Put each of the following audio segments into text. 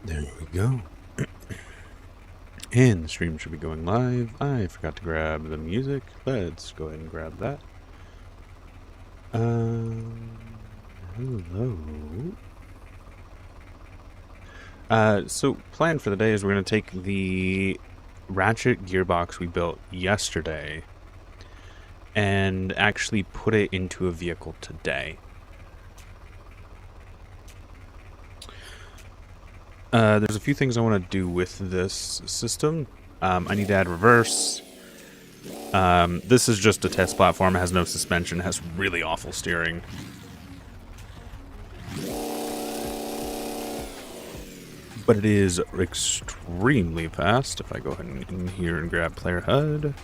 There we go. And the stream should be going live. I forgot to grab the music. Let's go ahead and grab that. Hello. So plan for the day is we're going to take the Ratchet gearbox we built yesterday and actually put it into a vehicle today. There's a few things I want to do with this system. I need to add reverse. This is just a test platform. It has no suspension. It has really awful steering. But it is extremely fast. If I go ahead and in here and grab player HUD.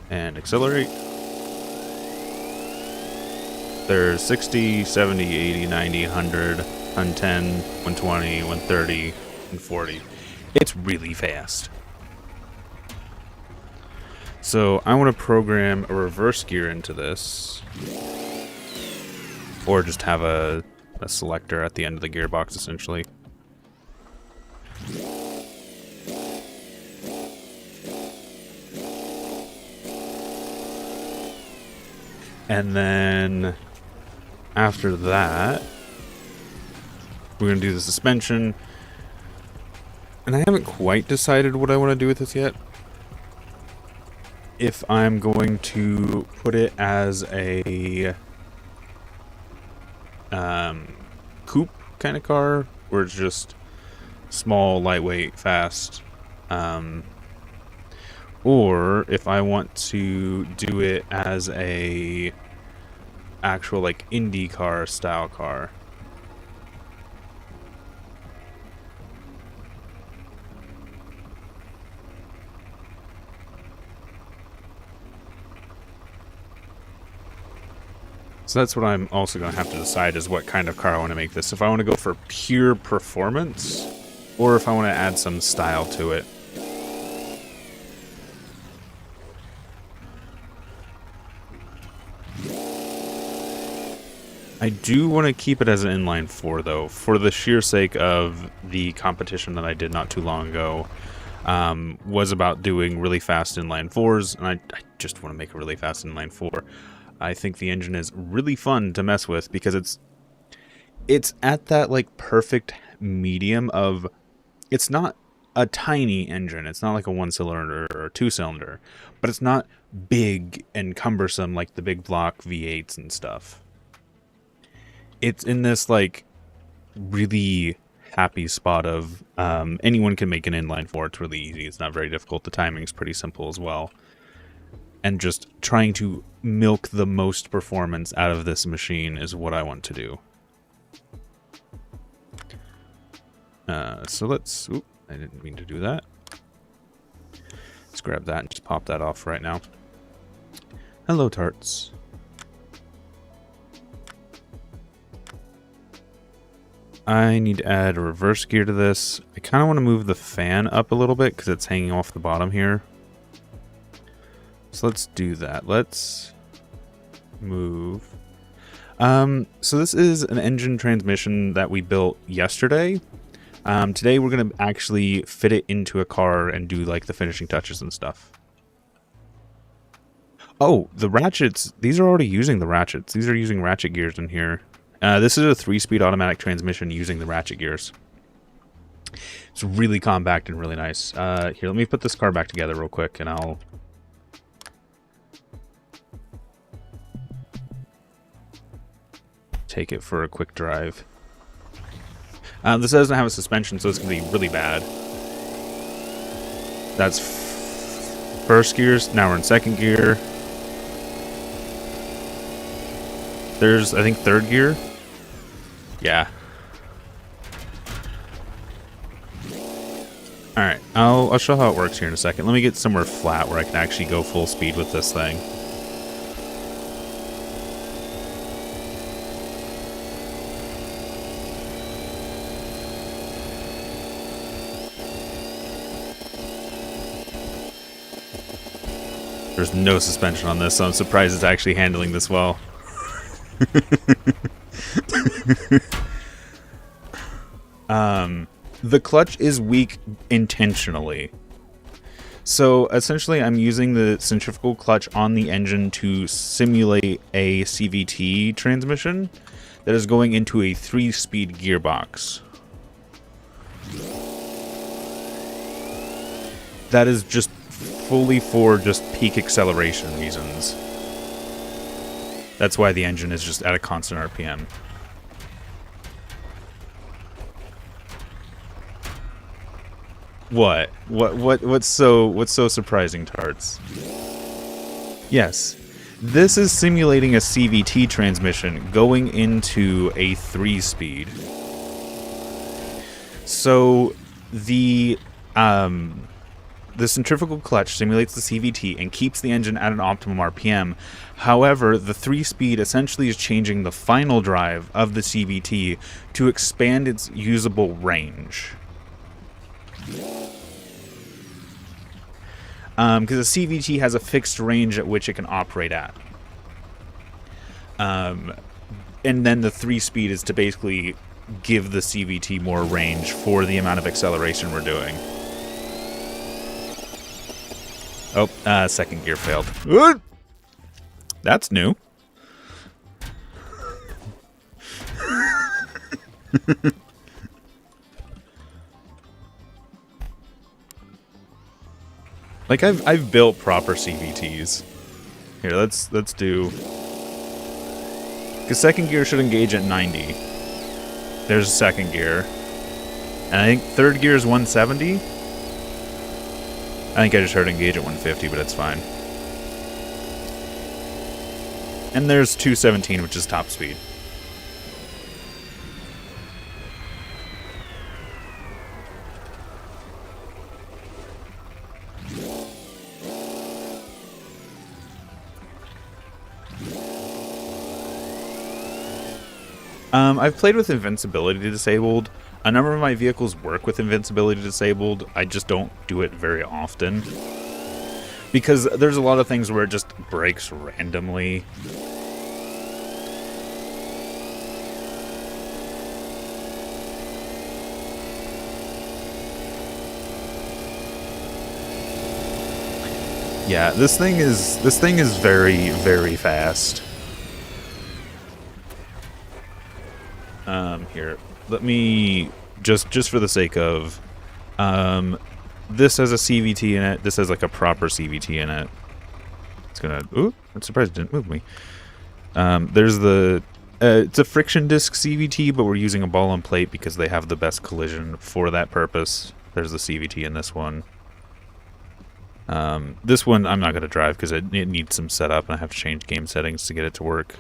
And accelerate. There's 60, 70, 80, 90, 100, 110, 120, 130, and 40. It's really fast. So I want to program a reverse gear into this. Or just have a selector at the end of the gearbox, essentially. And then after that, we're going to do the suspension. And I haven't quite decided what I want to do with this yet. If I'm going to put it as a coupe kind of car, where it's just small, lightweight, fast. Or if I want to do it as a actual like IndyCar style car. So that's what I'm also going to have to decide, is what kind of car I want to make this. If I want to go for pure performance, or if I want to add some style to it. I do want to keep it as an inline 4, though, for the sheer sake of the competition that I did not too long ago. Was about doing really fast inline 4s, and I just want to make a really fast inline 4. I think the engine is really fun to mess with because it's at that like perfect medium of, it's not a tiny engine. It's not like a 1-cylinder or a 2-cylinder, but it's not big and cumbersome like the big block V8s and stuff. It's in this like really happy spot of anyone can make an inline 4. It's really easy. It's not very difficult. The timing's pretty simple as well. And just trying to milk the most performance out of this machine is what I want to do. So let's... Oop, I didn't mean to do that. Let's grab that and just pop that off right now. Hello, tarts. I need to add a reverse gear to this. I kind of want to move the fan up a little bit because it's hanging off the bottom here. So let's do that. Let's move. So this is an engine transmission that we built yesterday. Today we're going to actually fit it into a car and do like the finishing touches and stuff. Oh, the ratchets. These are already using the ratchets. These are using ratchet gears in here. This is a 3-speed automatic transmission using the ratchet gears. It's really compact and really nice. Here, let me put this car back together real quick and I'll... take it for a quick drive. This doesn't have a suspension, so it's going to be really bad. That's first gears. Now we're in second gear. There's, I think, third gear. Yeah. Alright, I'll show how it works here in a second. Let me get somewhere flat where I can actually go full speed with this thing. There's no suspension on this, so I'm surprised it's actually handling this well. The clutch is weak intentionally. So essentially I'm using the centrifugal clutch on the engine to simulate a CVT transmission that is going into a 3-speed gearbox. That is just fully for just peak acceleration reasons. That's why the engine is just at a constant RPM. What's so surprising, Tarts? Yes. This is simulating a CVT transmission going into a 3-speed. So the centrifugal clutch simulates the CVT and keeps the engine at an optimum RPM. However, the 3-speed essentially is changing the final drive of the CVT to expand its usable range. Because the CVT has a fixed range at which it can operate at. And then the 3-speed is to basically give the CVT more range for the amount of acceleration we're doing. Oh, second gear failed. That's new. Like I've built proper CVTs. Here, let's do. Because second gear should engage at 90. There's second gear, and I think third gear is 170. I think I just heard engage at 150, but it's fine. And there's 217, which is top speed. I've played with invincibility disabled. A number of my vehicles work with invincibility disabled. I just don't do it very often. Because there's a lot of things where it just breaks randomly. Yeah, this thing is very, very fast. Here, let me just for the sake of, this has a CVT in it. This has like a proper CVT in it. It's gonna. Ooh, I'm surprised it didn't move me. There's the. It's a friction disc CVT, but we're using a ball and plate because they have the best collision for that purpose. There's the CVT in this one. This one I'm not going to drive because it needs some setup and I have to change game settings to get it to work.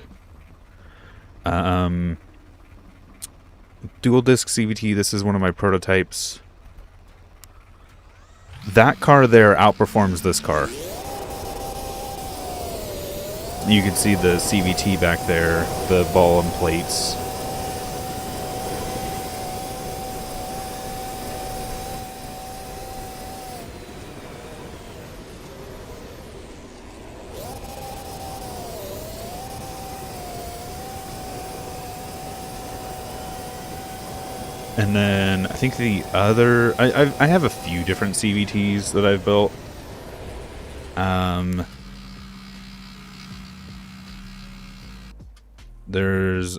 Dual disc CVT, this is one of my prototypes. That car there outperforms this car. You can see the CVT back there, the ball and plates. And then I think the other... I have a few different CVTs that I've built.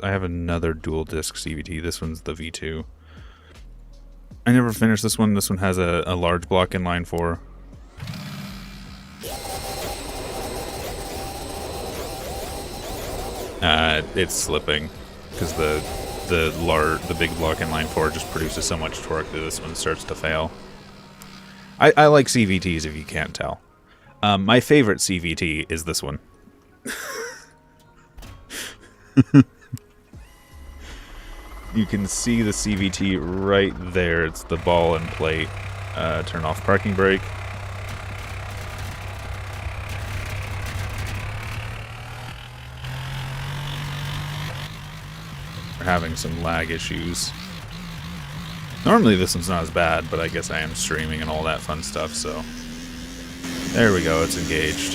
I have another dual disc CVT. This one's the V2. I never finished this one. This one has a large block inline 4. It's slipping because the big block inline 4 just produces so much torque that this one starts to fail. I like CVTs if you can't tell. My favorite CVT is this one. You can see the CVT right there. It's the ball and plate. Turn off parking brake. We're having some lag issues. Normally this one's not as bad, but I guess I am streaming and all that fun stuff, so... There we go, it's engaged.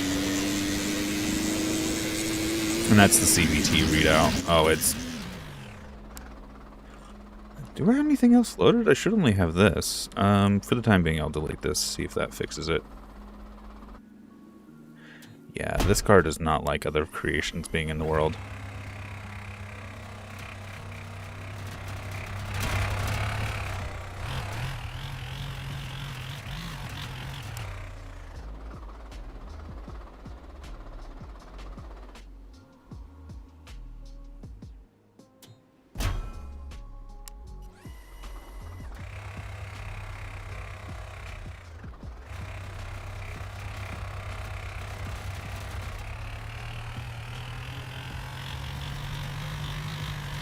And that's the CVT readout. Oh, it's Do I have anything else loaded? I should only have this. For the time being, I'll delete this, see if that fixes it. Yeah, this car does not like other creations being in the world.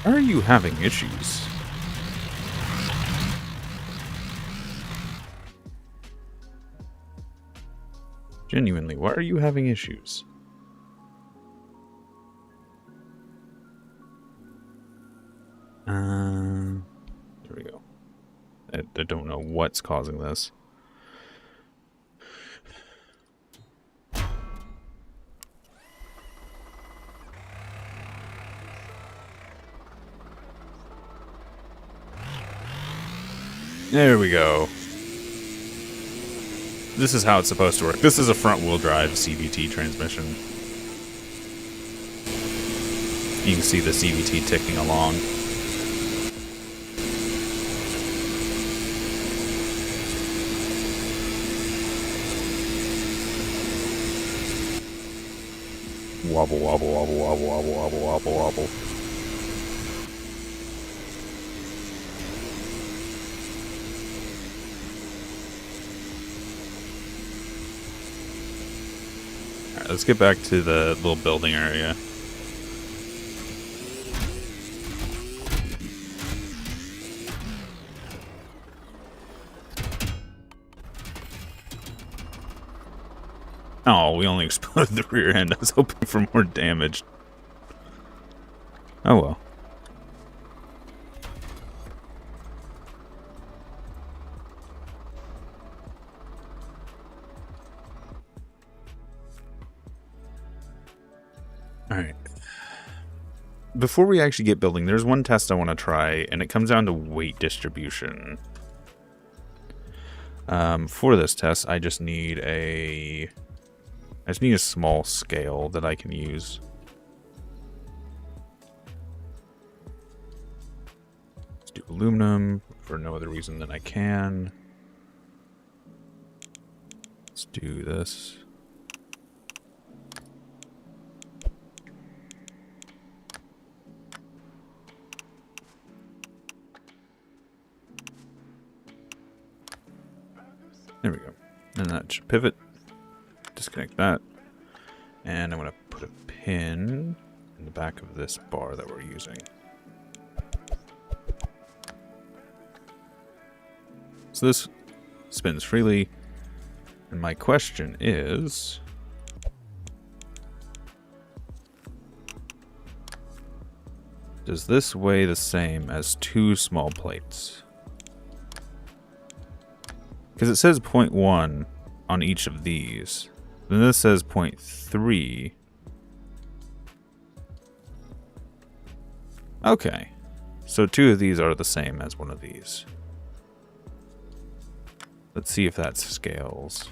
Are you having issues? Genuinely, why are you having issues? There we go. I don't know what's causing this. There we go. This is how it's supposed to work. This is a front-wheel drive CVT transmission. You can see the CVT ticking along. Wobble, wobble, wobble, wobble, wobble, wobble, wobble, wobble. Alright, let's get back to the little building area. Oh, we only exploded the rear end. I was hoping for more damage. Oh well. Alright. Before we actually get building, there's one test I want to try, and it comes down to weight distribution. For this test, I just need a small scale that I can use. Let's do aluminum for no other reason than I can. Let's do this. There we go. And that should pivot. Disconnect that. And I'm going to put a pin in the back of this bar that we're using. So this spins freely. And my question is, does this weigh the same as 2 small plates? Because it says 0.1 on each of these. Then this says 0.3. Okay. So 2 of these are the same as 1 of these. Let's see if that scales.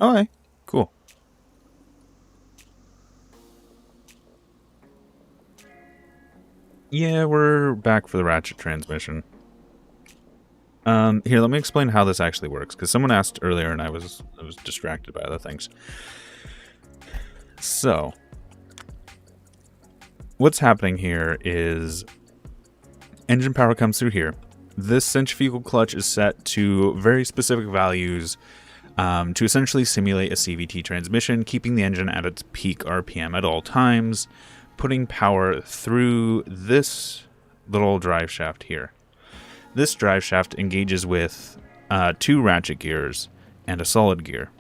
Okay, cool. Yeah, we're back for the Ratchet transmission. Here, let me explain how this actually works, because someone asked earlier and I was distracted by other things. So, what's happening here is engine power comes through here. This centrifugal clutch is set to very specific values to essentially simulate a CVT transmission, keeping the engine at its peak RPM at all times, putting power through this little drive shaft here. This drive shaft engages with 2 ratchet gears and a solid gear.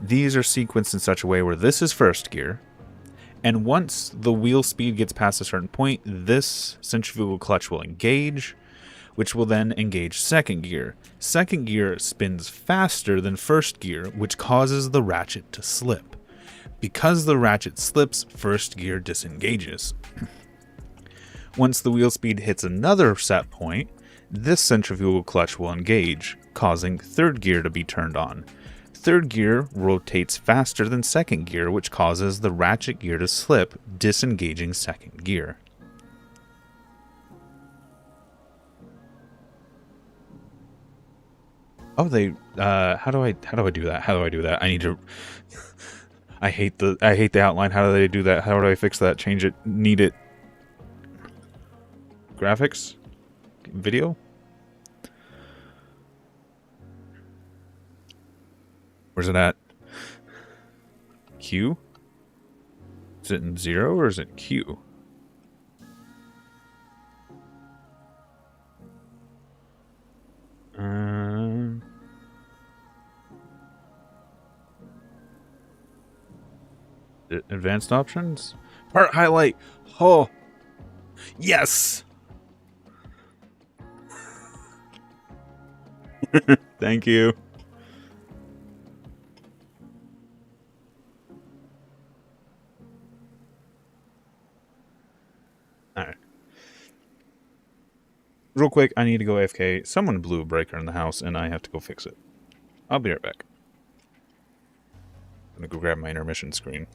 These are sequenced in such a way where this is first gear, and once the wheel speed gets past a certain point, this centrifugal clutch will engage, which will then engage second gear. Second gear spins faster than first gear, which causes the ratchet to slip. Because the ratchet slips, first gear disengages. Once the wheel speed hits another set point, this centrifugal clutch will engage, causing third gear to be turned on. Third gear rotates faster than second gear, which causes the ratchet gear to slip, disengaging second gear. Oh, how do I do that? How do I do that? I need to I hate the outline. How do they do that? How do I fix that? Change it, need it. Graphics? Video? Where's it at? Q? Is it in 0 or is it Q? Advanced options? Part highlight. Oh, yes. Thank you. Alright. Real quick, I need to go AFK. Someone blew a breaker in the house, and I have to go fix it. I'll be right back. I'm gonna go grab my intermission screen.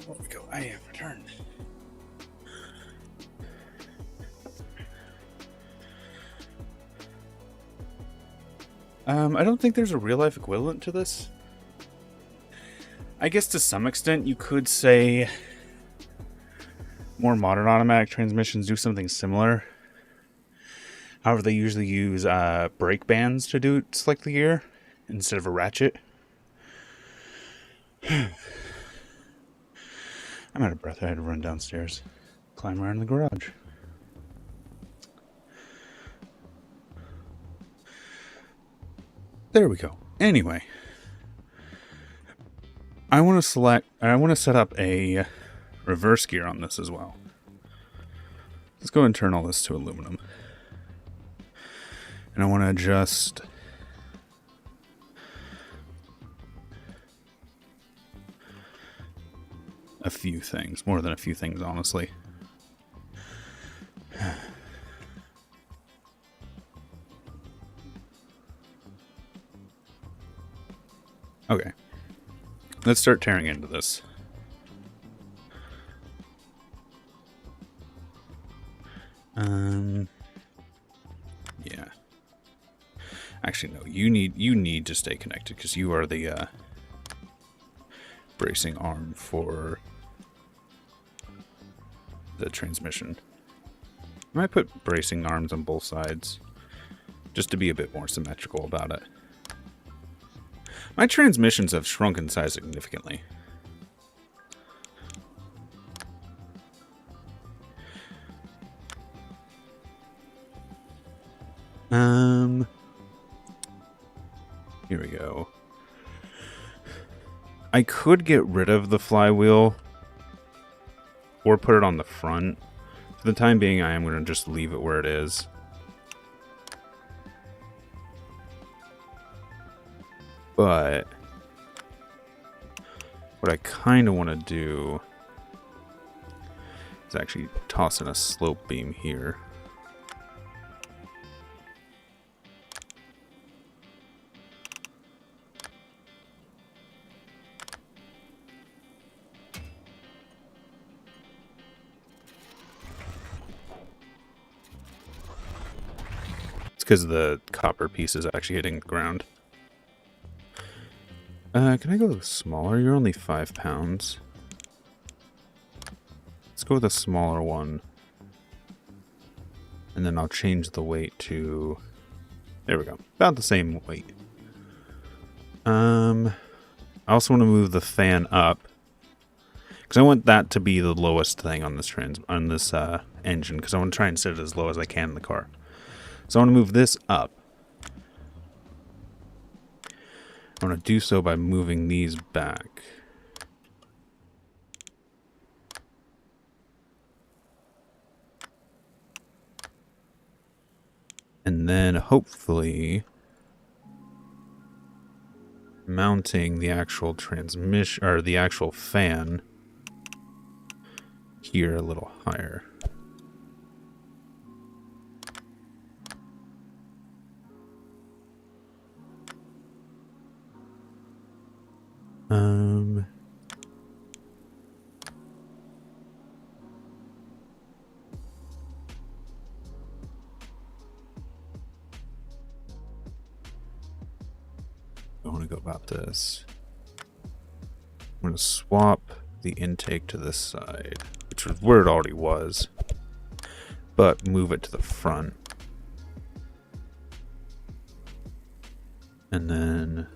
There we go. I have returned. I don't think there's a real-life equivalent to this. I guess to some extent you could say more modern automatic transmissions do something similar. However, they usually use brake bands to select the gear instead of a ratchet. I'm out of breath. I had to run downstairs, climb around the garage. There we go. Anyway, I want to set up a reverse gear on this as well. Let's go and turn all this to aluminum. And I want to adjust a few things, more than a few things, honestly. Okay, let's start tearing into this. Yeah. Actually, no. You need to stay connected because you are the bracing arm for the transmission. I might put bracing arms on both sides just to be a bit more symmetrical about it. My transmissions have shrunk in size significantly. Here we go. I could get rid of the flywheel or put it on the front. For the time being, I am going to just leave it where it is. But what I kind of want to do is actually toss in a slope beam here. Because the copper piece is actually hitting the ground. Can I go smaller? You're only 5 pounds. Let's go with a smaller one. And then I'll change the weight to... There we go. About the same weight. I also want to move the fan up. Because I want that to be the lowest thing on this engine. Because I want to try and set it as low as I can in the car. So I want to move this up. I want to do so by moving these back. And then hopefully mounting the actual transmission or the actual fan here a little higher. I want to go about this. I'm going to swap the intake to this side, which was where it already was, but move it to the front. And then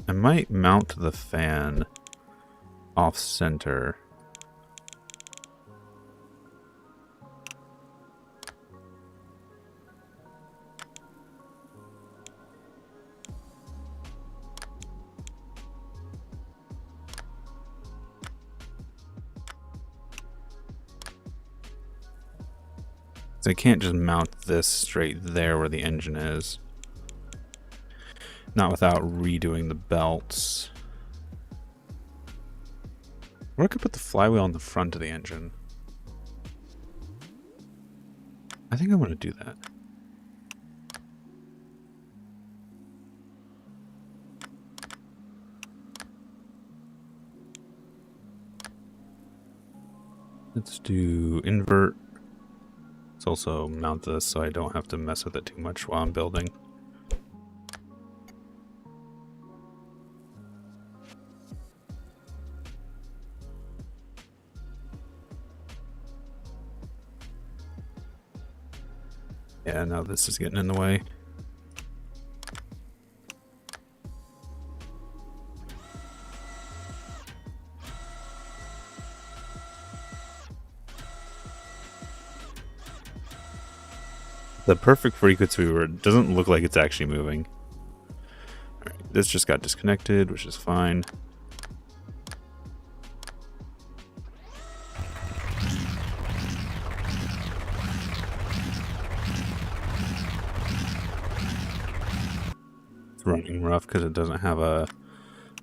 I might mount the fan off center. So I can't just mount this straight there where the engine is. Not without redoing the belts. Or I could put the flywheel on the front of the engine. I think I'm going to do that. Let's do invert. Let's also mount this so I don't have to mess with it too much while I'm building. Yeah, now this is getting in the way. The perfect frequency where it doesn't look like it's actually moving. Alright, this just got disconnected, which is fine. It's running rough because it doesn't have a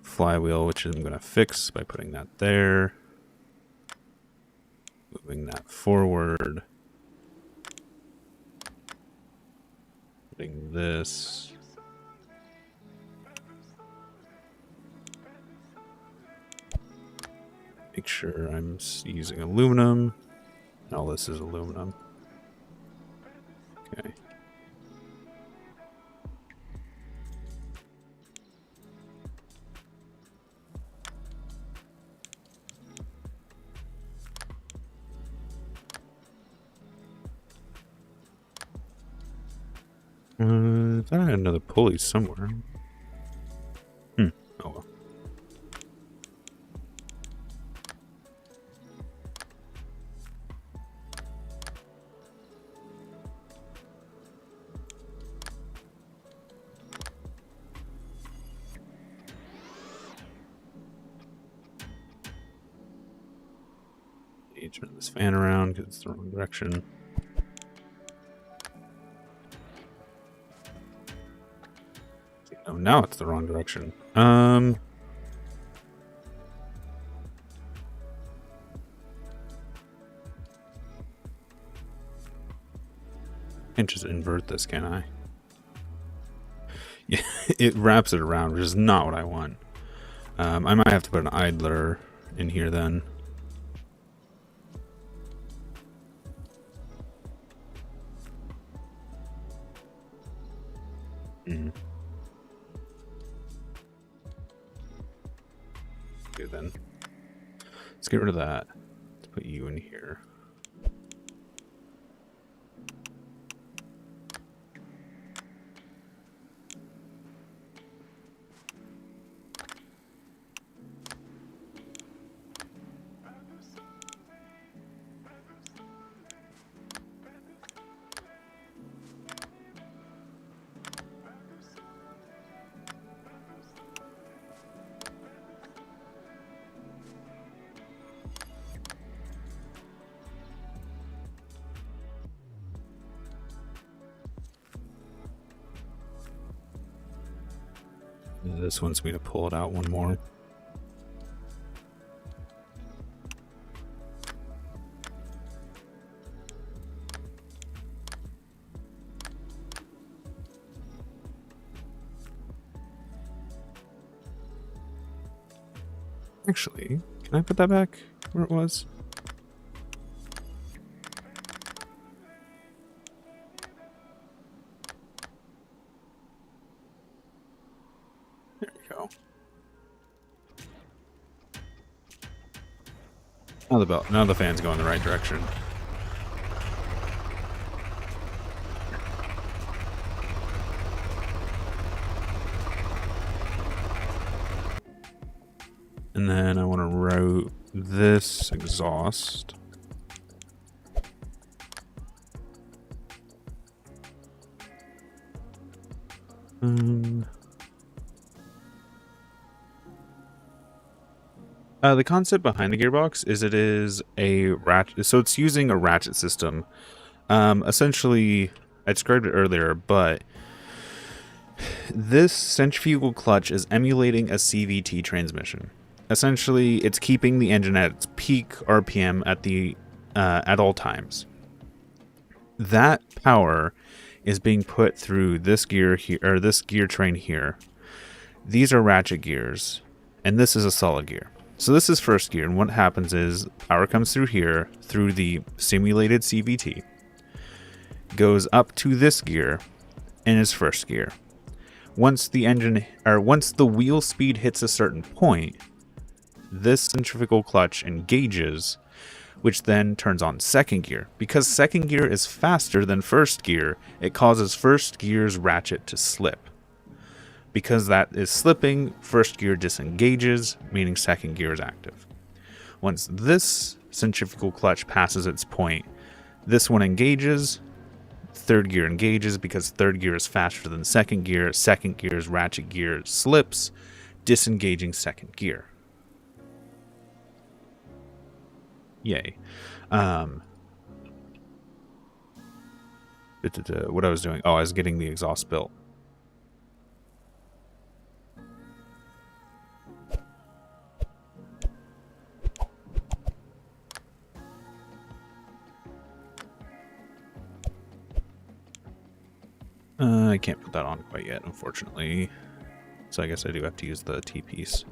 flywheel, which I'm going to fix by putting that there. Moving that forward. Putting this. Make sure I'm using aluminum. All this is aluminum. Okay. I thought I had another pulley somewhere. Oh well. Turn this fan around because it's the wrong direction. Oh, now it's the wrong direction. Can't just invert this, can I? Yeah, it wraps it around, which is not what I want. I might have to put an idler in here then. Okay, then. Let's get rid of that. Let's put you in here. This wants me to pull it out one more. Actually, can I put that back where it was? There we go. Now the fan's going the right direction. And then I want to route this exhaust. The concept behind the gearbox is it is a ratchet, so it's using a ratchet system. Essentially, I described it earlier, but this centrifugal clutch is emulating a CVT transmission. Essentially, it's keeping the engine at its peak RPM at all times. That power is being put through this gear here, or this gear train here. These are ratchet gears, and this is a solid gear. So this is first gear, and what happens is power comes through here, through the simulated CVT, goes up to this gear, and is first gear. Once the wheel speed hits a certain point, this centrifugal clutch engages, which then turns on second gear. Because second gear is faster than first gear, it causes first gear's ratchet to slip. Because that is slipping, first gear disengages, meaning second gear is active. Once this centrifugal clutch passes its point, this one engages, third gear engages because third gear is faster than second gear's ratchet gear slips, disengaging second gear. Yay. What I was doing, I was getting the exhaust built. I can't put that on quite yet, unfortunately. So I guess I do have to use the T-piece.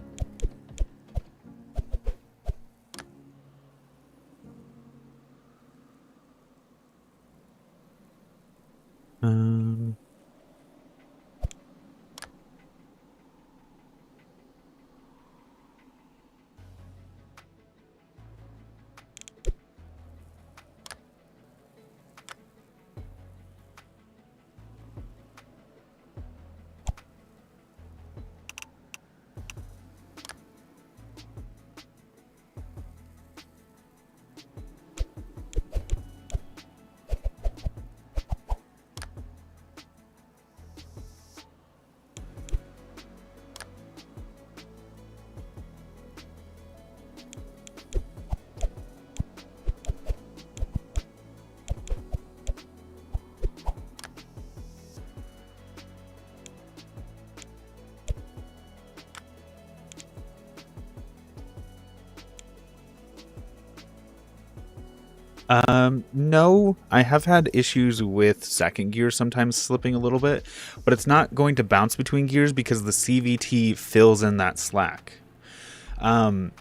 Um, no, I have had issues with second gear sometimes slipping a little bit, but it's not going to bounce between gears because the CVT fills in that slack. Um,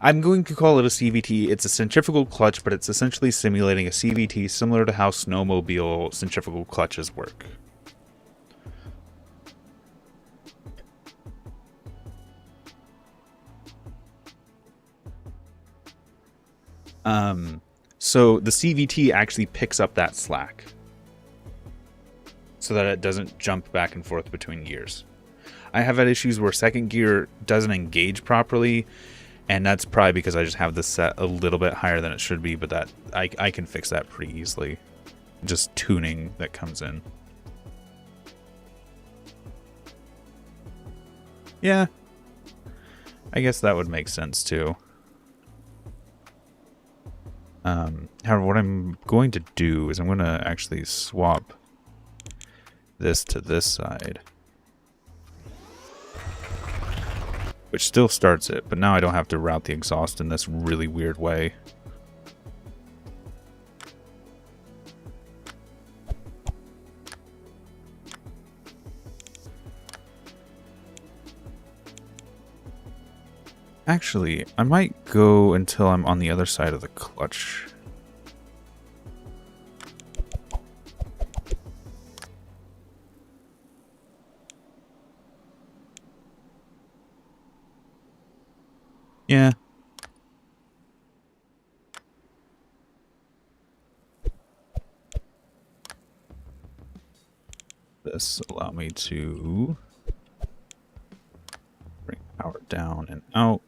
I'm going to call it a CVT. It's a centrifugal clutch, but it's essentially simulating a CVT, similar to how snowmobile centrifugal clutches work. So the CVT actually picks up that slack so that it doesn't jump back and forth between gears. I have had issues where second gear doesn't engage properly, and that's probably because I just have this set a little bit higher than it should be, but that I can fix that pretty easily. Just tuning that comes in. Yeah, I guess that would make sense too. However, what I'm going to do is I'm going to actually swap this to this side, which still starts it, but now I don't have to route the exhaust in this really weird way. Actually, I might go until I'm on the other side of the clutch. Yeah. This allow me to bring power down and out.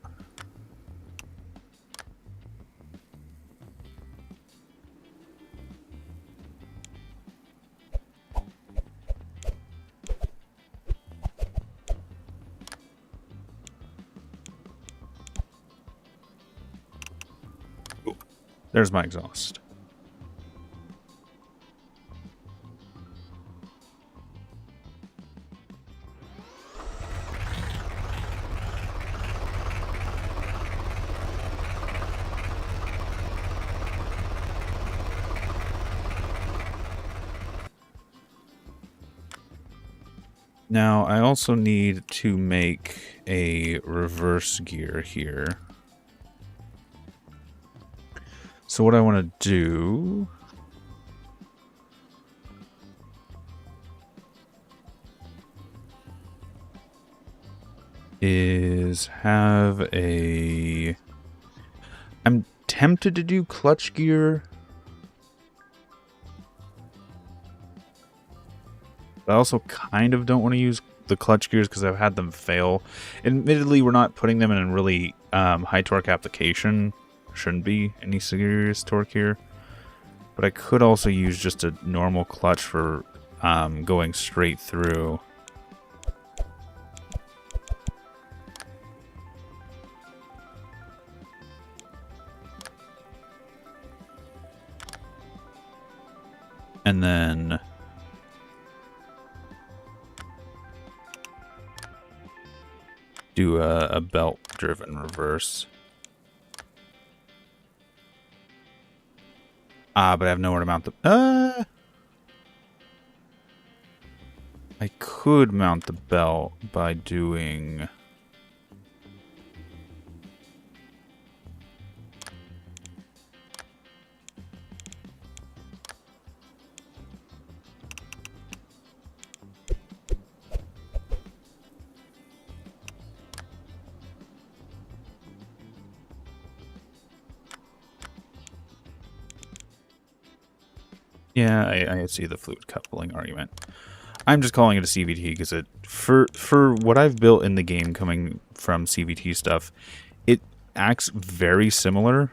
Ooh, there's my exhaust. Now, I also need to make a reverse gear here. So what I want to do is have a... I'm tempted to do clutch gear. But I also kind of don't want to use the clutch gears because I've had them fail. Admittedly, we're not putting them in a really high torque application. Shouldn't be any serious torque here. But I could also use just a normal clutch for going straight through. And then do a belt-driven reverse. But I have nowhere to mount the... I could mount the belt by doing... Yeah, I see the fluid coupling argument. I'm just calling it a CVT because it for what I've built in the game coming from CVT stuff, it acts very similar.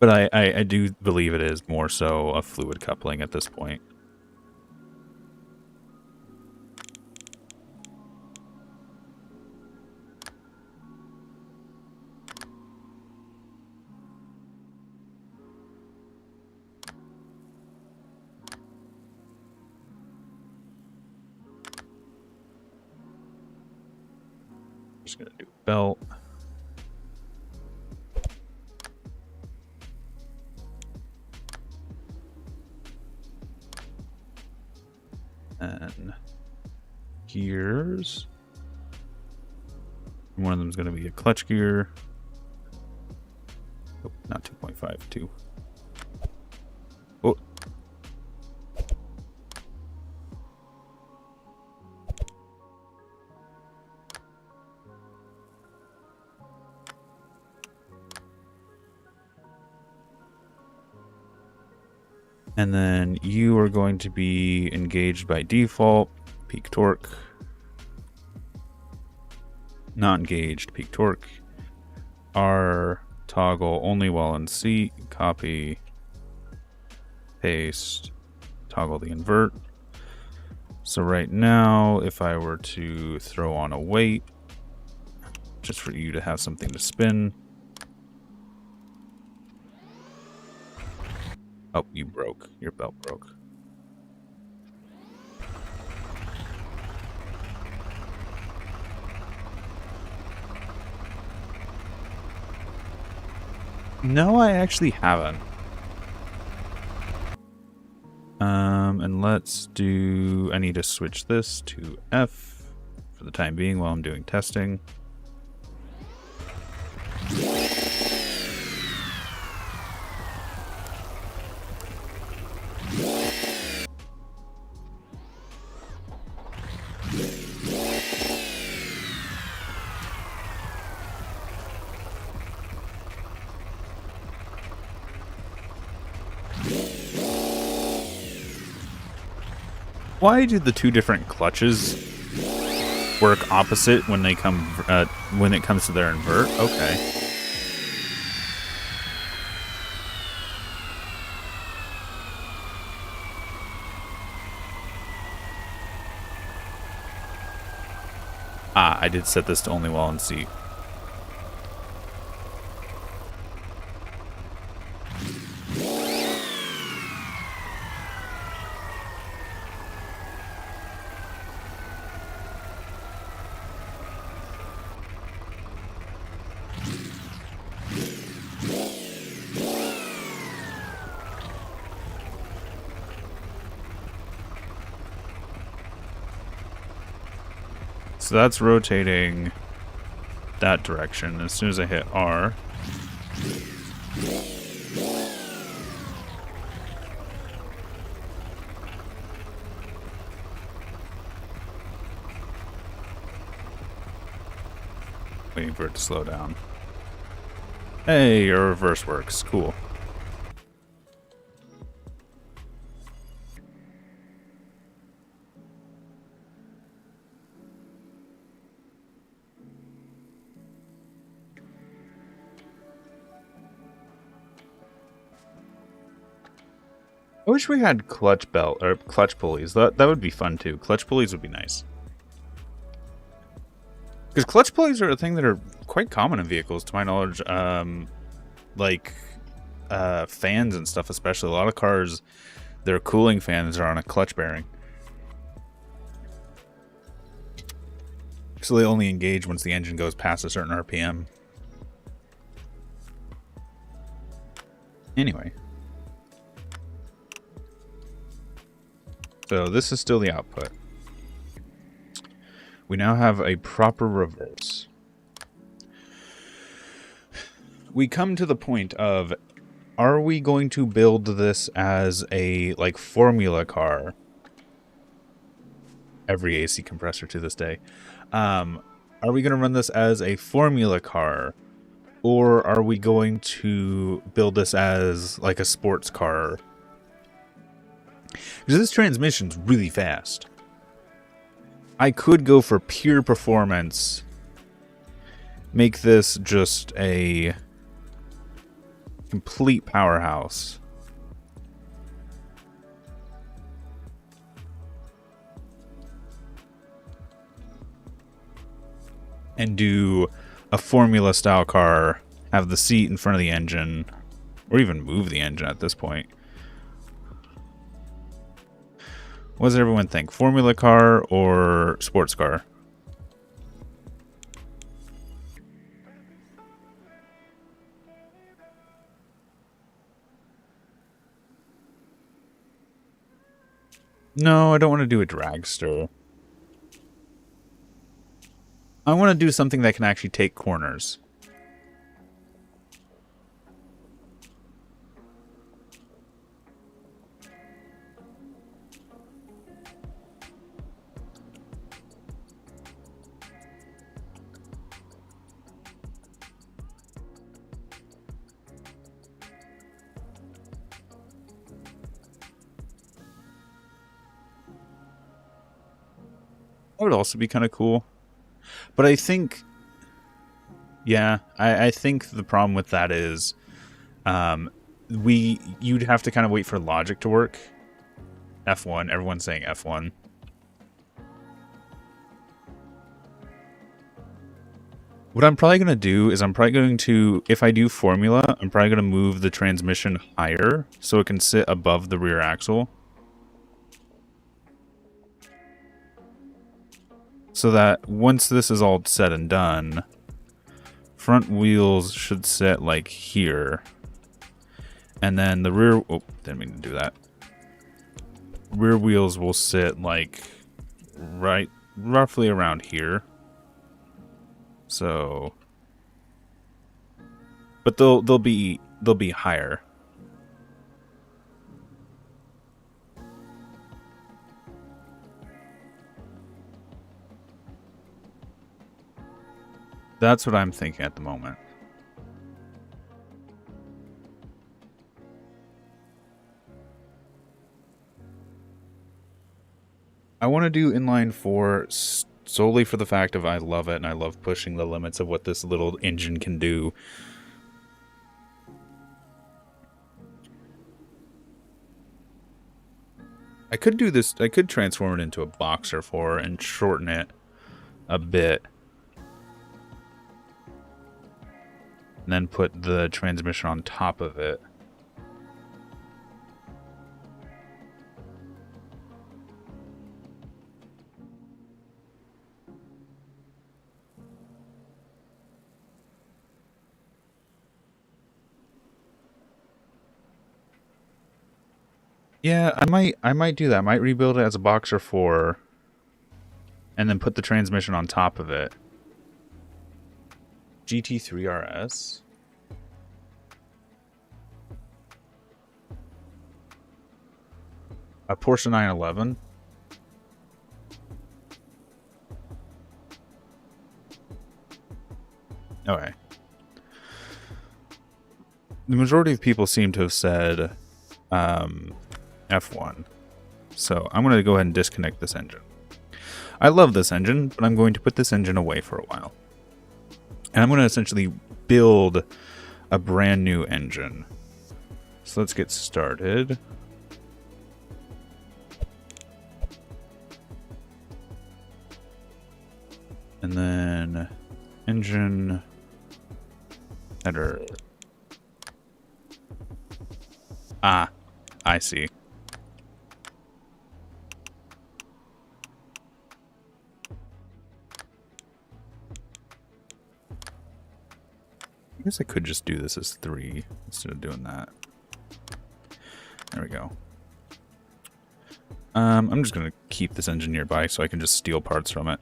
But I do believe it is more so a fluid coupling at this point. Just gonna do belt. And gears. One of them is going to be a clutch gear. Oh, not 2.5, 2. Oh. And then you are going to be engaged by default, peak torque. Not engaged, peak torque. R toggle only while in seat, copy, paste, toggle the invert. So right now, if I were to throw on a weight, just for you to have something to spin. Oh, you broke. Your belt broke. No, I actually haven't. And let's do... I need to switch this to F for the time being while I'm doing testing. Why do the two different clutches work opposite when they come when it comes to their invert? Okay. Ah, I did set this to only while in seat. So that's rotating that direction. As soon as I hit R, waiting for it to slow down. Hey, your reverse works. Cool. I wish we had clutch belt or clutch pulleys. That would be fun too. Clutch pulleys would be nice. Because clutch pulleys are a thing that are quite common in vehicles, to my knowledge. Like fans and stuff, especially. A lot of cars, their cooling fans are on a clutch bearing. So they only engage once the engine goes past a certain RPM. Anyway. So this is still the output. We now have a proper reverse. We come to the point of, are we going to build this as a like formula car every AC compressor to this day. Are we going to run this as a formula car, or are we going to build this as like a sports car? Because this transmission's really fast. I could go for pure performance, make this just a complete powerhouse. And do a formula style car, have the seat in front of the engine, or even move the engine at this point. What does everyone think? Formula car or sports car? No, I don't want to do a dragster. I want to do something that can actually take corners. That would also be kind of cool. But I think, yeah, I think the problem with that is you'd have to kind of wait for logic to work. F1, everyone's saying F1. What I'm probably going to do is I'm probably going to, if I do formula, I'm probably going to move the transmission higher so it can sit above the rear axle. So that once this is all said and done, front wheels should sit like here. And then the rear... Oh, didn't mean to do that. Rear wheels will sit like roughly around here. So... But they'll be higher. That's what I'm thinking at the moment. I want to do inline 4 solely for the fact of I love it and I love pushing the limits of what this little engine can do. I could do this, I could transform it into a Boxer 4 and shorten it a bit. And then put the transmission on top of it. Yeah, I might do that. I might rebuild it as a Boxer 4 and then put the transmission on top of it. GT3 RS. A Porsche 911. Okay. The majority of people seem to have said F1. So I'm going to go ahead and disconnect this engine. I love this engine, but I'm going to put this engine away for a while. And I'm going to essentially build a brand new engine. So let's get started. And then engine header. Ah, I see. I guess I could just do this as 3 instead of doing that. There we go. I'm just going to keep this engine nearby so I can just steal parts from it.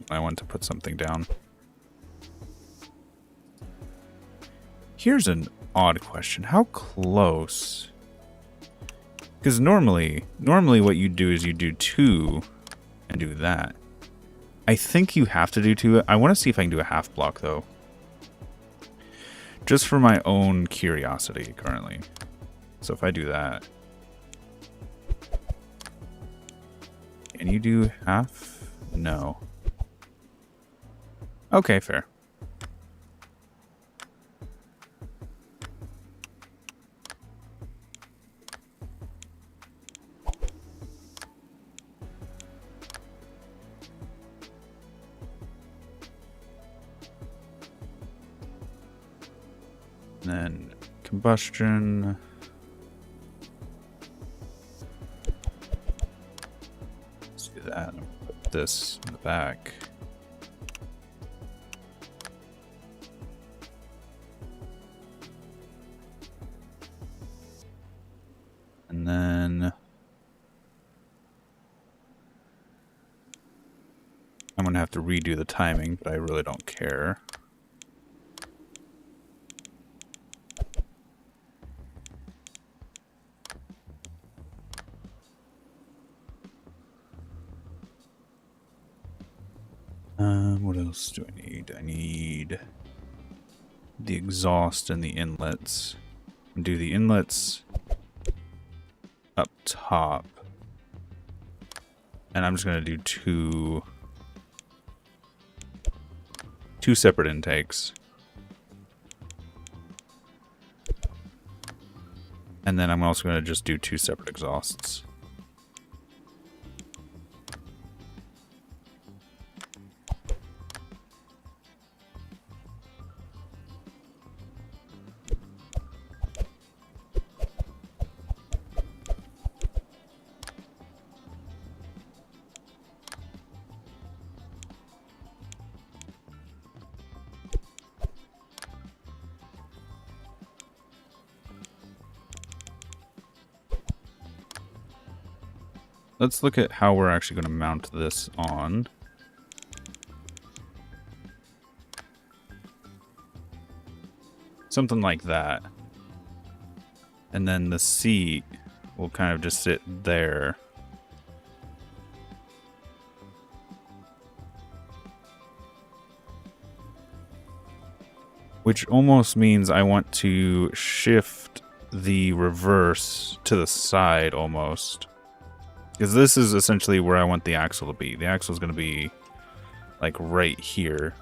I want to put something down. Here's an odd question. How close? Because normally what you do is you do 2 and do that. I think you have to do 2. I want to see if I can do a half block, though. Just for my own curiosity, currently. So if I do that... Can you do half? No. Okay, fair. And then combustion. Let's do that. And put this in the back. And then I'm going to have to redo the timing, but I really don't care. What else do I need? I need the exhaust and the inlets. Do the inlets up top. And I'm just going to do two separate intakes. And then I'm also going to just do 2 separate exhausts. Let's look at how we're actually going to mount this on. Something like that. And then the seat will kind of just sit there. Which almost means I want to shift the reverse to the side almost. Because this is essentially where I want the axle to be. The axle is going to be like right here.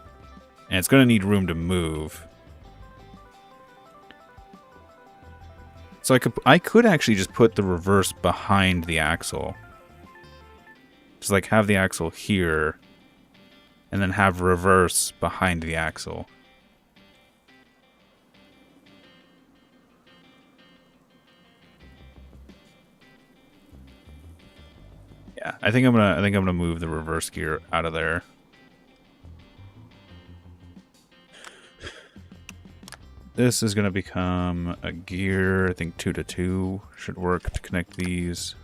And it's going to need room to move. So I could actually just put the reverse behind the axle. Just like have the axle here. And then have reverse behind the axle. Yeah, I think I'm gonna move the reverse gear out of there. This is gonna become a gear. I think 2 to 2 should work to connect these.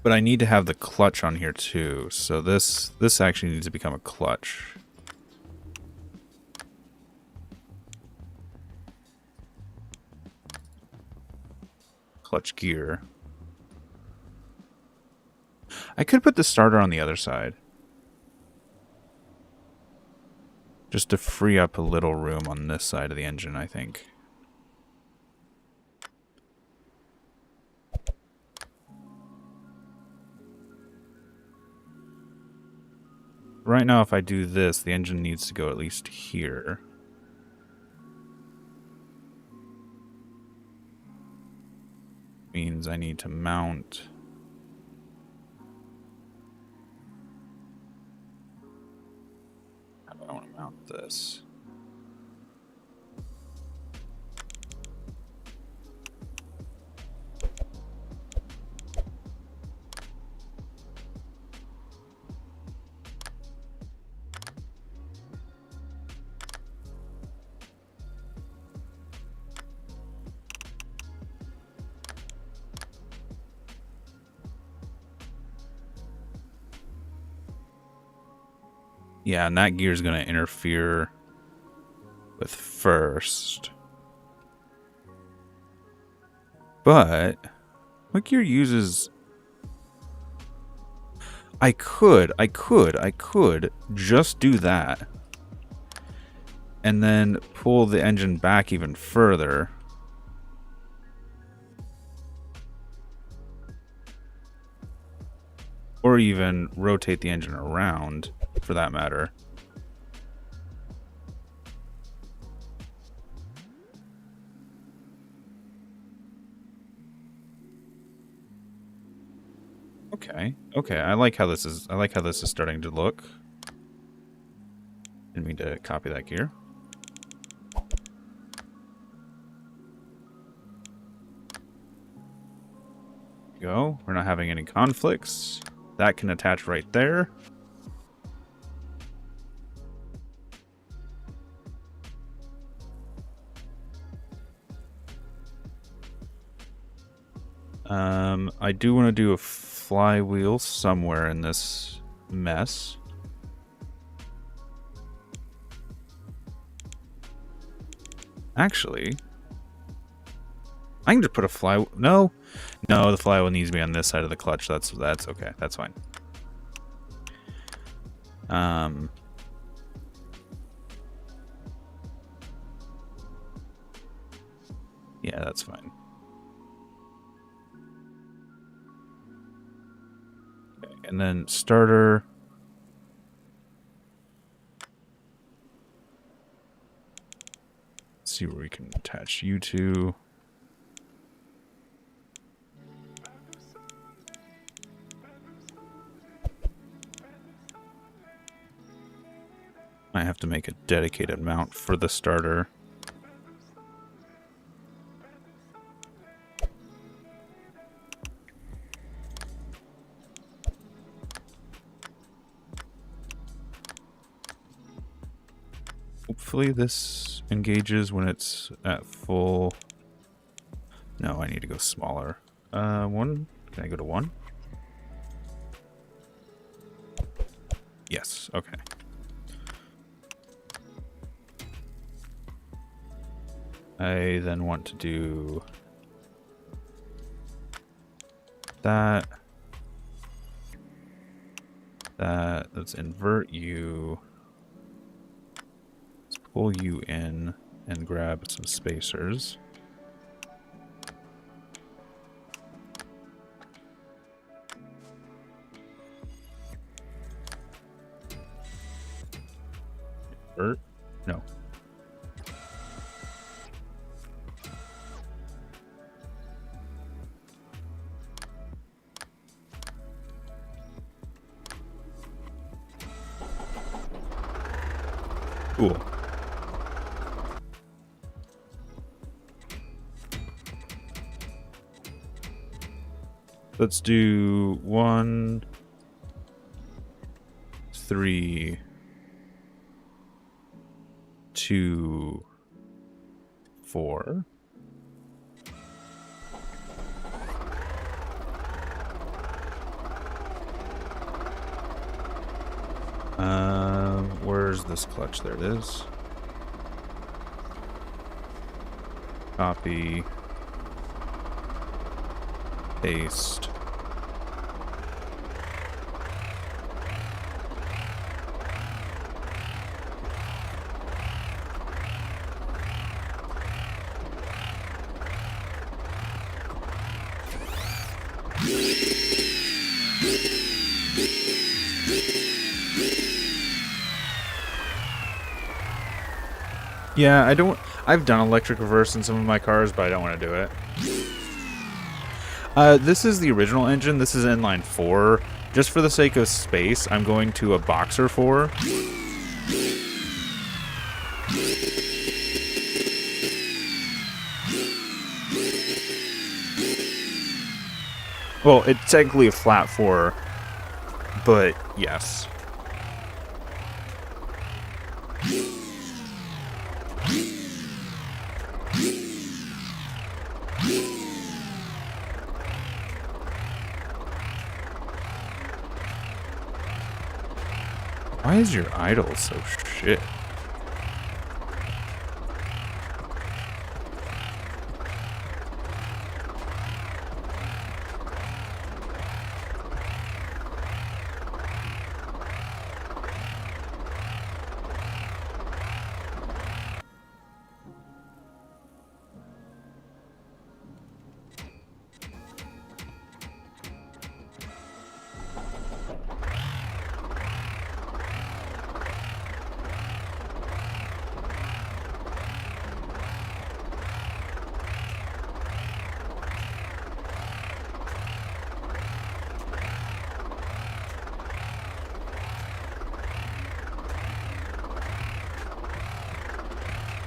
But I need to have the clutch on here too. So this actually needs to become a clutch. Clutch gear. I could put the starter on the other side. Just to free up a little room on this side of the engine, I think. Right now, if I do this, the engine needs to go at least here. Means I need to mount. How do I want to mount this? Yeah, and that gear is going to interfere with first. But What gear uses... I could just do that. And then pull the engine back even further. Or even rotate the engine around, for that matter. Okay, I like how this is starting to look. Didn't mean to copy that gear. Go. We're not having any conflicts. That can attach right there. I do want to do a flywheel somewhere in this mess. Actually, I can just put a flywheel. No, the flywheel needs to be on this side of the clutch. That's okay. That's fine. Yeah, that's fine. Okay, and then starter. Let's see where we can attach you to. I have to make a dedicated mount for the starter. Hopefully this engages when it's at full. No, I need to go smaller. One. Can I go to 1? Yes, okay. I then want to do that. Let's invert you. Let's pull you in and grab some spacers. Invert? No. Cool. Let's do 1, 3, 2, 4. Where's this clutch? There it is. Copy. Paste. Yeah, I've done electric reverse in some of my cars, but I don't want to do it. This is the original engine. This is inline 4. Just for the sake of space, I'm going to a Boxer 4. Well, it's technically a flat 4, but yes. Why is your idle so shit?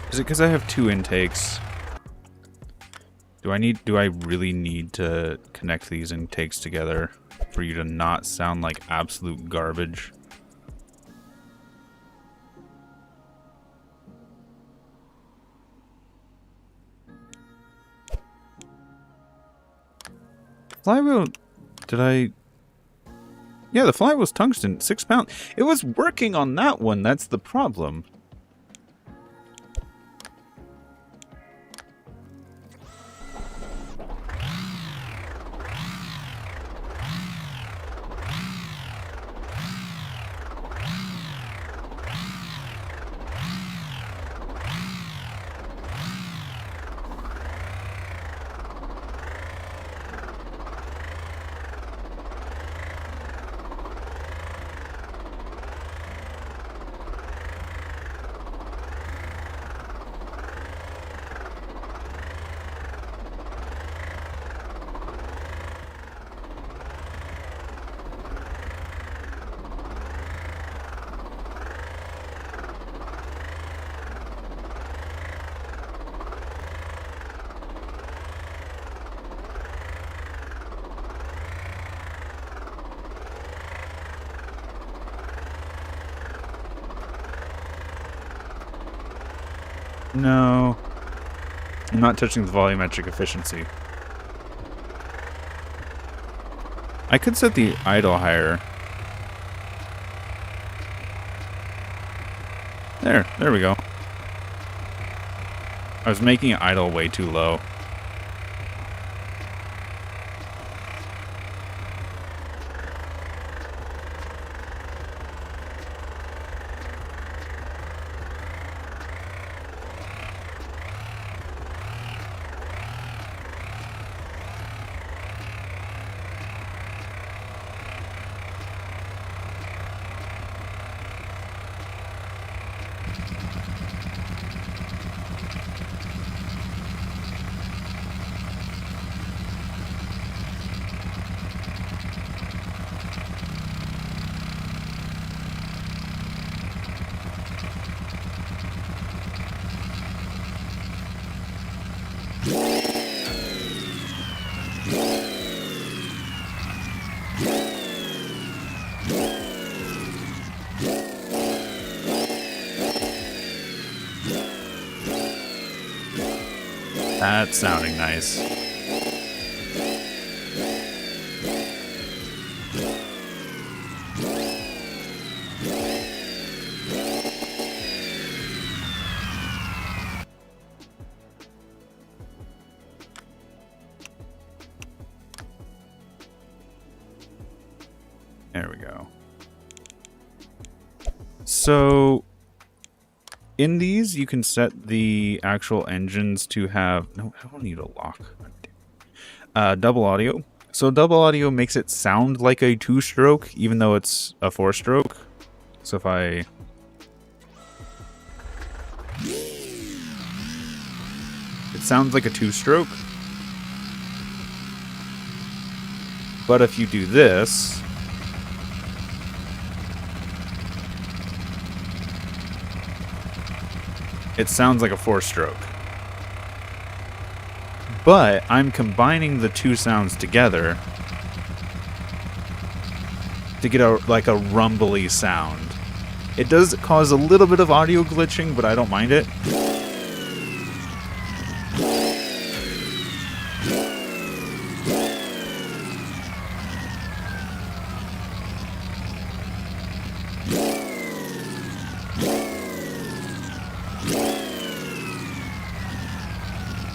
Is it because I have 2 intakes? Do I really need to connect these intakes together for you to not sound like absolute garbage? Flywheel, did I... Yeah, the flywheel's tungsten, 6 pounds. It was working on that one, that's the problem. No. I'm not touching the volumetric efficiency. I could set the idle higher. There we go. I was making it idle way too low. That's sounding nice. There we go. So in these, you can set the actual engines to have... No, I don't need a lock. Double audio. So double audio makes it sound like a 2-stroke, even though it's a 4-stroke. So if I... It sounds like a 2-stroke. But if you do this... It sounds like a 4-stroke. But I'm combining the 2 sounds together to get like a rumbly sound. It does cause a little bit of audio glitching, but I don't mind it.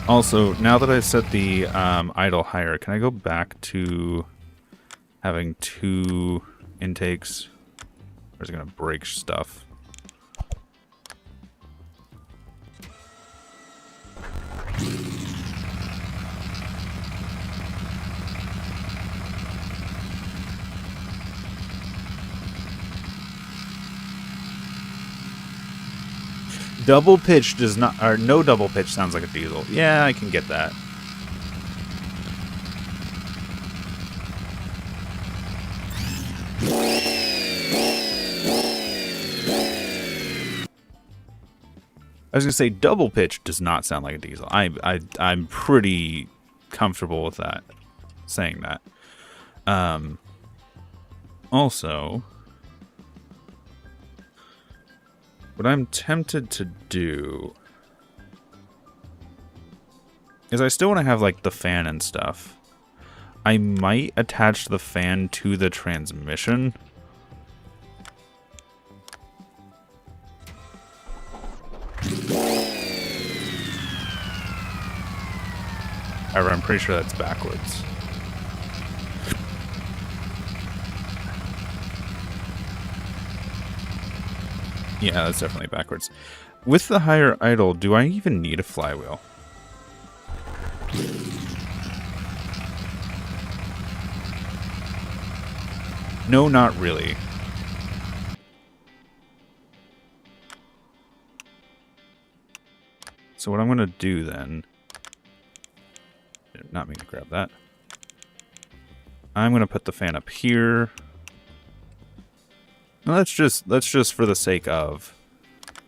Also, now that I've set the idle higher, can I go back to having 2 intakes? Or is it going to break stuff? Double pitch does not, or no double pitch sounds like a diesel. Yeah, I can get that. I was gonna say double pitch does not sound like a diesel. I'm pretty comfortable with that, saying that. Also, what I'm tempted to do is I still want to have like the fan and stuff. I might attach the fan to the transmission. However, I'm pretty sure that's backwards. Yeah, that's definitely backwards. With the higher idle, do I even need a flywheel? No, not really. So what I'm going to do then... Did not mean to grab that. I'm going to put the fan up here. No, let's just for the sake of...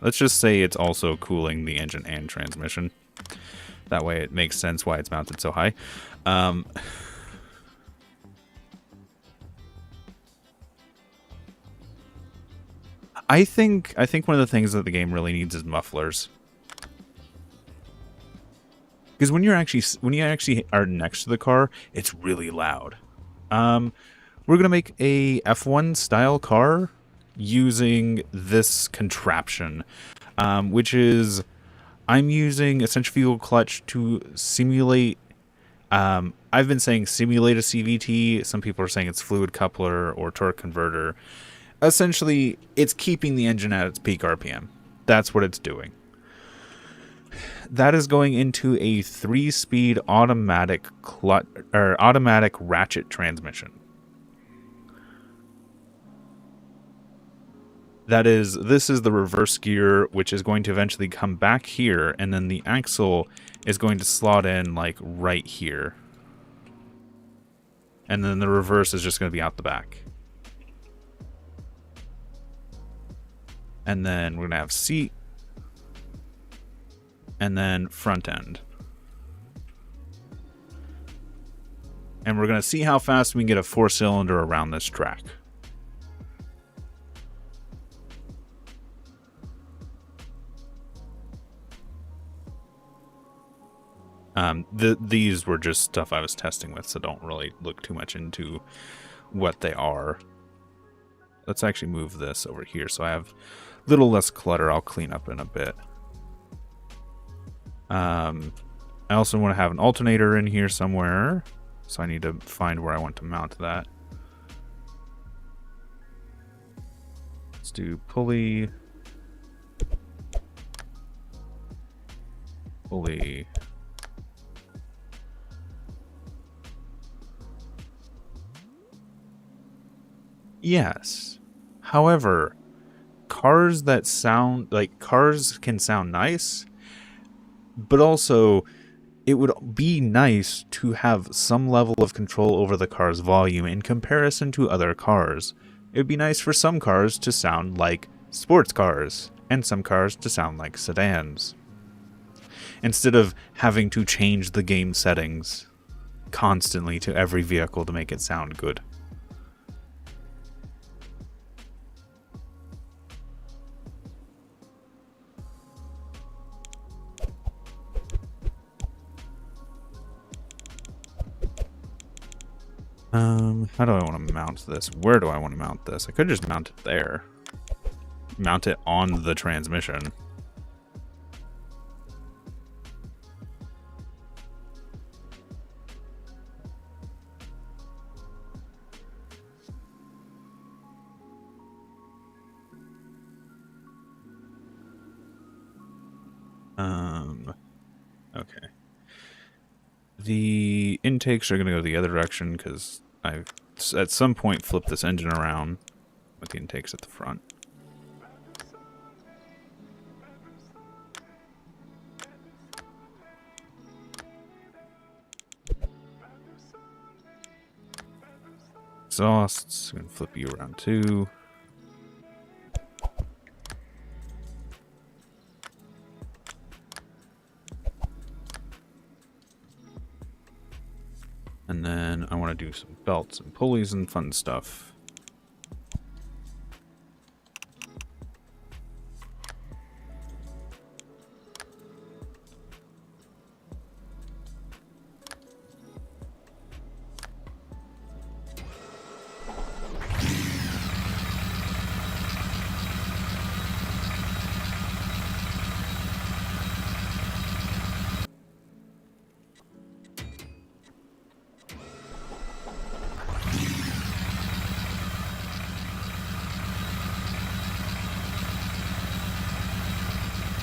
Let's just say it's also cooling the engine and transmission. That way it makes sense why it's mounted so high. I think one of the things that the game really needs is mufflers. Because when you actually are next to the car, it's really loud. We're gonna make a F1 style car using this contraption, which is I'm using a centrifugal clutch to simulate. I've been saying simulate a CVT. Some people are saying it's fluid coupler or torque converter. Essentially, it's keeping the engine at its peak RPM. That's what it's doing. That is going into a 3-speed automatic ratchet transmission. This is the reverse gear, which is going to eventually come back here, and then the axle is going to slot in like right here. And then the reverse is just going to be out the back. And then we're going to have seat. And then front end. And we're going to see how fast we can get a 4-cylinder around this track. These were just stuff I was testing with, so don't really look too much into what they are. Let's actually move this over here so I have a little less clutter. I'll clean up in a bit. I also want to have an alternator in here somewhere, so I need to find where I want to mount that. Let's do pulley. Pulley. Yes. However, cars can sound nice, but also it would be nice to have some level of control over the car's volume in comparison to other cars. It would be nice for some cars to sound like sports cars and some cars to sound like sedans, instead of having to change the game settings constantly to every vehicle to make it sound good. How do I want to mount this? Where do I want to mount this? I could just mount it there. Mount it on the transmission. Okay. The intakes are going to go the other direction because I've at some point flipped this engine around with the intakes at the front. Exhausts, I'm going to flip you around too. want to do some belts and pulleys and fun stuff.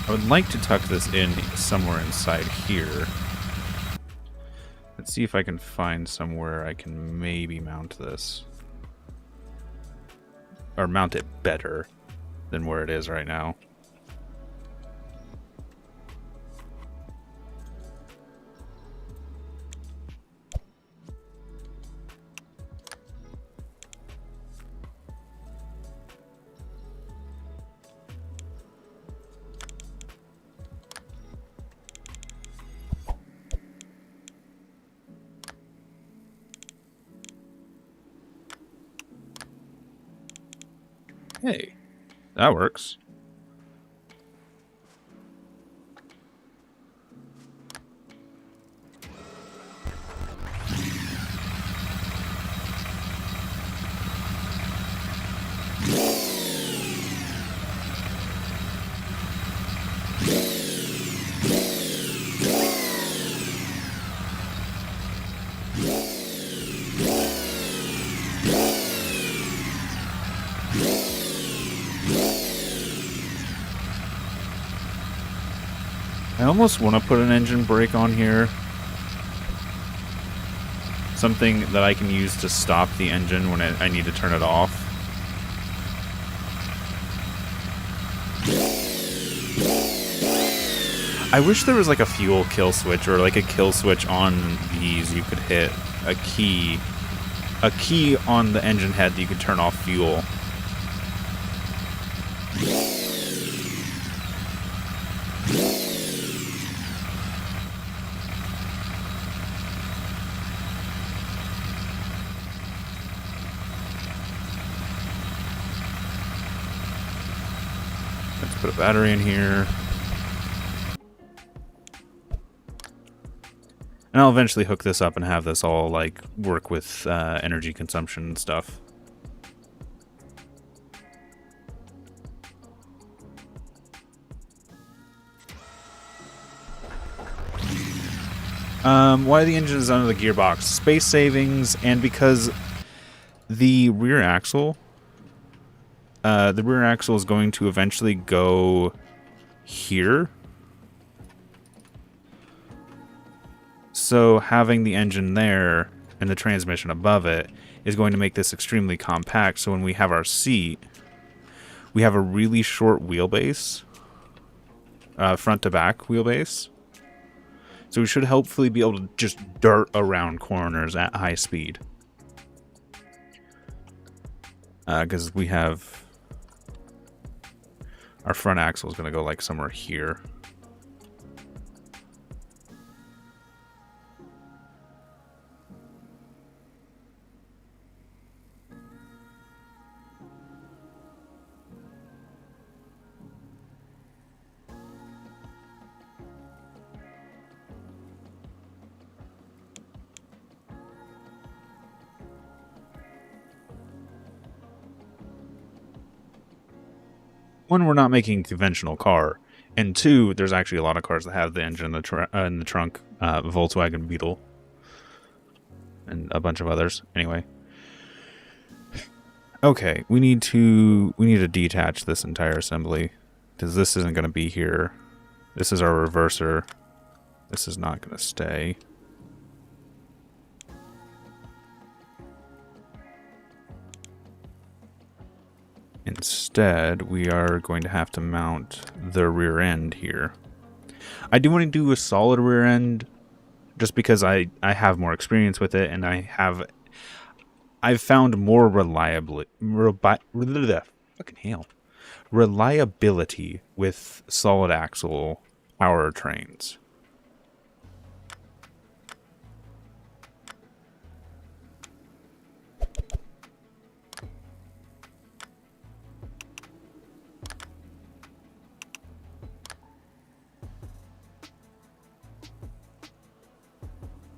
I would like to tuck this in somewhere inside here. Let's see if I can find somewhere I can maybe mount this. Or mount it better than where it is right now. Hey, that works. I almost want to put an engine brake on here. Something that I can use to stop the engine when I need to turn it off. I wish there was like a fuel kill switch or like a kill switch on these. You could hit a key on the engine head that you could turn off fuel. Let's put a battery in here. And I'll eventually hook this up and have this all like work with energy consumption and stuff. Why the engine is under the gearbox? Space savings, and because the rear axle is going to eventually go here. So having the engine there and the transmission above it is going to make this extremely compact. So when we have our seat, we have a really short wheelbase, front to back wheelbase. So we should hopefully be able to just dart around corners at high speed. Because we have our front axle is going to go like somewhere here. One, we're not making a conventional car, and two, there's actually a lot of cars that have the engine in the trunk, Volkswagen Beetle, and a bunch of others. Anyway, okay, we need to detach this entire assembly because this isn't going to be here. This is our reverser. This is not going to stay. Instead, we are going to have to mount the rear end here. I do want to do a solid rear end just because I have more experience with it, and I've found more reliability with solid axle powertrains.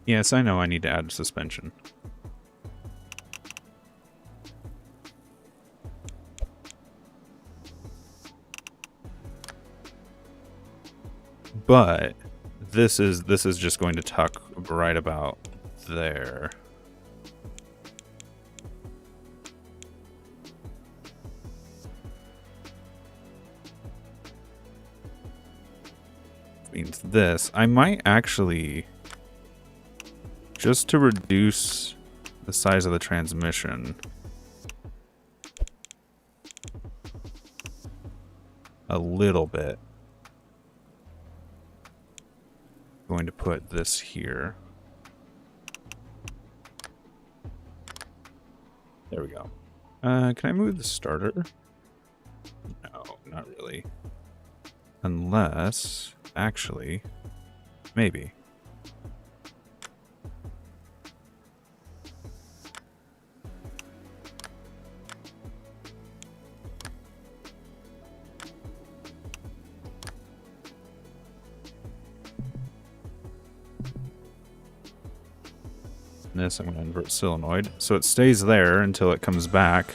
Yes, I know I need to add suspension. But this is just going to tuck right about there. Means this. I might actually, just to reduce the size of the transmission a little bit, I'm going to put this here. There we go. Can I move the starter? No, not really. Unless, actually, maybe. This, I'm going to invert solenoid. So it stays there until it comes back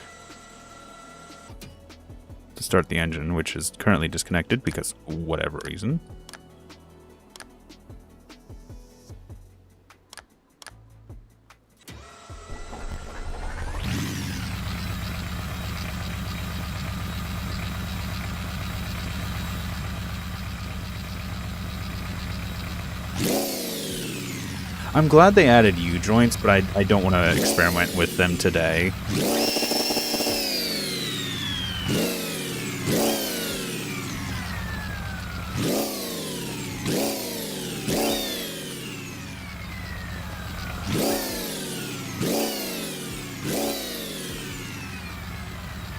to start the engine, which is currently disconnected because whatever reason. I'm glad they added U-joints, but I don't want to experiment with them today.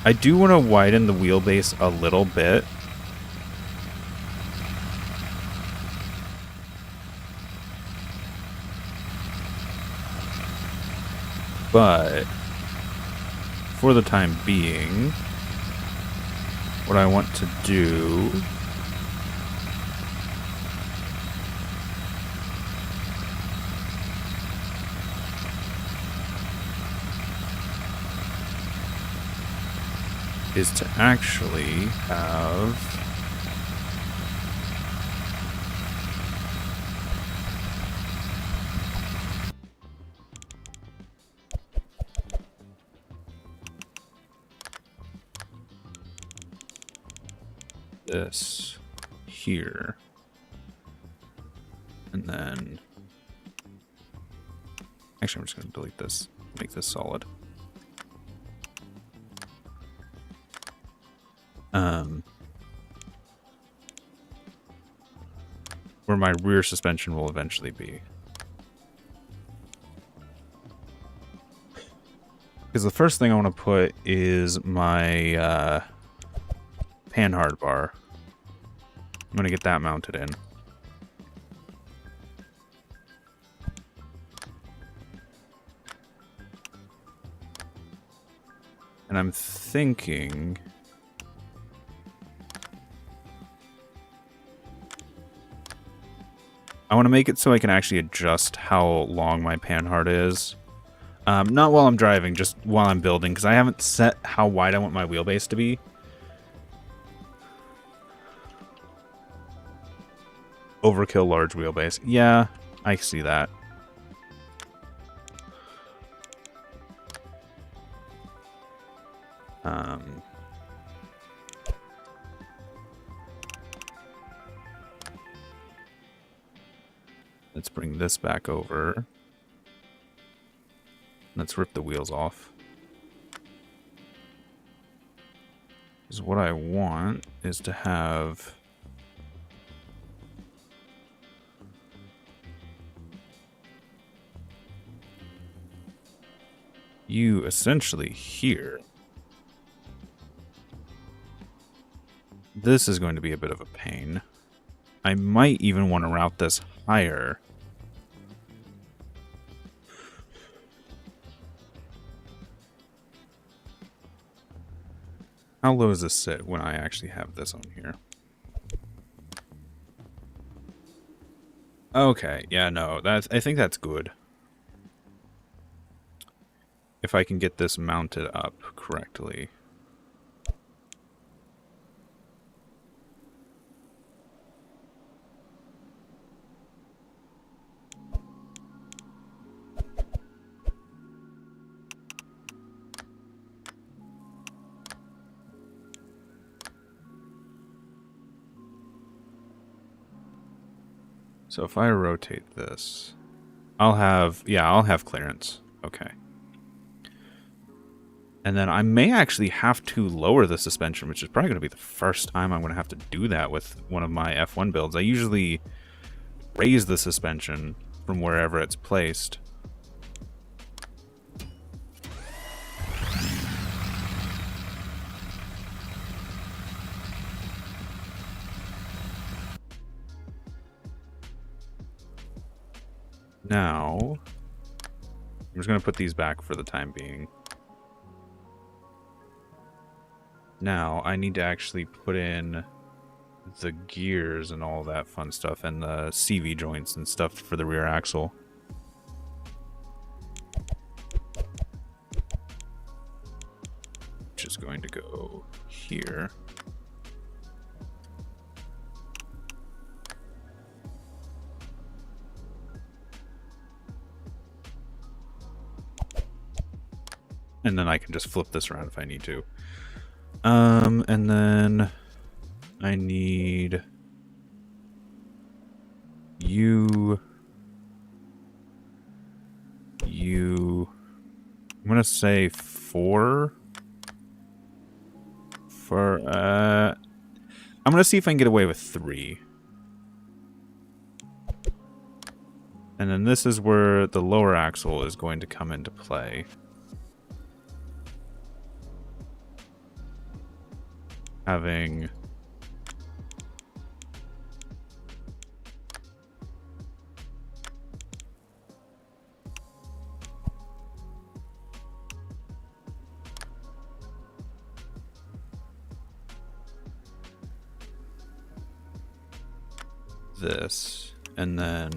I do want to widen the wheelbase a little bit. But for the time being, what I want to do is to actually have this here, and then actually I'm just going to delete this, make this solid. Where my rear suspension will eventually be. Because the first thing I want to put is my panhard bar. I'm going to get that mounted in. And I'm thinking I want to make it so I can actually adjust how long my panhard is. Not while I'm driving, just while I'm building, because I haven't set how wide I want my wheelbase to be. Overkill large wheelbase. Yeah, I see that. Let's bring this back over. Let's rip the wheels off. Because what I want is to have you essentially here. This is going to be a bit of a pain. I might even want to route this higher. How low does this sit when I actually have this on here? Okay, yeah, no, I think that's good. If I can get this mounted up correctly. So if I rotate this, I'll have clearance. Okay. And then I may actually have to lower the suspension, which is probably going to be the first time I'm going to have to do that with one of my F1 builds. I usually raise the suspension from wherever it's placed. Now, I'm just going to put these back for the time being. Now, I need to actually put in the gears and all that fun stuff and the CV joints and stuff for the rear axle. Which is going to go here. And then I can just flip this around if I need to. And then I need you. I'm gonna say 4. I'm gonna see if I can get away with 3. And then this is where the lower axle is going to come into play. Having this, and then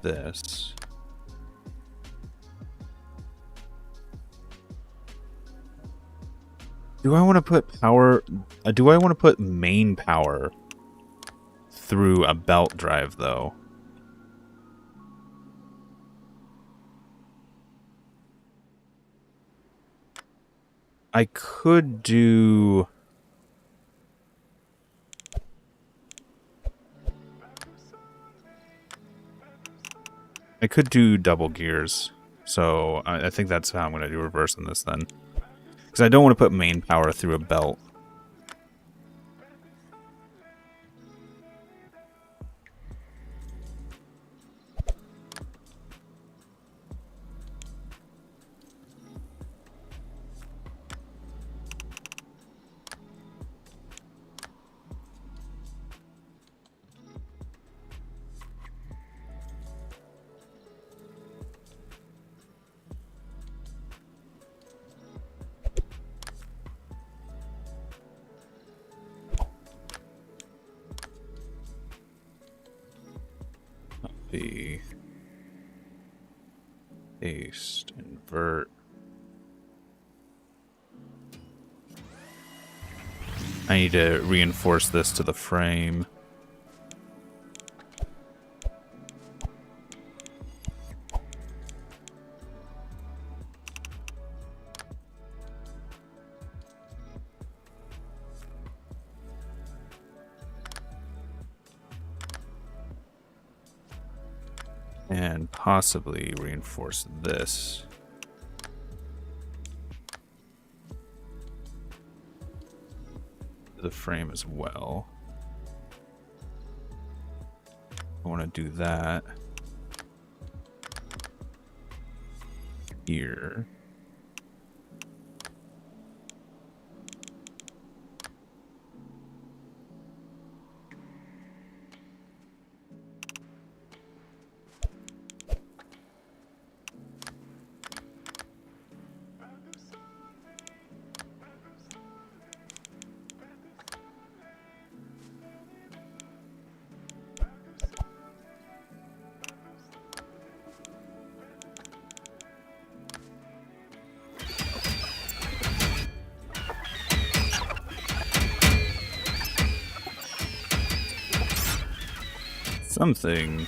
this. Do I want to put power? Do I want to put main power through a belt drive, though? I could do... I could do double gears. So I think that's how I'm going to do reverse in this then. Because I don't want to put main power through a belt. Copy. Paste. Invert. I need to reinforce this to the frame. And possibly reinforce this. The frame as well. I want to do that here. Something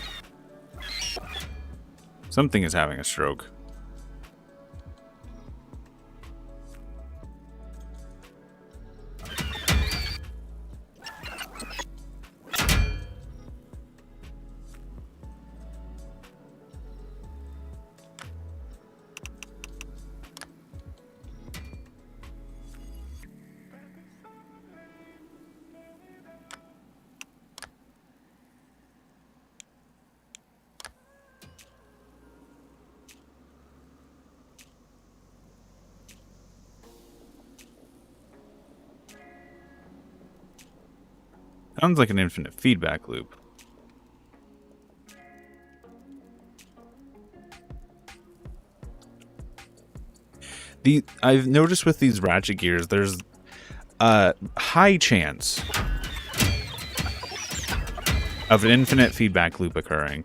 is having a stroke. Sounds like an infinite feedback loop. I've noticed with these Ratchet gears, there's a high chance of an infinite feedback loop occurring.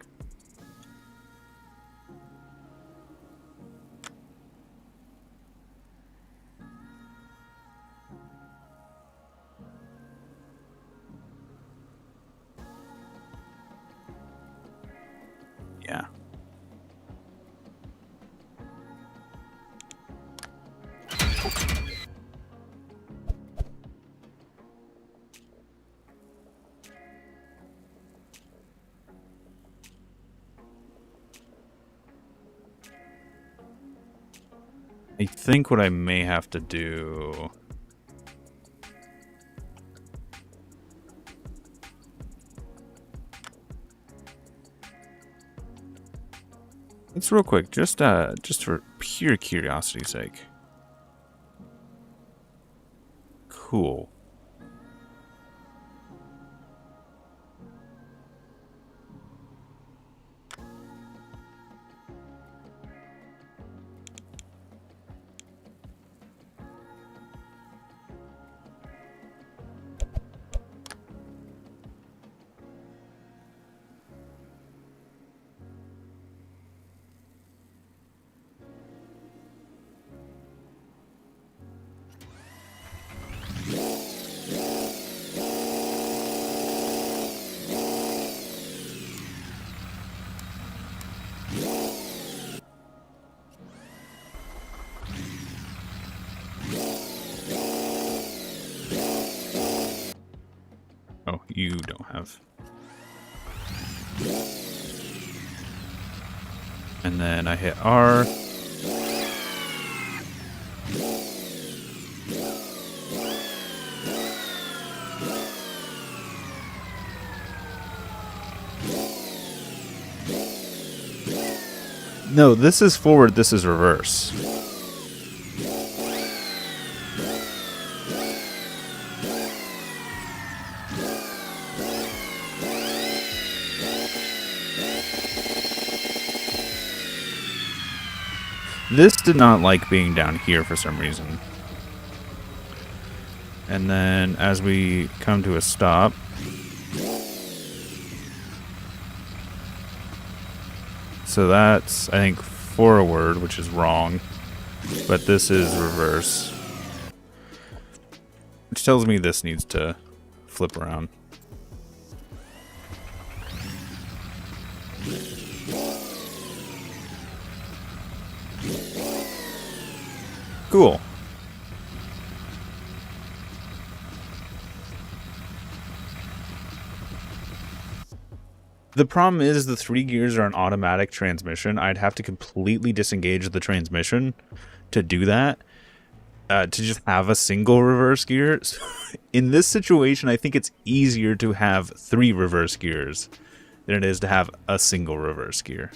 Yeah. I think what I may have to do... It's real quick, just for pure curiosity's sake. Cool. Oh, you don't have. And then I hit R. No, this is forward, this is reverse. This did not like being down here for some reason. And then as we come to a stop, so that's, I think, forward, which is wrong, but this is reverse, which tells me this needs to flip around. Cool. The problem is the 3 gears are an automatic transmission. I'd have to completely disengage the transmission to do that, to just have a single reverse gear. So in this situation, I think it's easier to have 3 reverse gears than it is to have a single reverse gear.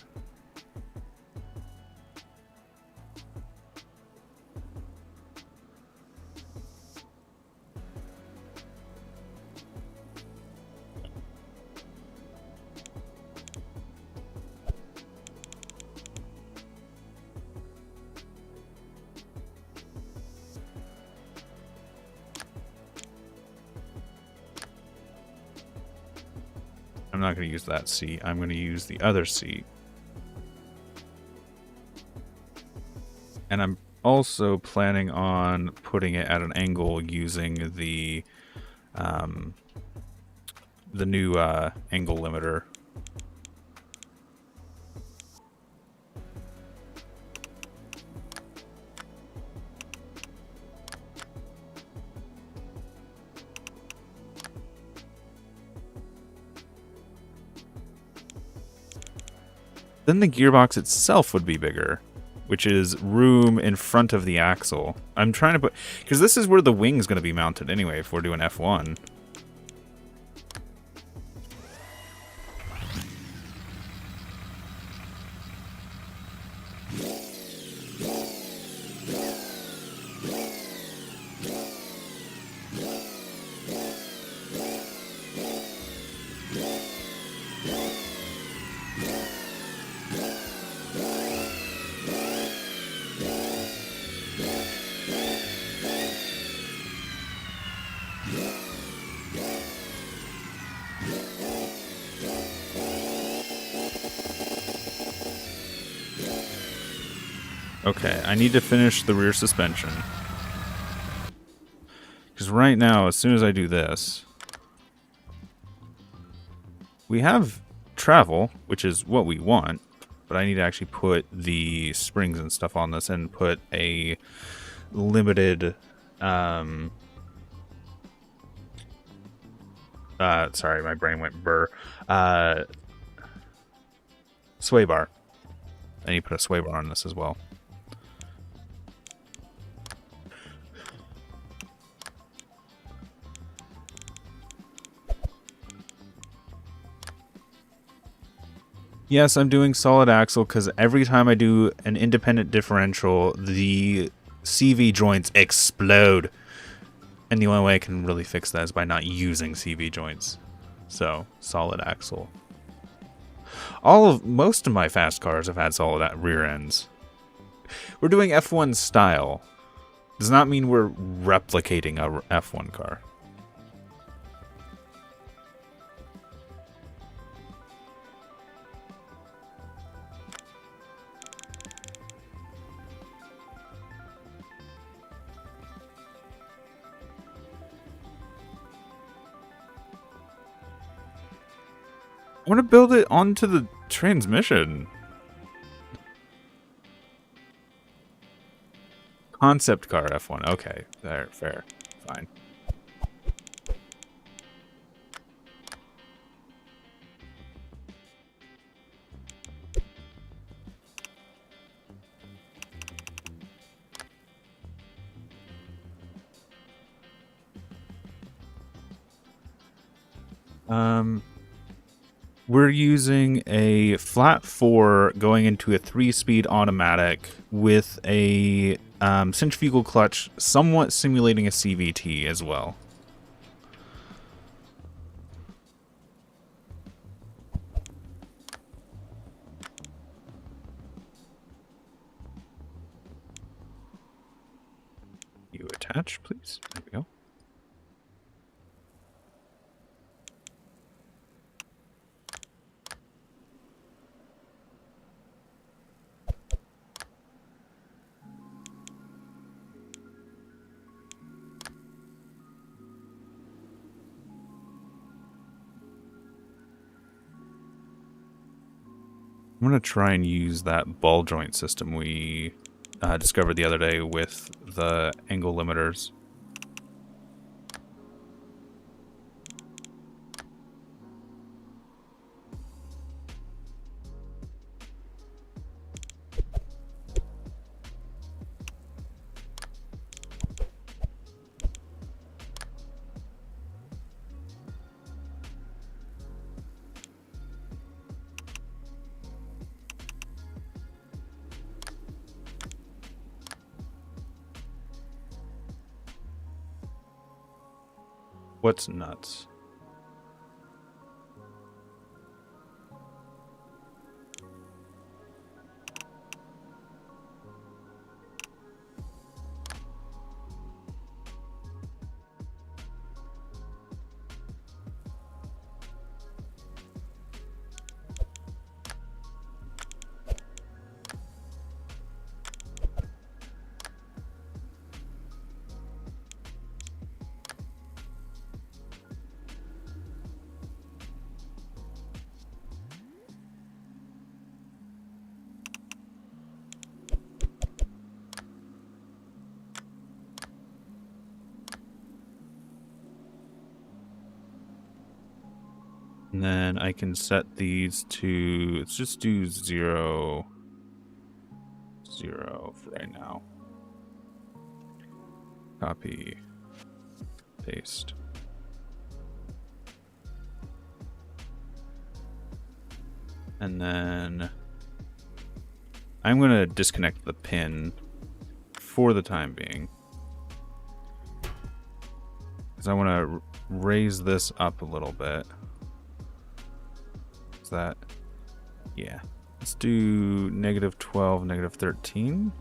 I'm not going to use that seat. I'm going to use the other seat. And I'm also planning on putting it at an angle using the new angle limiter then the gearbox itself would be bigger, which is room in front of the axle. I'm trying to put, because this is where the wing's going to be mounted anyway if we're doing F1. Okay, I need to finish the rear suspension. Because right now, as soon as I do this, we have travel, which is what we want, but I need to actually put the springs and stuff on this and put a limited, sorry, my brain went burr, sway bar. I need to put a sway bar on this as well. Yes, I'm doing solid axle because every time I do an independent differential, the CV joints explode. And the only way I can really fix that is by not using CV joints. So, solid axle. Most of my fast cars have had solid rear ends. We're doing F1 style. Does not mean we're replicating a F1 car. I want to build it onto the transmission. Concept car F1. Okay, there, fair, fine. We're using a flat 4 going into a 3-speed automatic with a centrifugal clutch somewhat simulating a CVT as well. You attach, please. There we go. I'm going to try and use that ball joint system we discovered the other day with the angle limiters. What's nuts? And then I can set these to, let's just do 0, 0 for right now. Copy, paste. And then I'm going to disconnect the pin for the time being, because I want to raise this up a little bit. Is that? Yeah. Let's do -12, -13.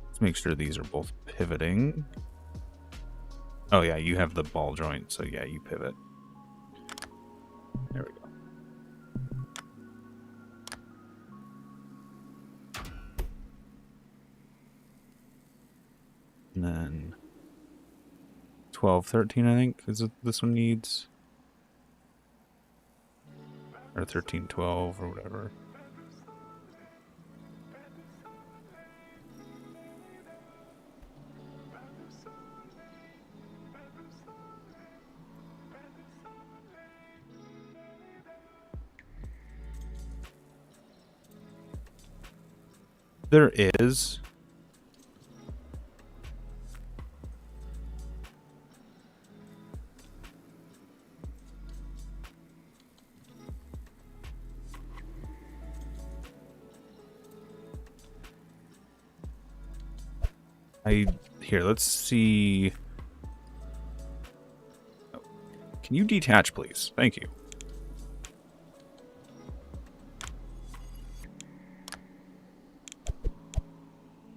Let's make sure these are both pivoting. Oh yeah, you have the ball joint, so yeah, you pivot. There we go. And then 12, 13, I think, is what this one needs. Or 13, 12, or whatever. There is. Here, let's see. Oh, can you detach, please? Thank you.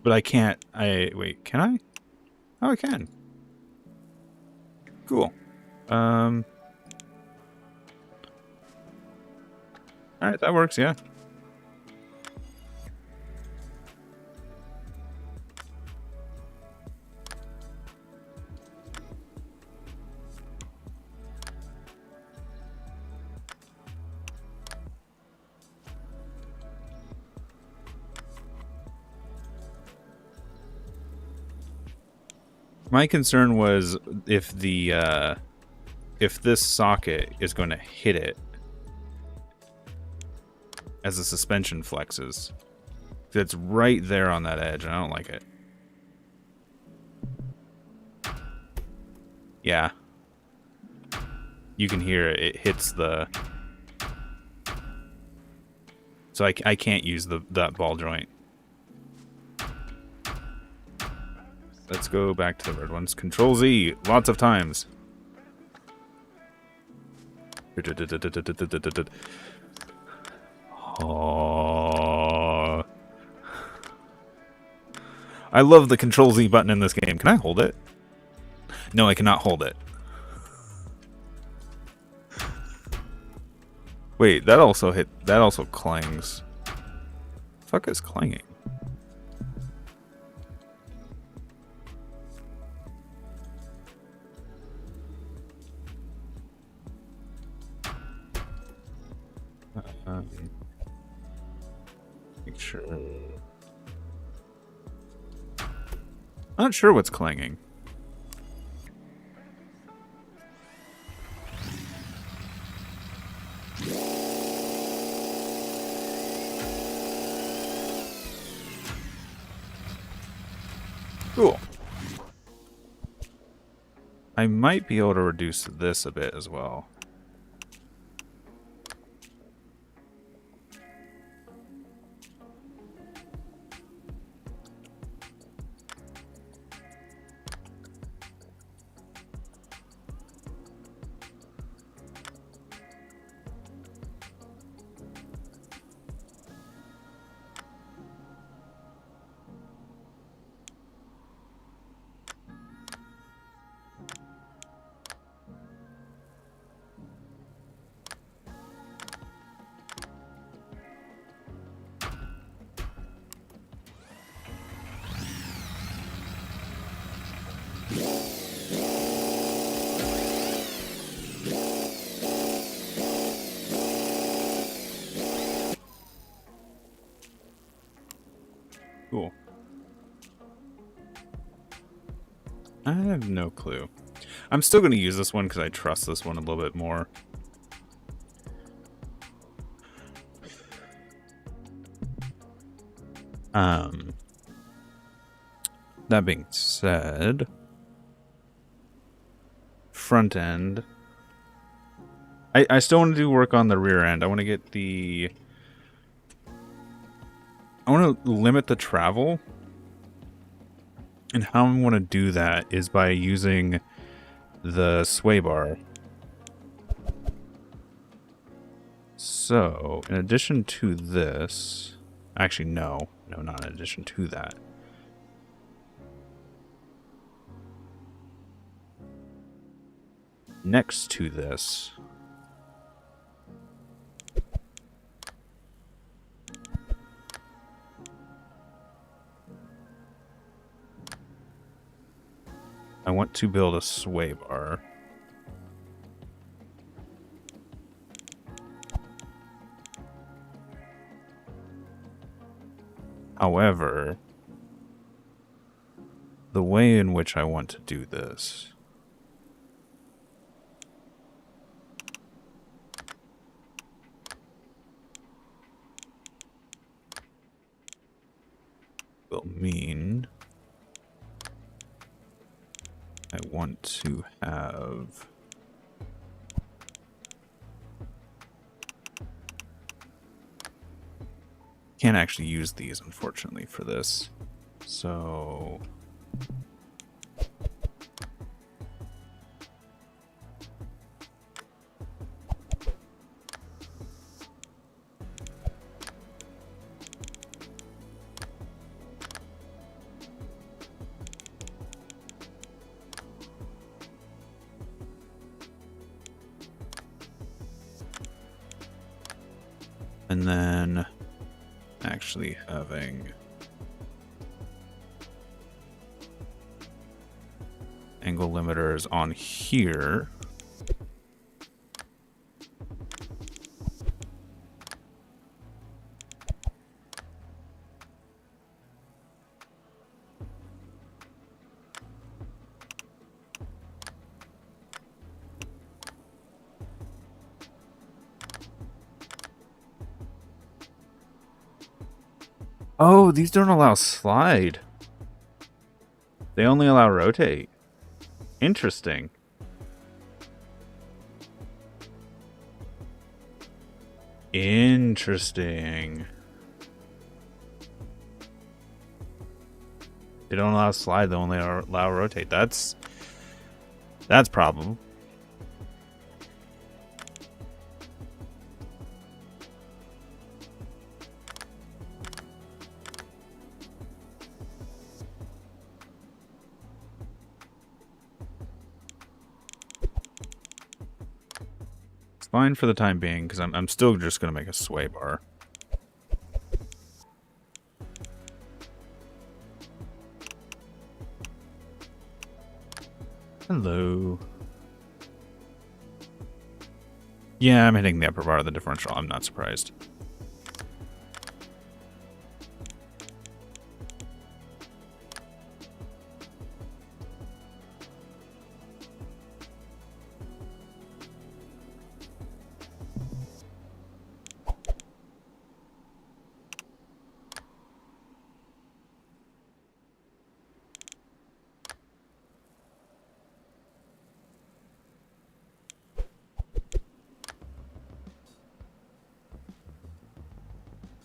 But I can't. Wait, can I? Oh, I can. Cool. Alright, that works, yeah. My concern was if the if this socket is going to hit it as the suspension flexes. It's right there on that edge, and I don't like it. Yeah. You can hear it. It hits the... So I can't use that ball joint. Let's go back to the red ones. Control Z, lots of times. Oh. I love the Control Z button in this game. Can I hold it? No, I cannot hold it. Wait, that also clangs. The fuck is clanging? Make sure. I'm not sure what's clanging. Cool. I might be able to reduce this a bit as well. Cool. I have no clue. I'm still going to use this one because I trust this one a little bit more. That being said, front end. I still want to do work on the rear end. I want to get the... I want to limit the travel. And how I want to do that is by using the sway bar. So, in addition to this... Actually, no. No, not in addition to that. Next to this... I want to build a sway bar. However, the way in which I want to do this will mean I want to have can't actually use these, unfortunately, for this. So and then actually having angle limiters on here. Oh, these don't allow slide. They only allow rotate. Interesting. Interesting. They don't allow slide, they only allow rotate. That's problem. Fine for the time being, because I'm still just going to make a sway bar. Hello. Yeah, I'm hitting the upper bar of the differential. I'm not surprised.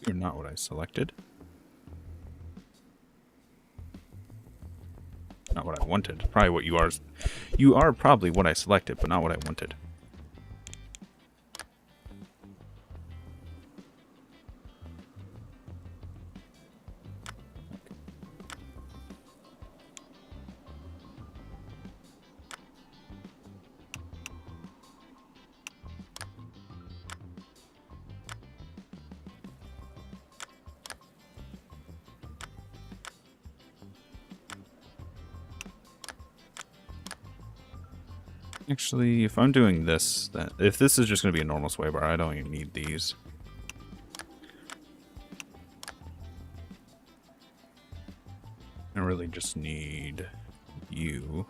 You're not what I selected. Not what I wanted. Probably what you are. You are probably what I selected, but not what I wanted. Actually, if I'm doing this, if this is just going to be a normal sway bar, I don't even need these. I really just need you.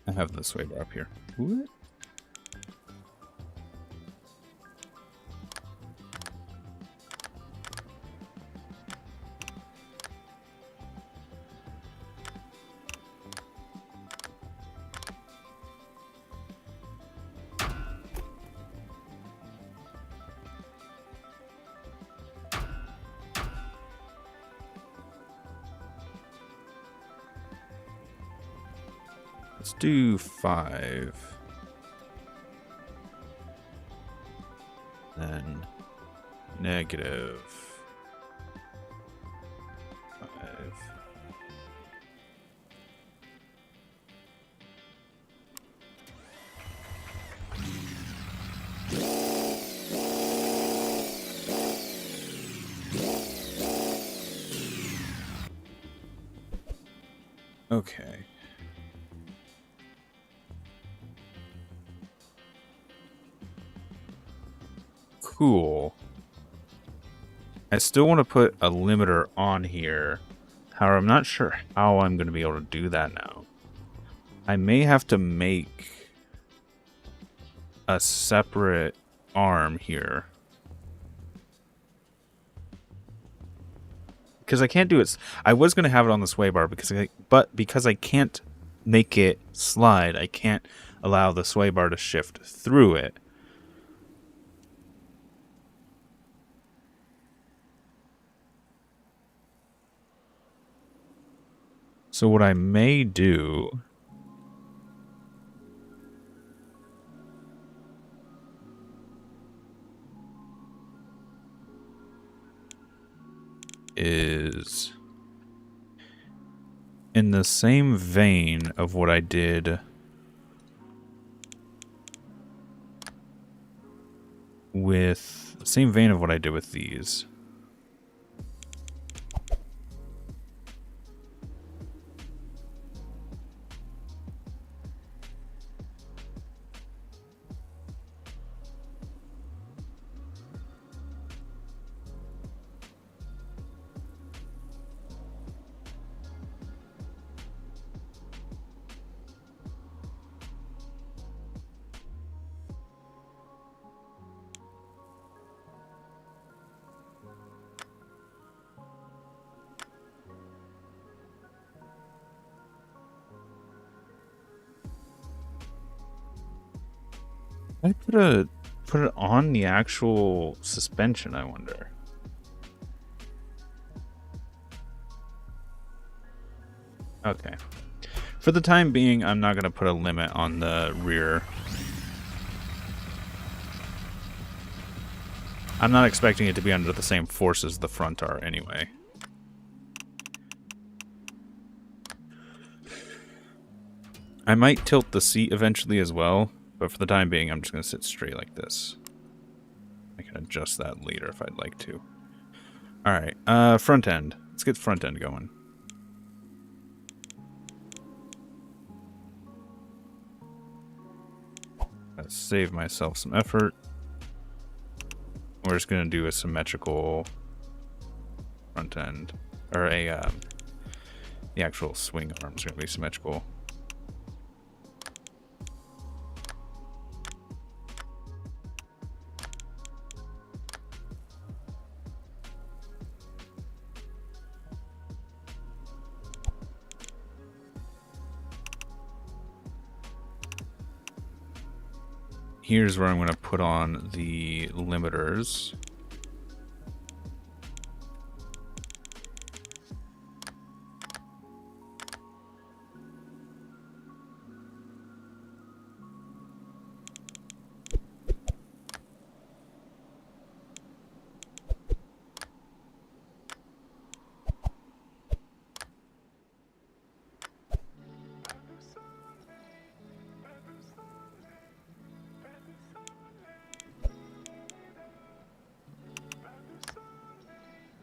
I have the sway bar up here. What? Let's do 5. Then negative 5. Okay. Cool. I still want to put a limiter on here. However, I'm not sure how I'm going to be able to do that now. I may have to make a separate arm here. Because I can't do it. I was going to have it on the sway bar but because I can't make it slide, I can't allow the sway bar to shift through it. So what I may do is, in the same vein of what I did with these. I put it on the actual suspension, I wonder. Okay. For the time being, I'm not going to put a limit on the rear. I'm not expecting it to be under the same force as the front are anyway. I might tilt the seat eventually as well, but for the time being, I'm just going to sit straight like this. I can adjust that later if I'd like to. Alright, front end. Let's get front end going. Gotta save myself some effort. We're just going to do a symmetrical front end. Or the actual swing arms are going to be symmetrical. Here's where I'm going to put on the limiters.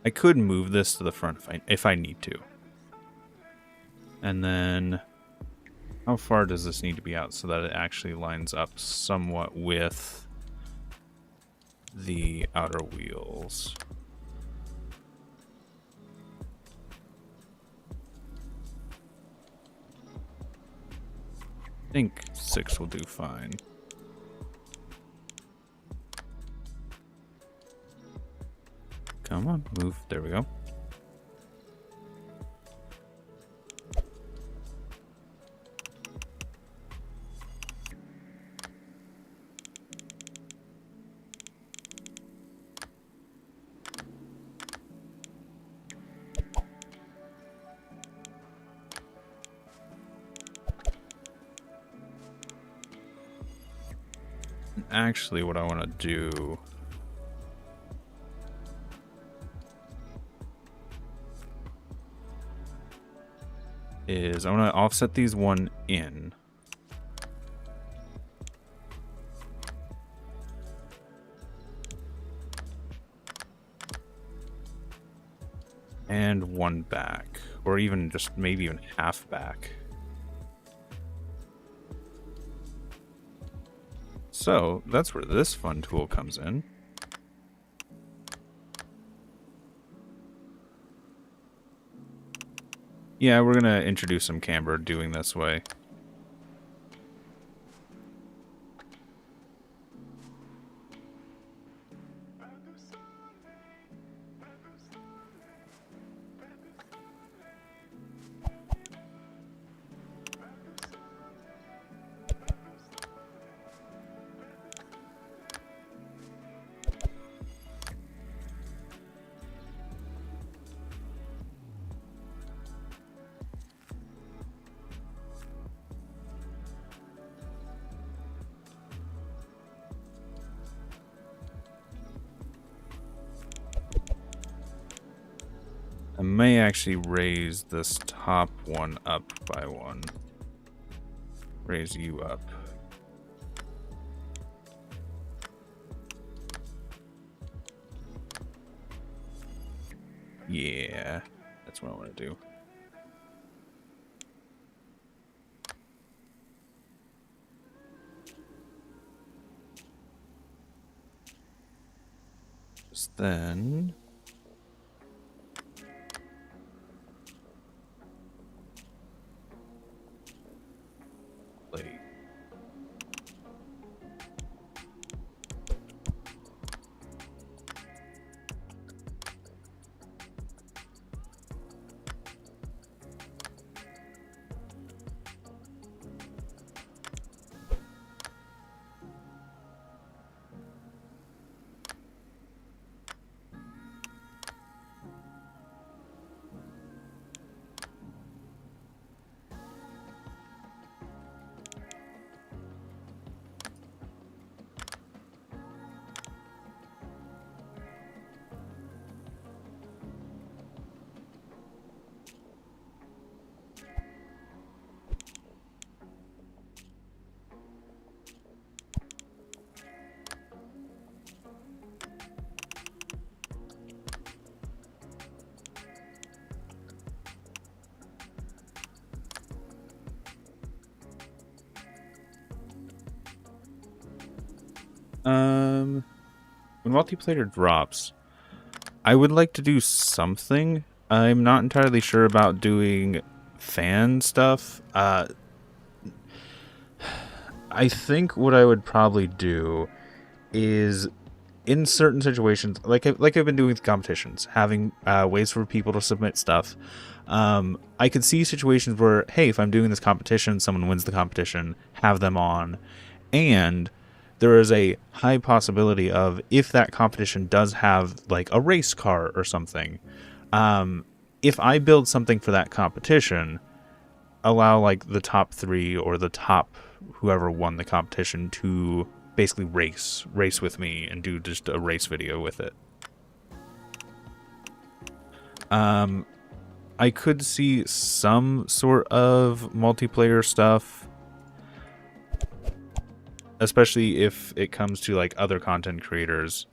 I could move this to the front if I need to. And then How far does this need to be out so that it actually lines up somewhat with the outer wheels? I think 6 will do fine. Come on, move. There we go. Actually, what I want to do is I want to offset these one in. And one back, or even just maybe even half back. So that's where this fun tool comes in. Yeah, we're gonna introduce some camber doing this way. I may actually raise this top one up by one. Raise you up. Yeah, that's what I want to do. Just then... when multiplayer drops, I would like to do something. I'm not entirely sure about doing fan stuff. I think what I would probably do is, in certain situations, like I've been doing with competitions, having ways for people to submit stuff. I could see situations where, hey, if I'm doing this competition, someone wins the competition, have them on, and there is a high possibility of, if that competition does have like a race car or something, if I build something for that competition, allow like the top 3 or the top whoever won the competition to basically race with me and do just a race video with it. I could see some sort of multiplayer stuff, especially if it comes to like other content creators.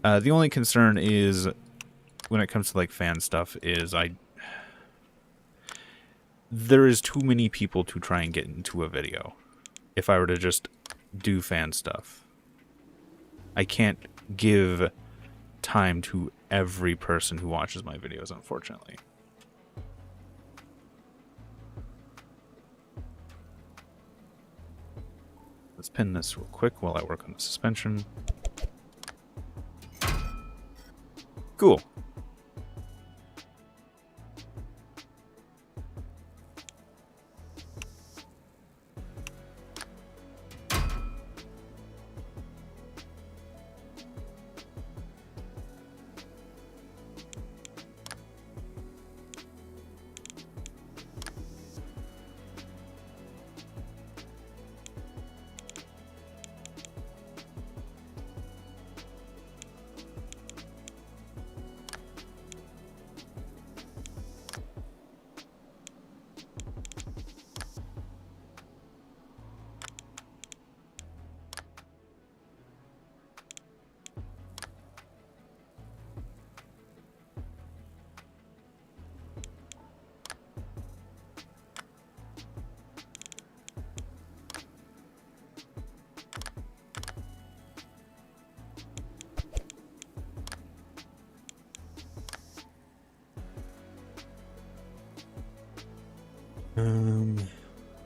The only concern is when it comes to like fan stuff is there is too many people to try and get into a video. If I were to just do fan stuff, I can't give time to every person who watches my videos, unfortunately. Let's pin this real quick while I work on the suspension. Cool.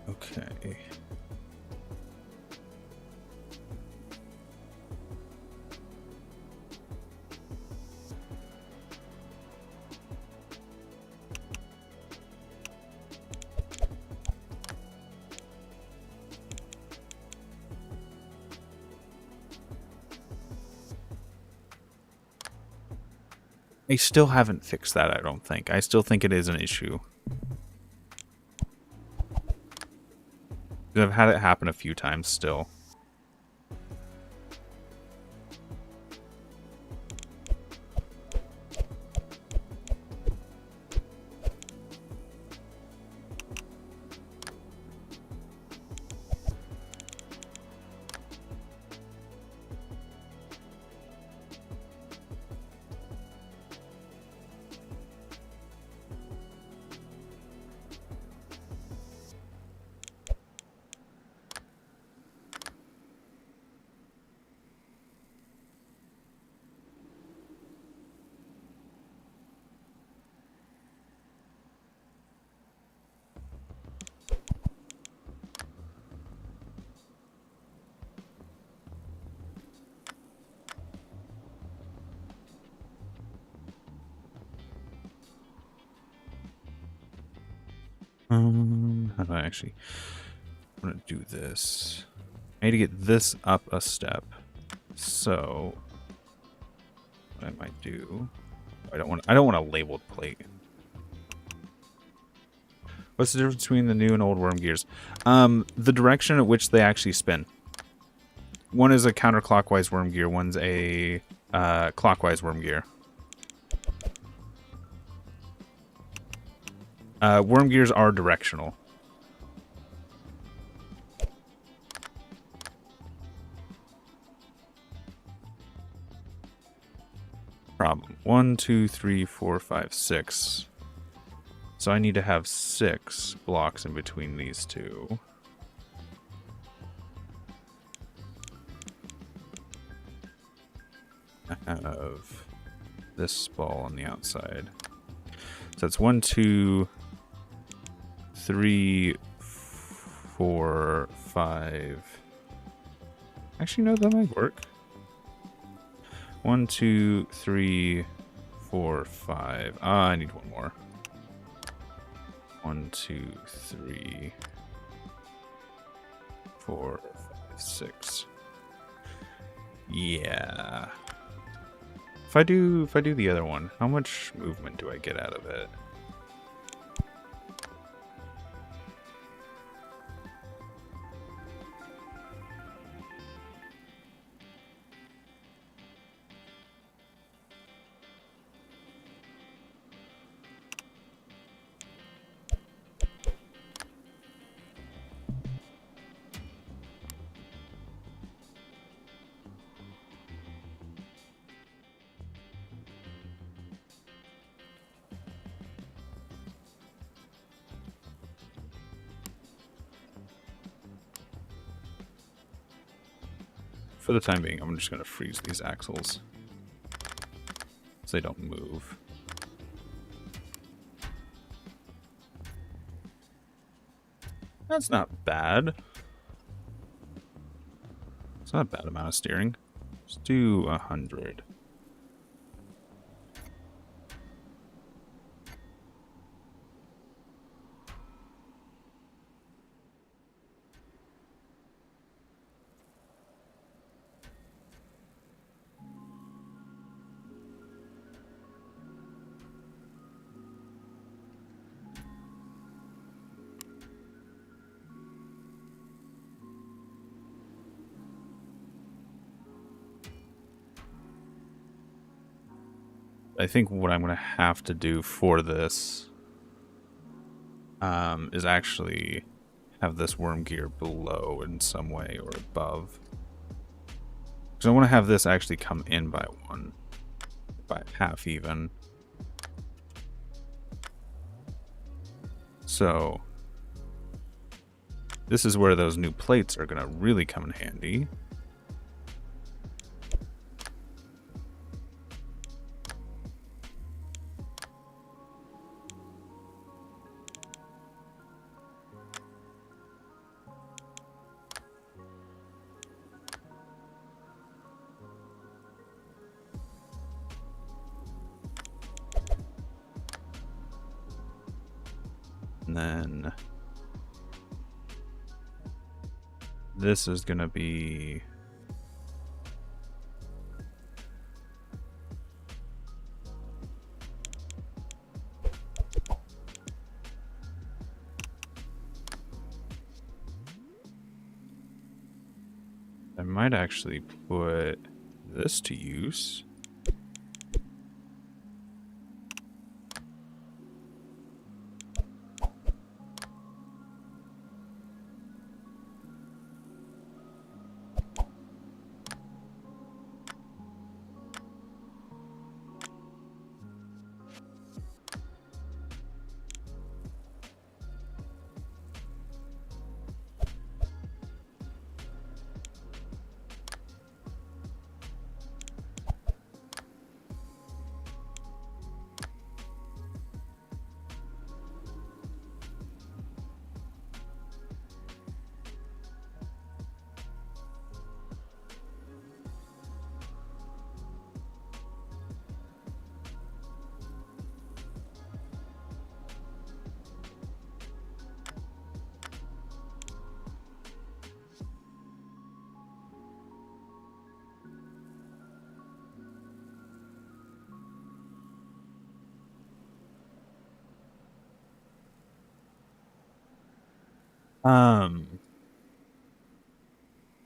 Okay. I still haven't fixed that, I don't think. I still think it is an issue. I've had it happen a few times still. How do I actually want to do this? I need to get this up a step. So what I might do, I don't want a labeled plate. What's the difference between the new and old worm gears? The direction at which they actually spin. One is a counterclockwise worm gear, one's a clockwise worm gear. Worm gears are directional. Problem. 1, 2, 3, 4, 5, 6. So I need to have 6 blocks in between these two. I have this ball on the outside. So that's 1, 2, 3, 4, 5. Actually, no, that might work. 1, 2, 3, 4, 5. I need one more. 1, 2, 3, 4, 5, 6. Yeah. If I do the other one, how much movement do I get out of it? For the time being, I'm just going to freeze these axles so they don't move. That's not bad. It's not a bad amount of steering. Let's do 100. I think what I'm going to have to do for this is actually have this worm gear below in some way or above. Because I want to have this actually come in by half even. So this is where those new plates are going to really come in handy. And then this is going to be I might actually put this to use.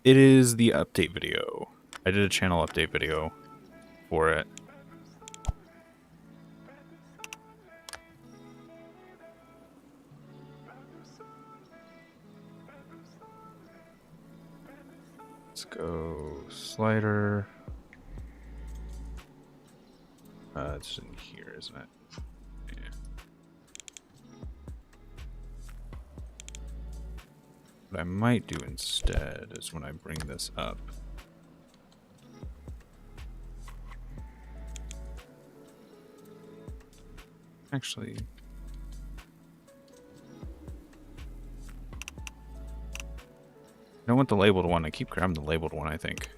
It is the update video. I did a channel update video for it. Let's go slider. It's in here, isn't it? Yeah. What I might do instead is when I bring this up. Actually, I don't want the labeled one. I keep grabbing the labeled one, I think.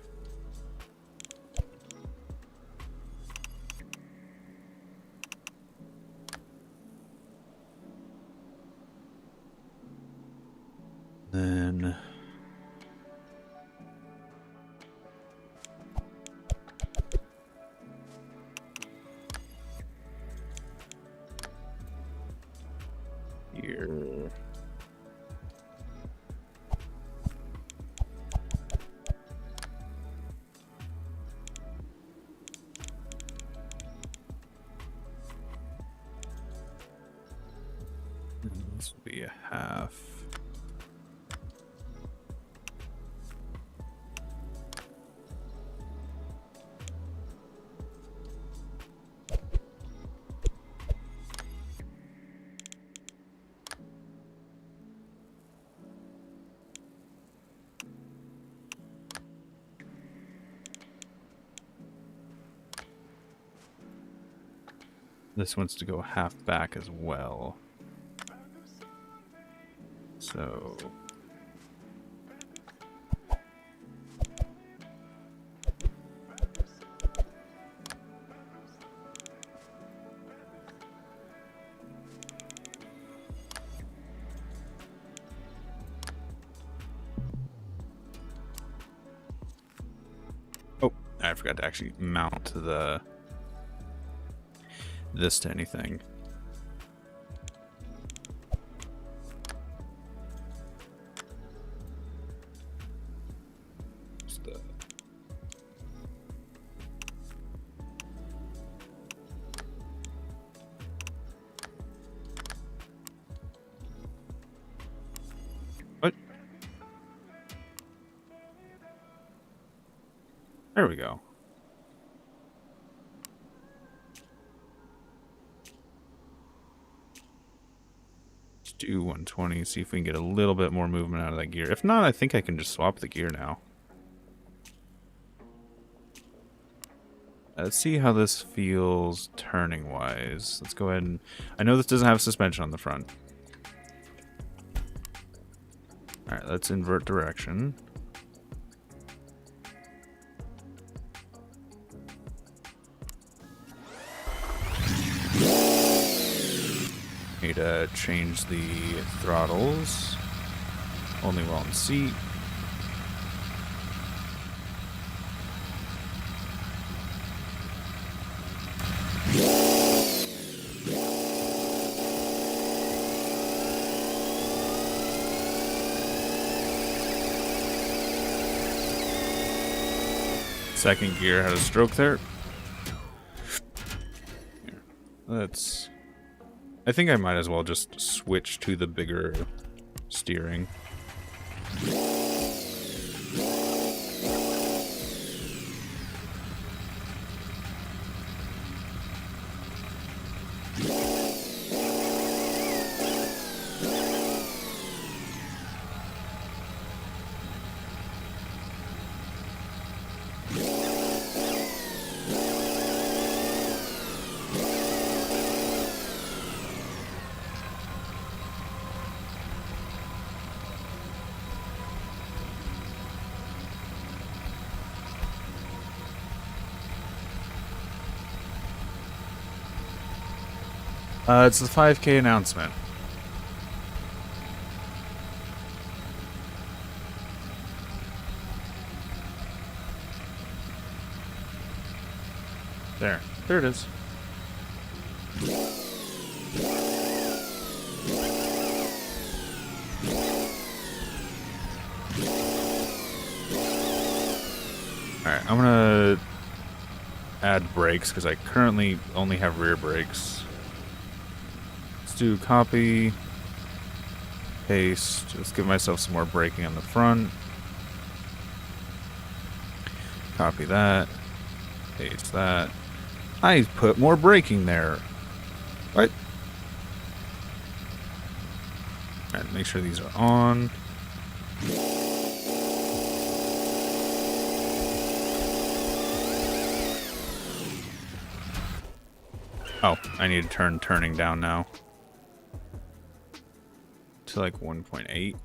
Then here. This will be a half. This wants to go half back as well. So... Oh, I forgot to actually mount this to anything. What? There we go. Let's do 120, see if we can get a little bit more movement out of that gear. If not, I think I can just swap the gear now. Let's see how this feels turning-wise. Let's go ahead and... I know this doesn't have suspension on the front. Alright, let's invert direction. Need to change the throttles. Only while in seat. Second gear had a stroke there. Here. Let's... I think I might as well just switch to the bigger steering. It's the 5K announcement. There it is. Alright, I'm gonna add brakes because I currently only have rear brakes. Do copy, paste. Let's give myself some more braking on the front. Copy that, paste that. I put more braking there. What? Alright, make sure these are on. Oh, I need to turn turning down now. To like 1.8.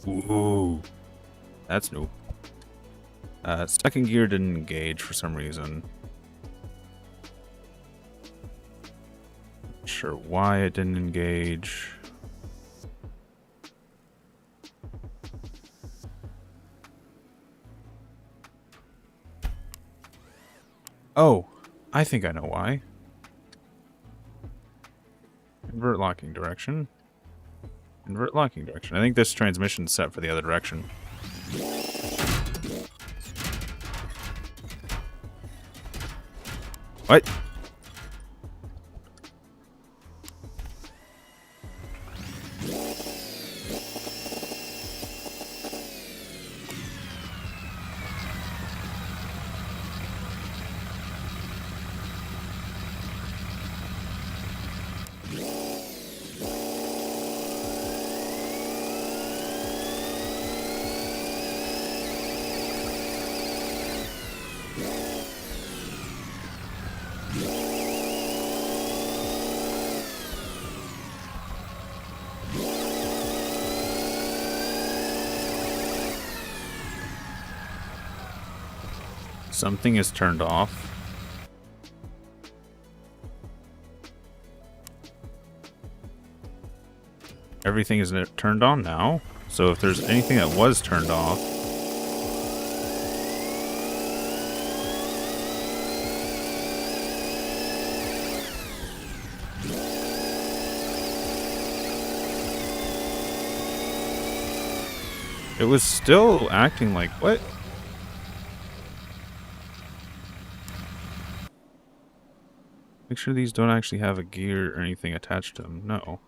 Ooh, that's new. Second gear didn't engage for some reason. Not sure why it didn't engage. Oh, I think I know why. Invert locking direction. Invert locking direction. I think this transmission's set for the other direction. What? Something is turned off. Everything is turned on now. So if there's anything that was turned off... It was still acting like... What? Make sure these don't actually have a gear or anything attached to them. No.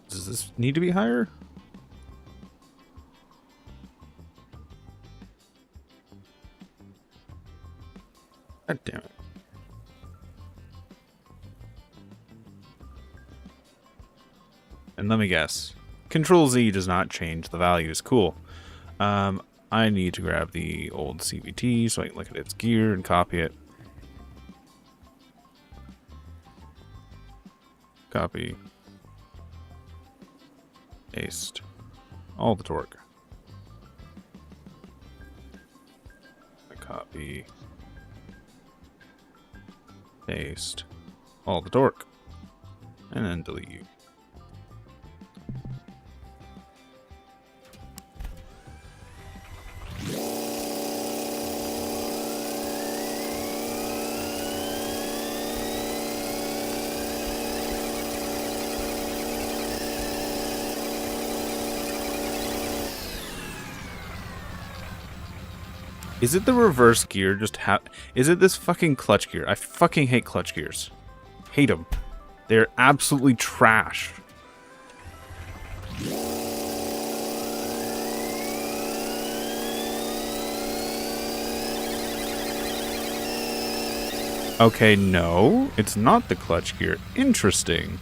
Does this need to be higher? God damn it. And let me guess. Control Z does not change the values. Cool. I need to grab the old CVT so I can look at its gear and copy it. Copy. Paste. All the torque. Copy. Paste. All the torque. And then delete. Is it the reverse gear? Is it this fucking clutch gear? I fucking hate clutch gears. Hate them. They're absolutely trash. Okay, no. It's not the clutch gear. Interesting.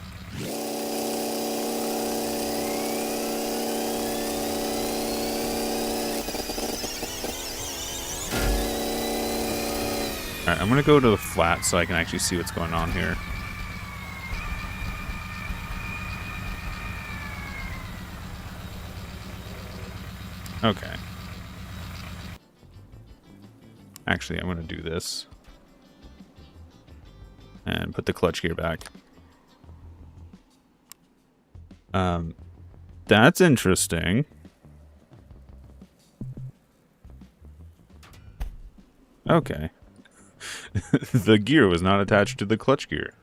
Alright, I'm gonna go to the flat so I can actually see what's going on here. Okay. Actually, I'm gonna do this. And put the clutch gear back. That's interesting. Okay. The gear was not attached to the clutch gear.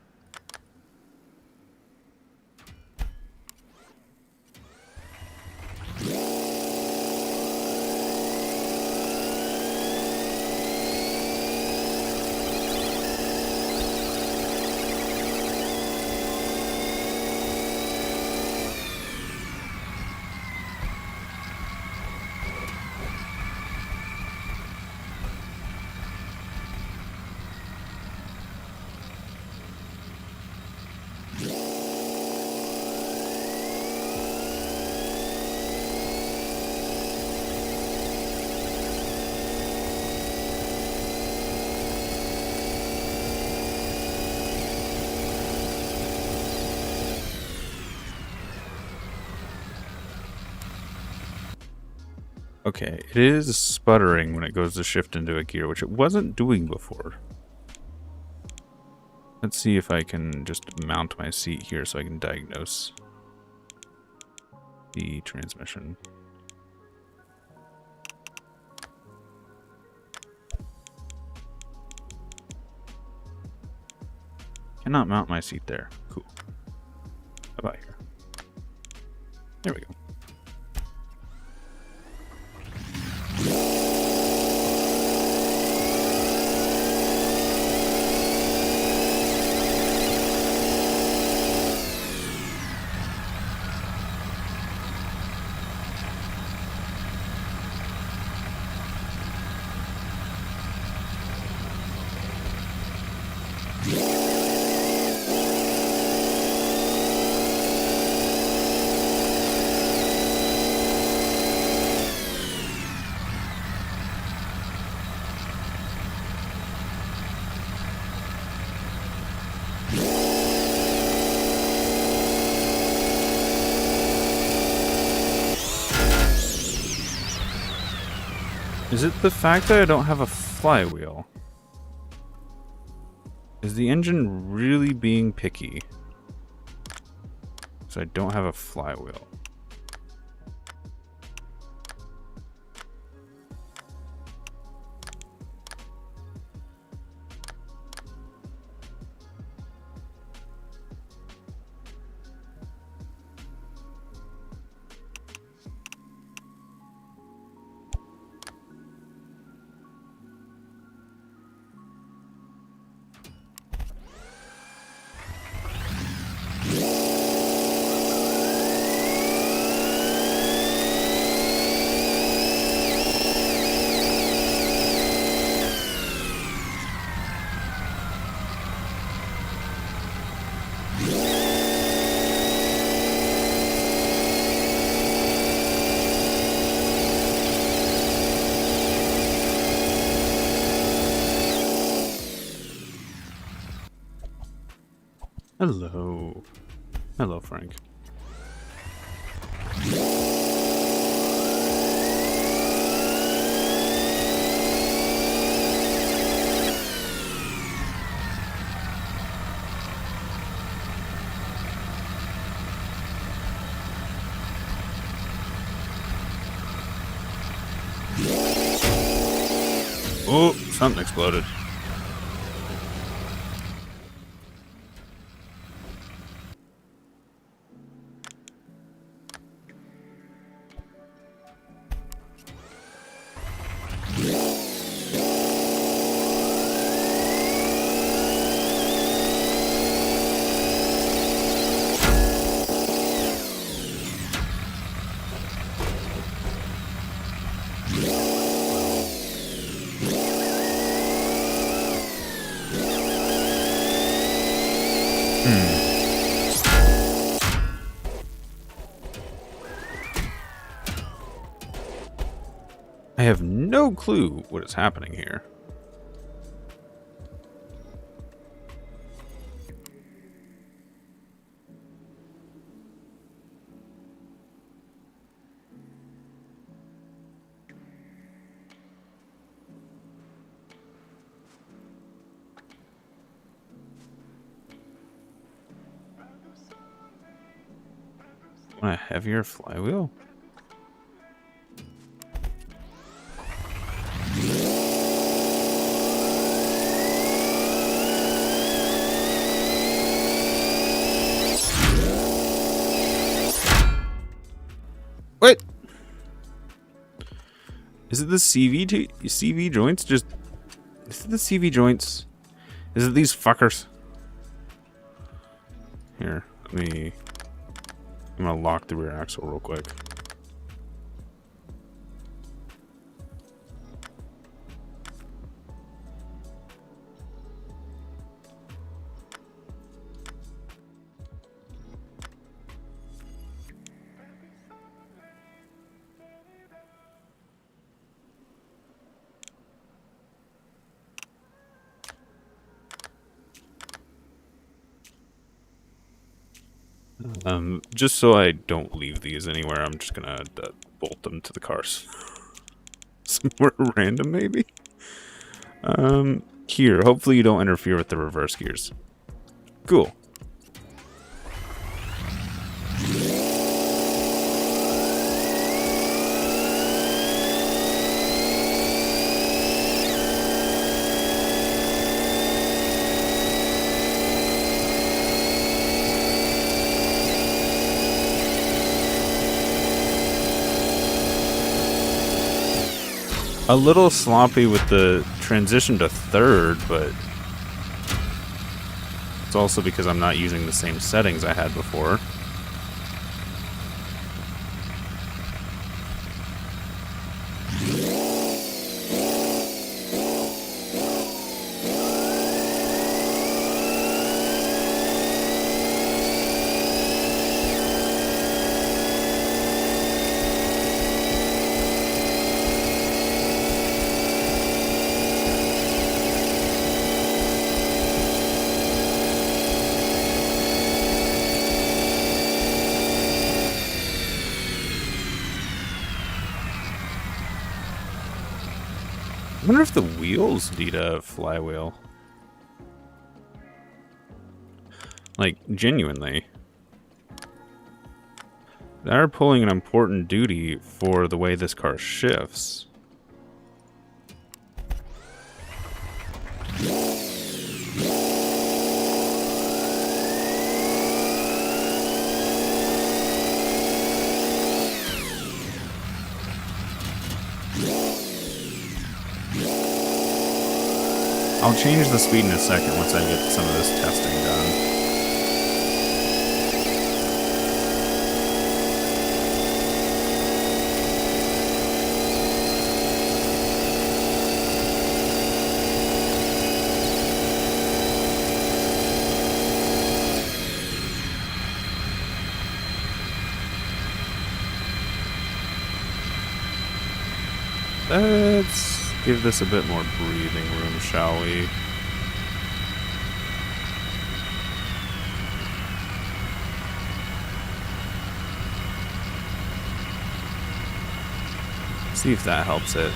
Okay, it is sputtering when it goes to shift into a gear, which it wasn't doing before. Let's see if I can just mount my seat here so I can diagnose the transmission. Cannot mount my seat there. Cool. How about here? There we go. Is it the fact that I don't have a flywheel? Is the engine really being picky? So I don't have a flywheel. Hello. Hello, Frank. Oh, something exploded. I have no clue what is happening here. Want a heavier flywheel? Wait! Is it the CV joints? Is it the CV joints? Is it these fuckers? Here, I'm gonna lock the rear axle real quick. Just so I don't leave these anywhere, I'm just gonna bolt them to the cars. Somewhere random, maybe? Here, hopefully you don't interfere with the reverse gears. Cool. A little sloppy with the transition to third, but it's also because I'm not using the same settings I had before. I wonder if the wheels need a flywheel. Like, genuinely. They're pulling an important duty for the way this car shifts. I'll change the speed in a second once I get some of this testing done. Let's give this a bit more breathing room, shall we? See if that helps it.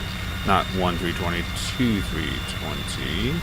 Not 1 320, 2 320.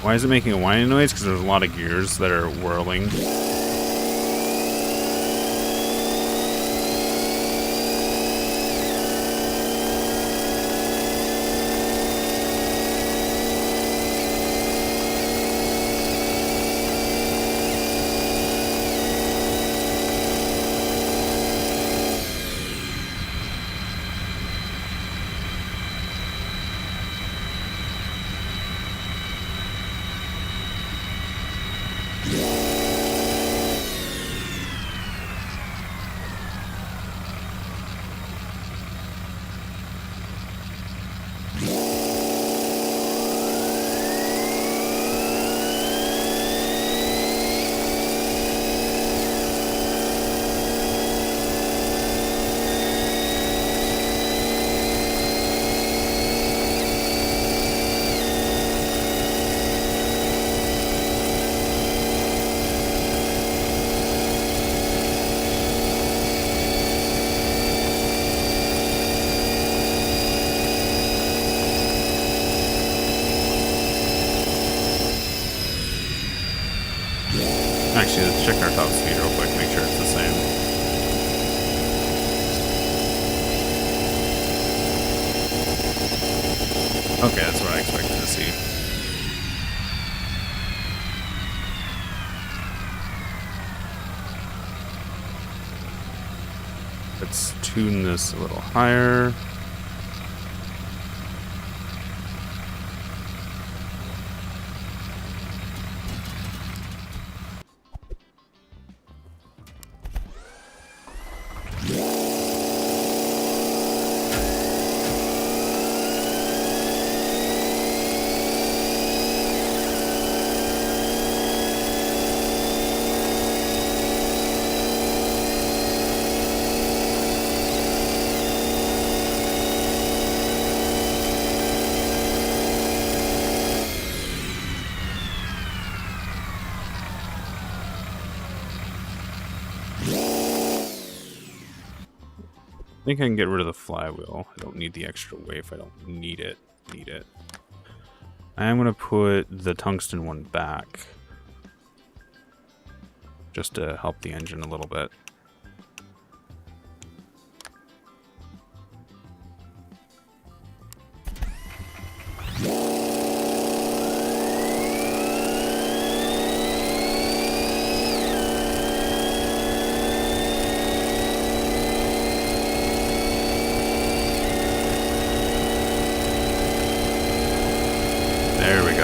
Why is it making a whining noise? Because there's a lot of gears that are whirling. Actually, let's check our top speed real quick, make sure it's the same. Okay, that's what I expected to see. Let's tune this a little higher. I think I can get rid of the flywheel. I don't need the extra weight if I don't need it. I am going to put the tungsten one back. Just to help the engine a little bit.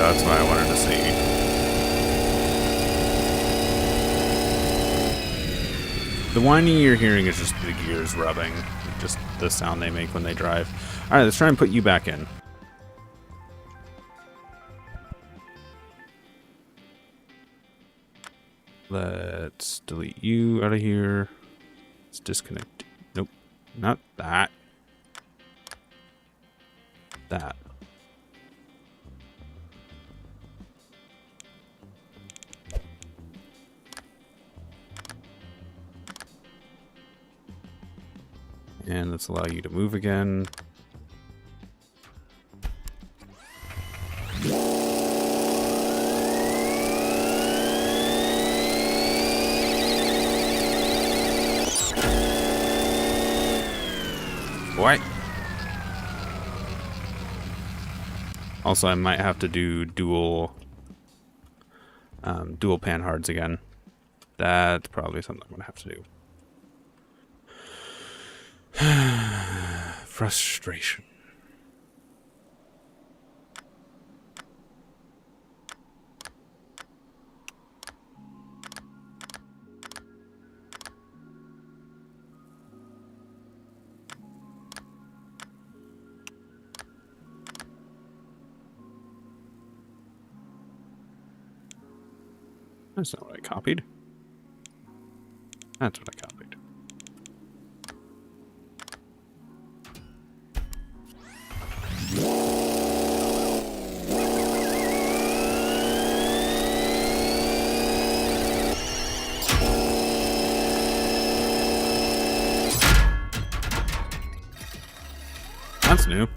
That's what I wanted to see. The whining you're hearing is just the gears rubbing. Just the sound they make when they drive. Alright, let's try and put you back in. Let's delete you out of here. Let's disconnect. Nope. Not that. That. And let's allow you to move again. What? Also, I might have to do dual pan hards again. That's probably something I'm gonna have to do. Frustration. That's not what I copied. That's what I copied. That's new.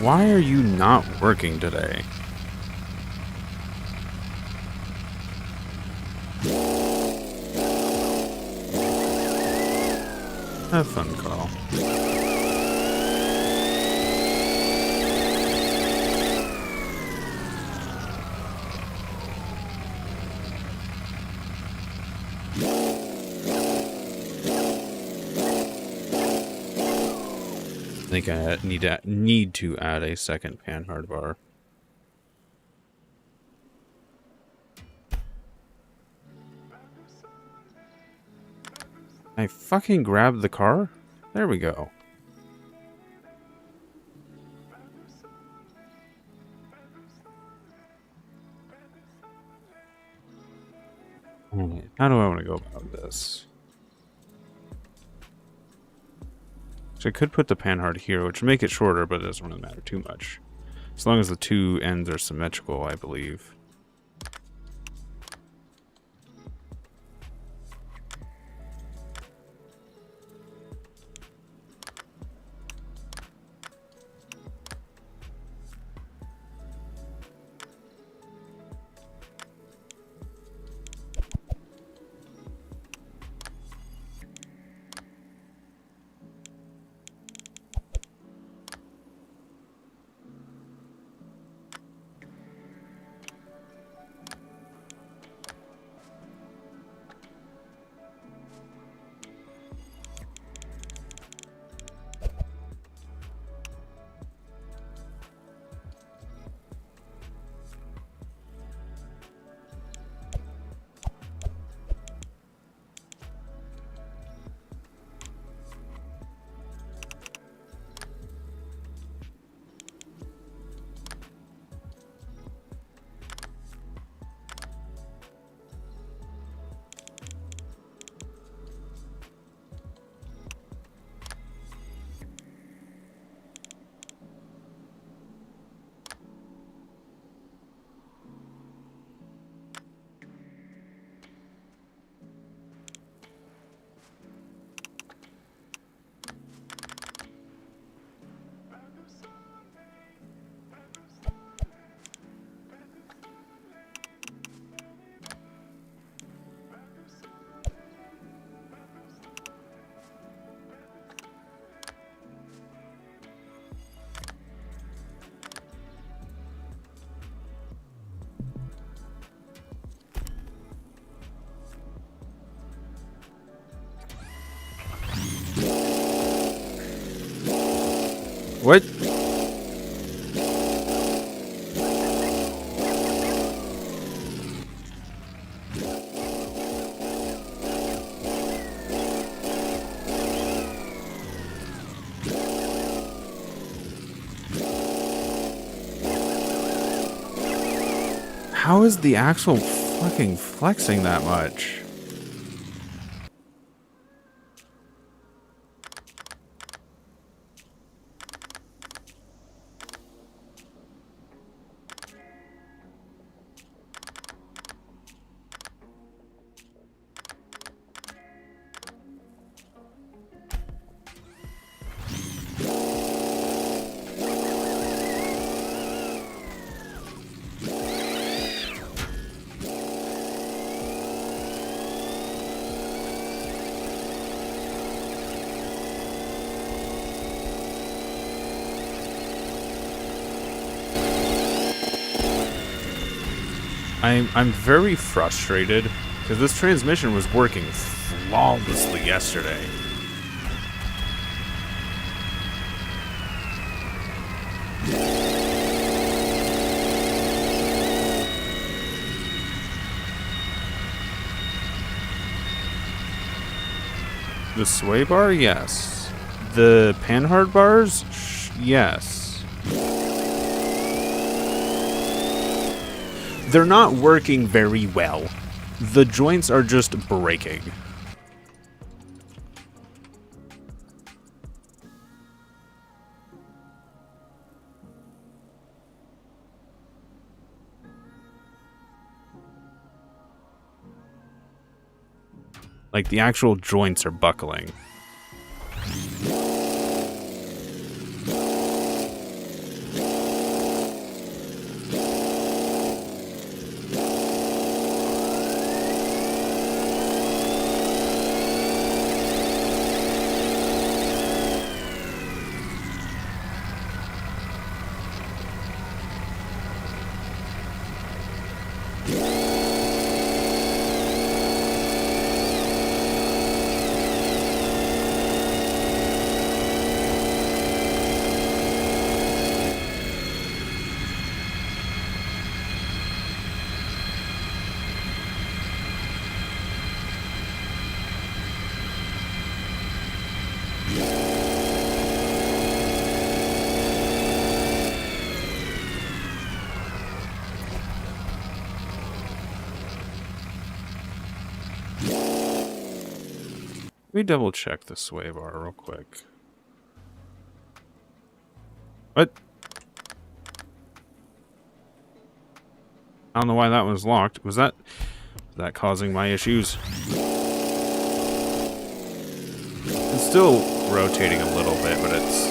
Why are you not working today? Have fun, Carl. I think I need to add a second pan hard bar. I fucking grabbed the car? There we go. Alright, how do I want to go about this? So I could put the pan hard here, which would make it shorter, but it doesn't really matter too much. As long as the two ends are symmetrical, I believe. How is the axle fucking flexing that much? I'm very frustrated because this transmission was working flawlessly yesterday. The sway bar, yes. The panhard bars, yes. They're not working very well. The joints are just breaking. Like, the actual joints are buckling. Let me double check the sway bar real quick. What? I don't know why that was locked. Was that causing my issues? It's still rotating a little bit, but it's...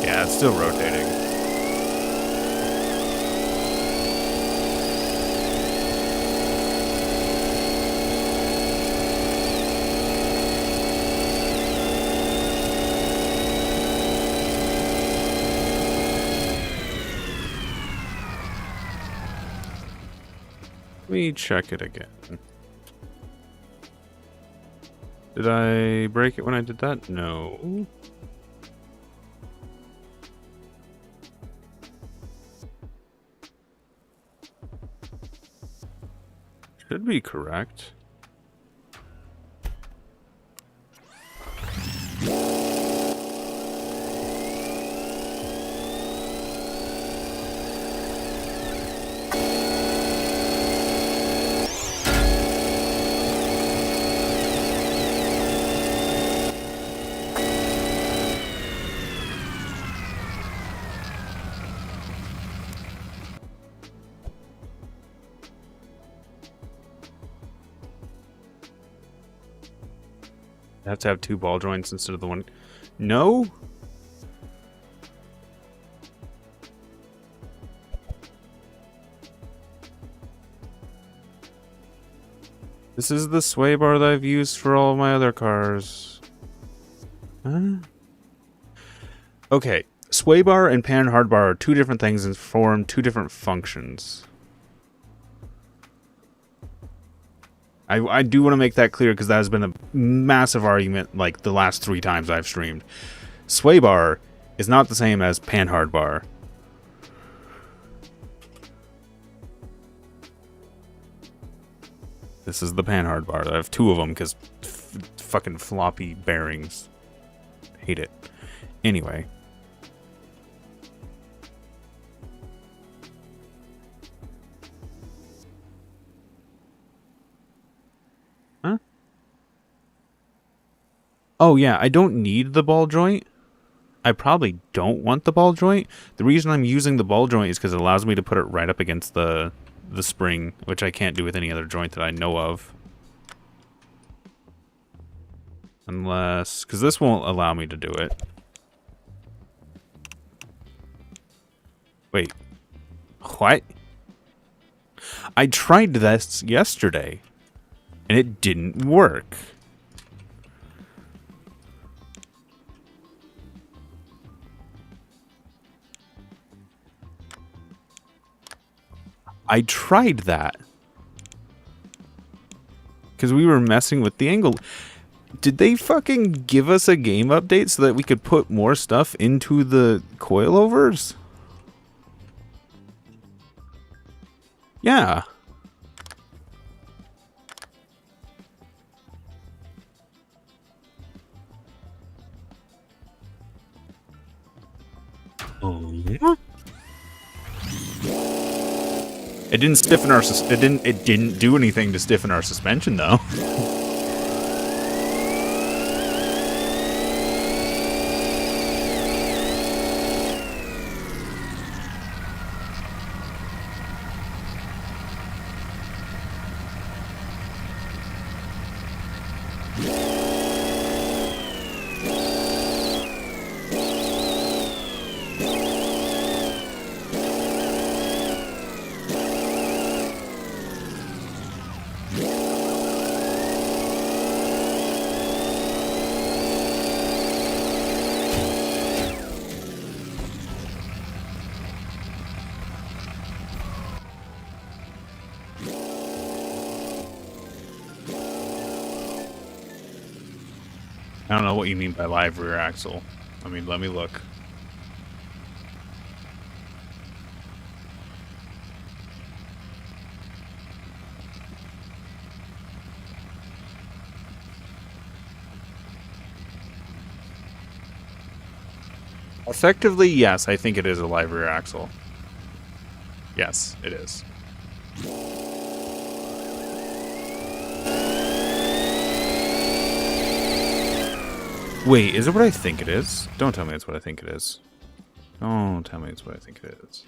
yeah, it's still rotating. Let me check it again. Did I break it when I did that? No. Should be correct. I have to have two ball joints instead of the one. No? This is the sway bar that I've used for all of my other cars. Huh? Okay, sway bar and pan hard bar are two different things and form two different functions. I do want to make that clear because that has been a massive argument like the last 3 times I've streamed. Sway bar is not the same as pan hard bar. This is the pan hard bar. I have 2 of them because fucking floppy bearings. Hate it. Anyway. Oh yeah, I don't need the ball joint. I probably don't want the ball joint. The reason I'm using the ball joint is because it allows me to put it right up against the spring, which I can't do with any other joint that I know of. Unless, because this won't allow me to do it. Wait. What? I tried this yesterday, and it didn't work. I tried that. Because we were messing with the angle. Did they fucking give us a game update so that we could put more stuff into the coilovers? Yeah. It didn't stiffen our it didn't do anything to stiffen our suspension though. I don't know what you mean by live rear axle. I mean, let me look. Effectively, yes, I think it is a live rear axle. Yes, it is. Wait, is it what I think it is? Don't tell me it's what I think it is. Don't tell me it's what I think it is.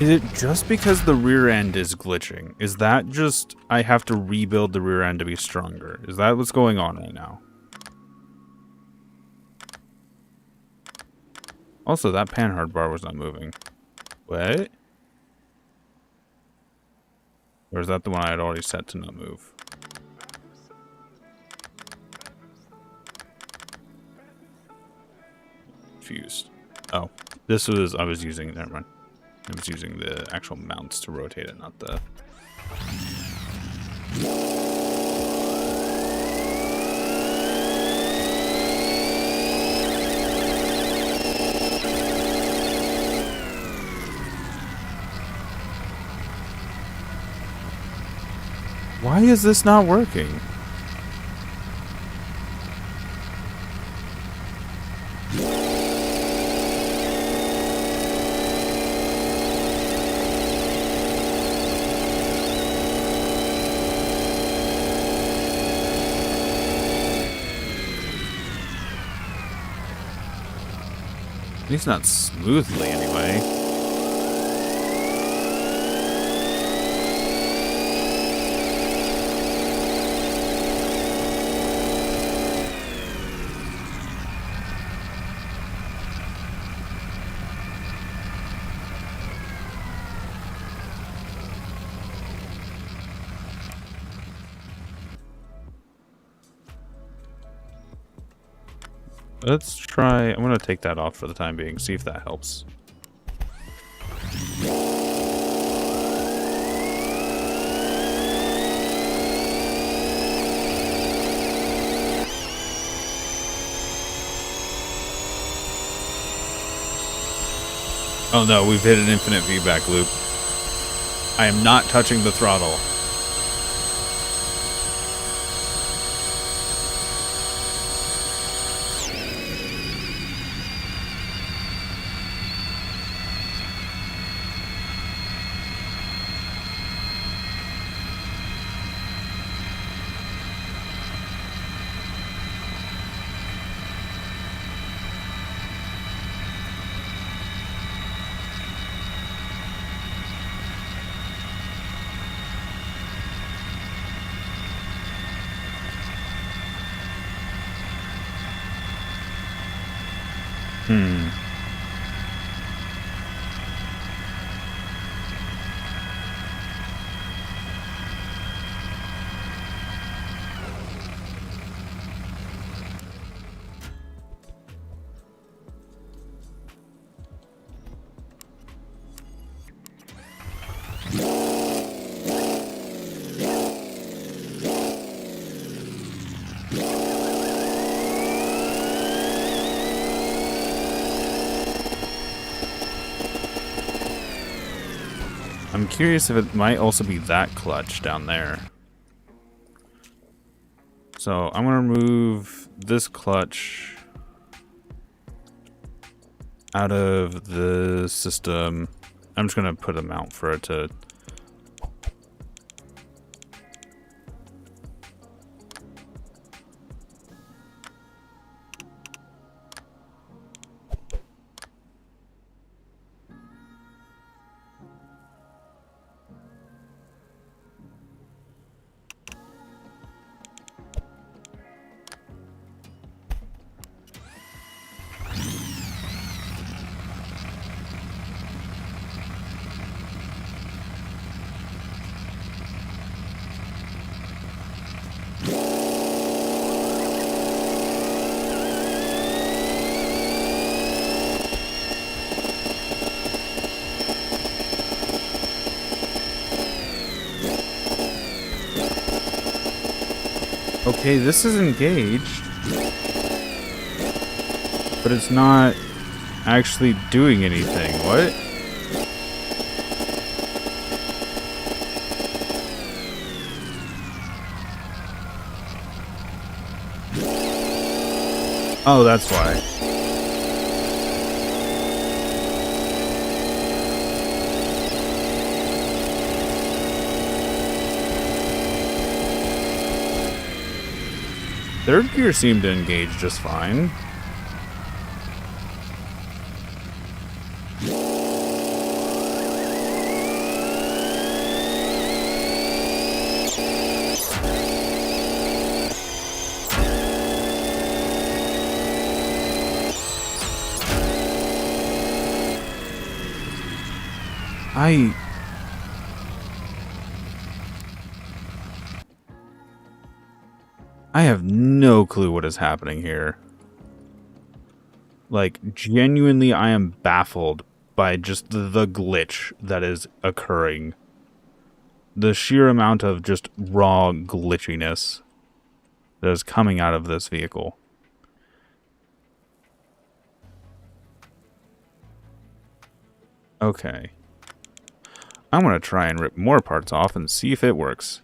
Is it just because the rear end is glitching? Is that just I have to rebuild the rear end to be stronger? Is that what's going on right now? Also, that panhard bar was not moving. What? Or is that the one I had already set to not move? Confused. Oh, this was, I was using, never mind. I was using the actual mounts to rotate it, not the... Why is this not working? At least not smoothly, anyway. Let's try... I'm going to take that off for the time being, see if that helps. Oh no, we've hit an infinite feedback loop. I am not touching the throttle. I'm curious if it might also be that clutch down there. So I'm going to remove this clutch out of the system. I'm just going to put a mount for it to... Okay, this is engaged, but it's not actually doing anything. What? Oh, that's why. Third gear seemed to engage just fine. I have no clue what is happening here. Like, genuinely, I am baffled by just the glitch that is occurring. The sheer amount of just raw glitchiness that is coming out of this vehicle. Okay. I'm going to try and rip more parts off and see if it works.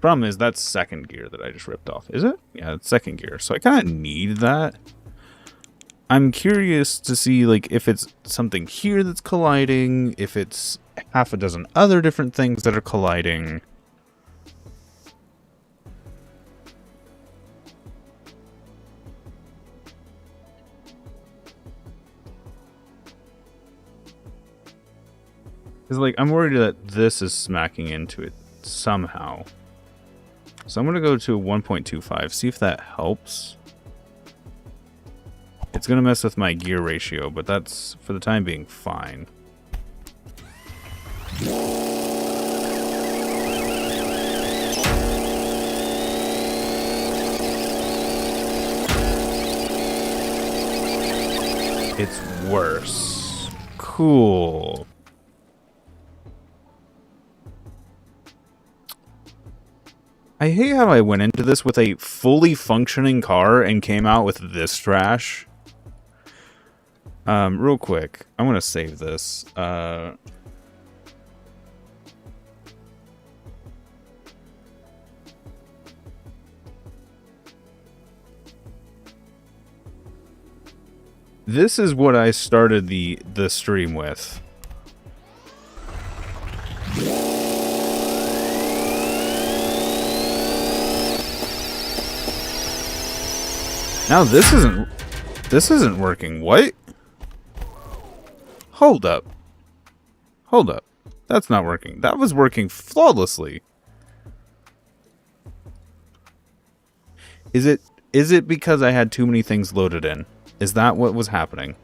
Problem is, that's second gear that I just ripped off. Is it? Yeah, it's second gear. So I kind of need that. I'm curious to see, like, if it's something here that's colliding, if it's half a dozen other different things that are colliding. Because, like, I'm worried that this is smacking into it somehow. So I'm going to go to 1.25, see if that helps. It's going to mess with my gear ratio, but that's, for the time being, fine. It's worse. Cool. I hate how I went into this with a fully functioning car and came out with this trash. Real quick, I'm gonna save this. This is what I started the stream with. Now this isn't working. What? Hold up. Hold up. That's not working. That was working flawlessly. Is it because I had too many things loaded in? Is that what was happening?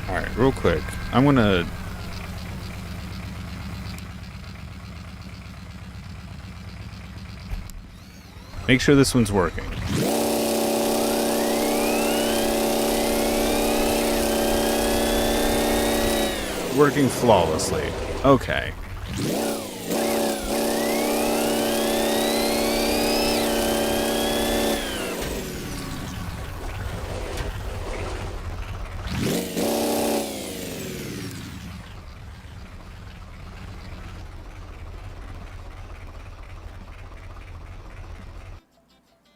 Alright, real quick. I'm gonna... make sure this one's working. Working flawlessly. Okay.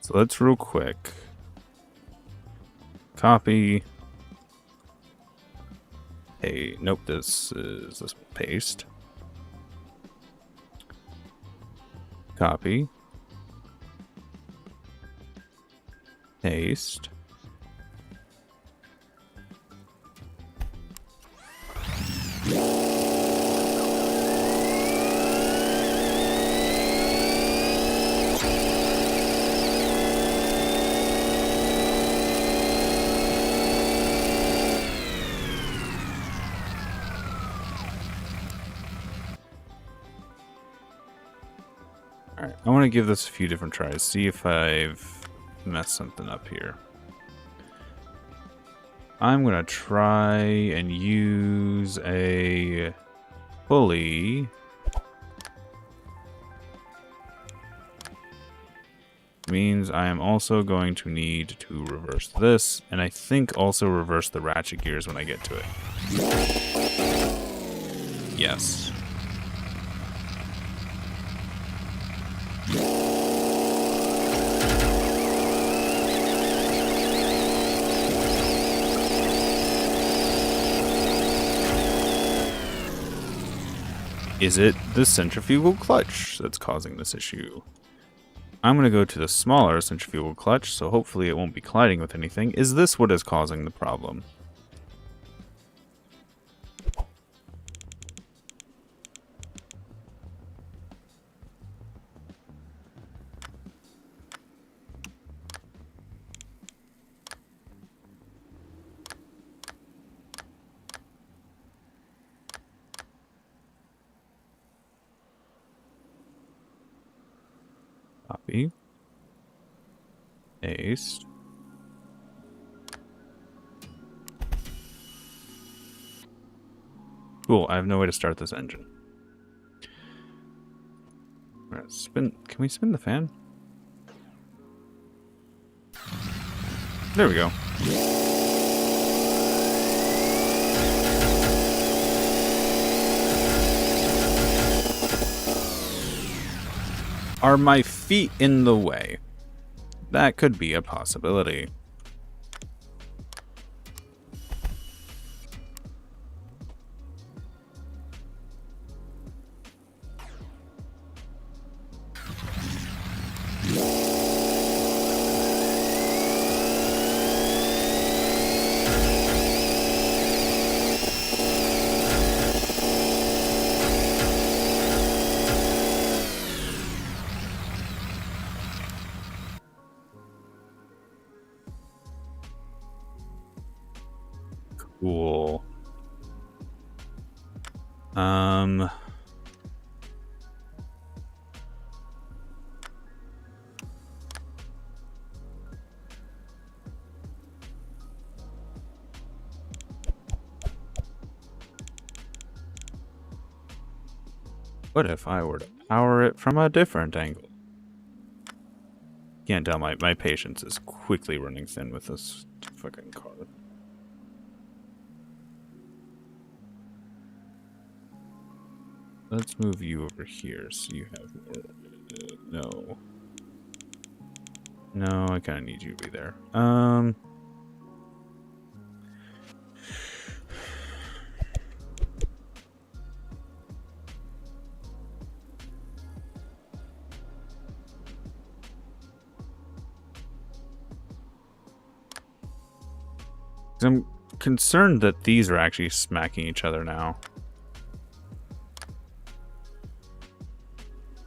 So let's real quick copy. Hey, nope, this paste. Copy. Paste. Alright, I want to give this a few different tries, see if I've messed something up here. I'm going to try and use a pulley means I am also going to need to reverse this, and I think also reverse the ratchet gears when I get to it. Yes. Is it the centrifugal clutch that's causing this issue? I'm going to go to the smaller centrifugal clutch, so hopefully it won't be colliding with anything. Is this what is causing the problem? Copy. Paste. Cool, I have no way to start this engine. Alright, spin. Can we spin the fan? There we go. Are my feet in the way? That could be a possibility. Cool. What if I were to power it from a different angle? Can't tell, my patience is quickly running thin with this fucking car. Let's move you over here so you have more. No. No, I kind of need you to be there. I'm concerned that these are actually smacking each other now.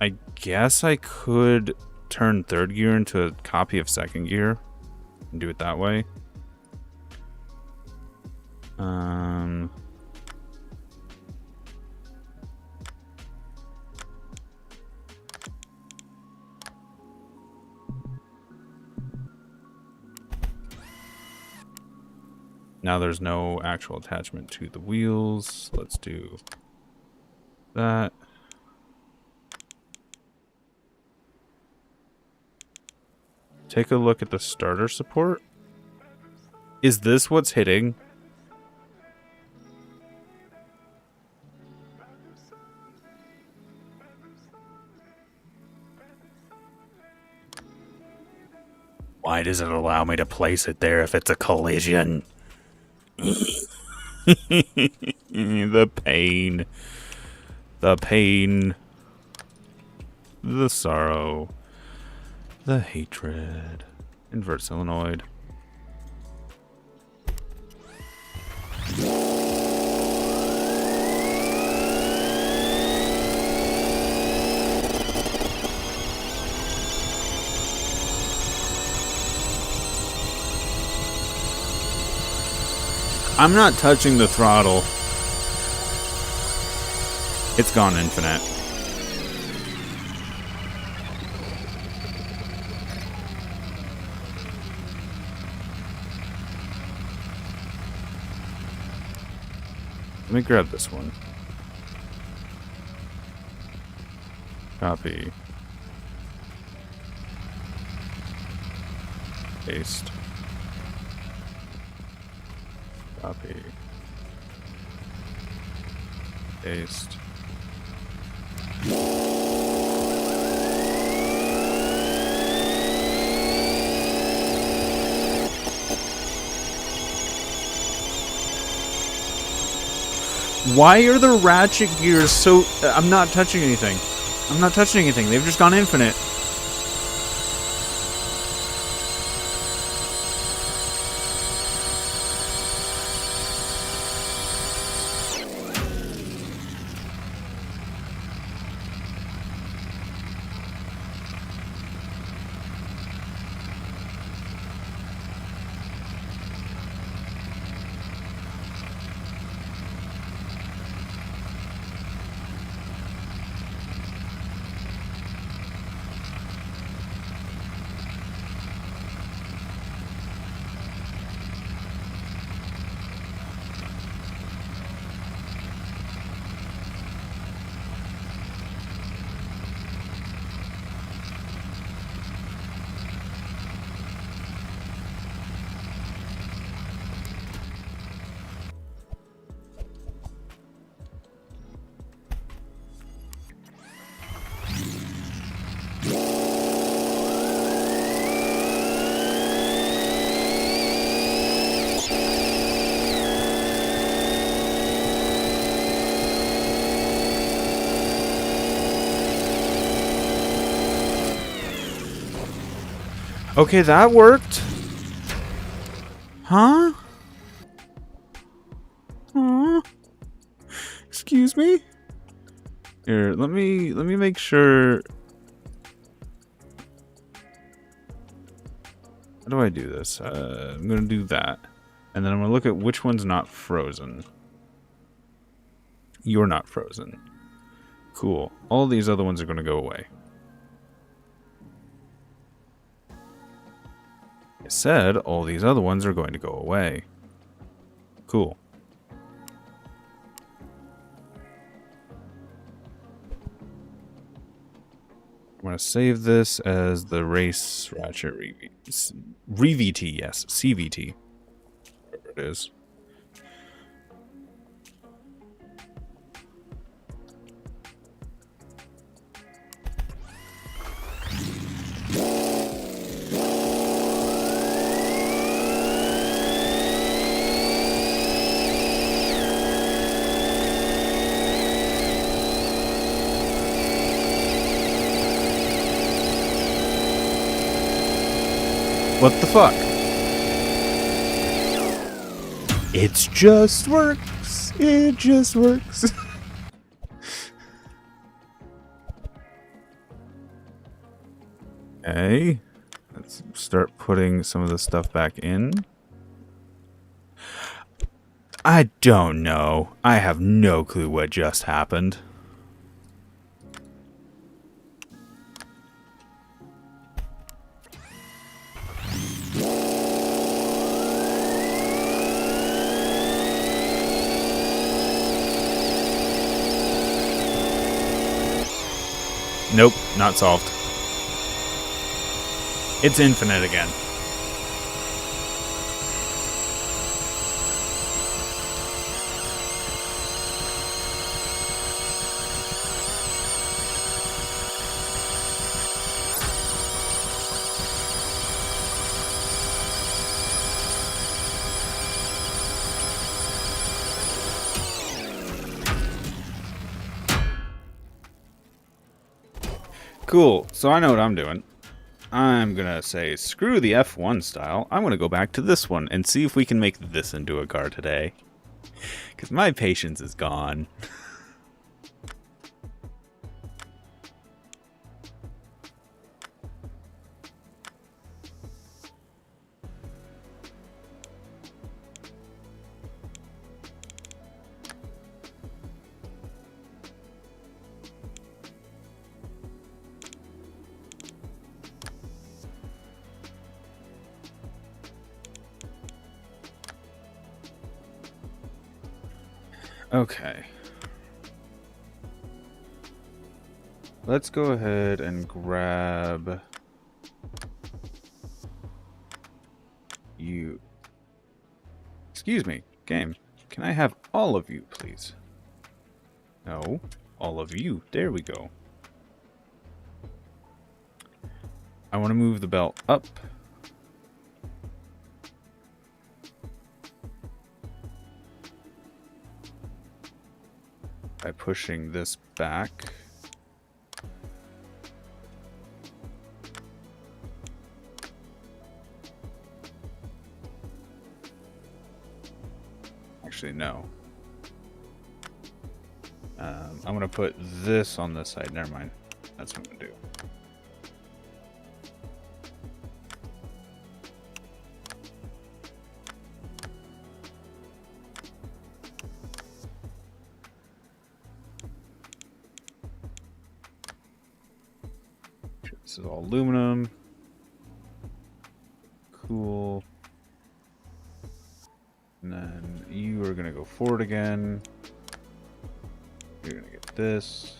I guess I could turn third gear into a copy of second gear and do it that way. Now there's no actual attachment to the wheels. Let's do that. Take a look at the starter support. Is this what's hitting? Why does it allow me to place it there if it's a collision? The pain. The pain. The sorrow. The hatred. Invert solenoid. I'm not touching the throttle. It's gone infinite. Let me grab this one. Copy. Paste. Copy. Paste. Why are the Ratchet gears so... I'm not touching anything. I'm not touching anything. They've just gone infinite. Okay, that worked. Huh? Huh? Excuse me? Here, let me make sure. How do I do this? I'm gonna do that. And then I'm gonna look at which one's not frozen. You're not frozen. Cool. All these other ones are gonna go away. I said all these other ones are going to go away. Cool. I'm going to save this as the race Ratchet ReVT, yes, CVT. Whatever it is. What the fuck? It just works. It just works. Okay. Let's start putting some of the stuff back in. I don't know. I have no clue what just happened. Nope, not solved. It's infinite again. Cool, so I know what I'm doing. I'm gonna say screw the F1 style. I'm gonna go back to this one and see if we can make this into a car today. Because my patience is gone. Okay. Let's go ahead and grab You. Excuse me, game. Can I have all of you, please? No, all of you. There we go. I want to move the belt up. By pushing this back. Actually, no. I'm going to put this on this side. Never mind. That's what I'm going to do. This is all aluminum. Cool. And then you are going to go forward again. You're going to get this.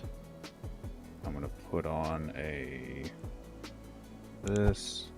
I'm going to put on this.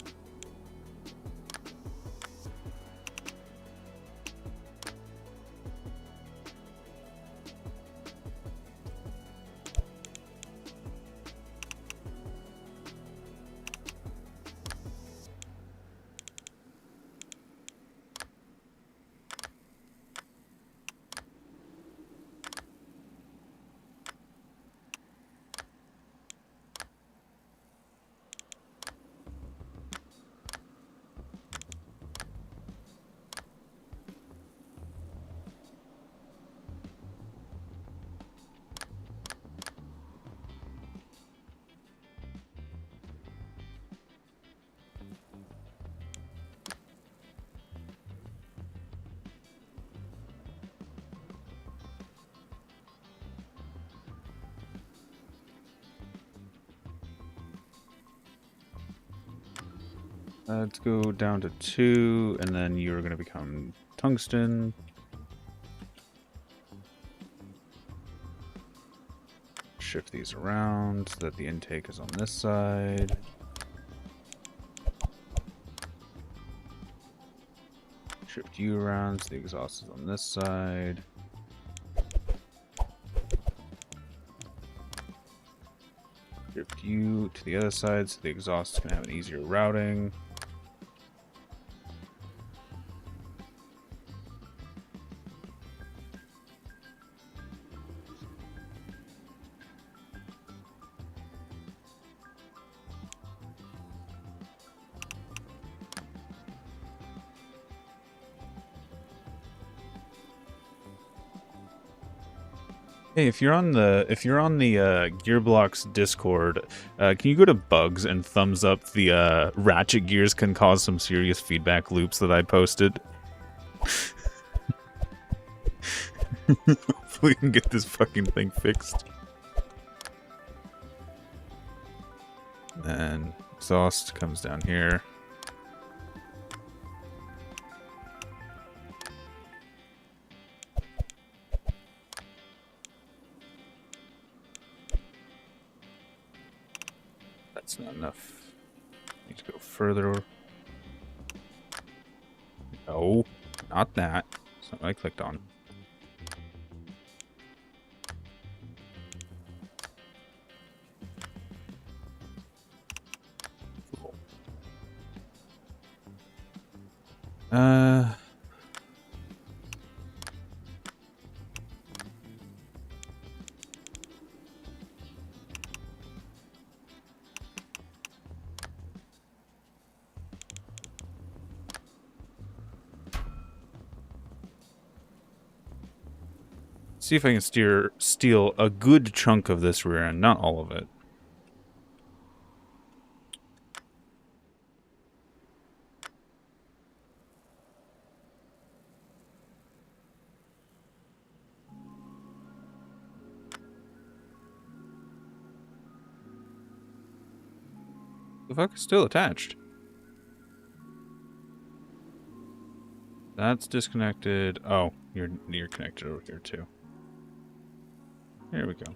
Let's go down to 2, and then you're going to become tungsten. Shift these around so that the intake is on this side. Shift you around so the exhaust is on this side. Shift you to the other side so the exhaust can have an easier routing. Hey, if you're on the Gearbox Discord, can you go to bugs and thumbs up the Ratchet gears can cause some serious feedback loops that I posted? Hopefully we can get this fucking thing fixed. And exhaust comes down here. That's not enough. Need to go further. No, not that. That's not what I clicked on. Cool. See if I can steal a good chunk of this rear end, not all of it. The fuck is still attached? That's disconnected. Oh, you're connected over here too. There we go.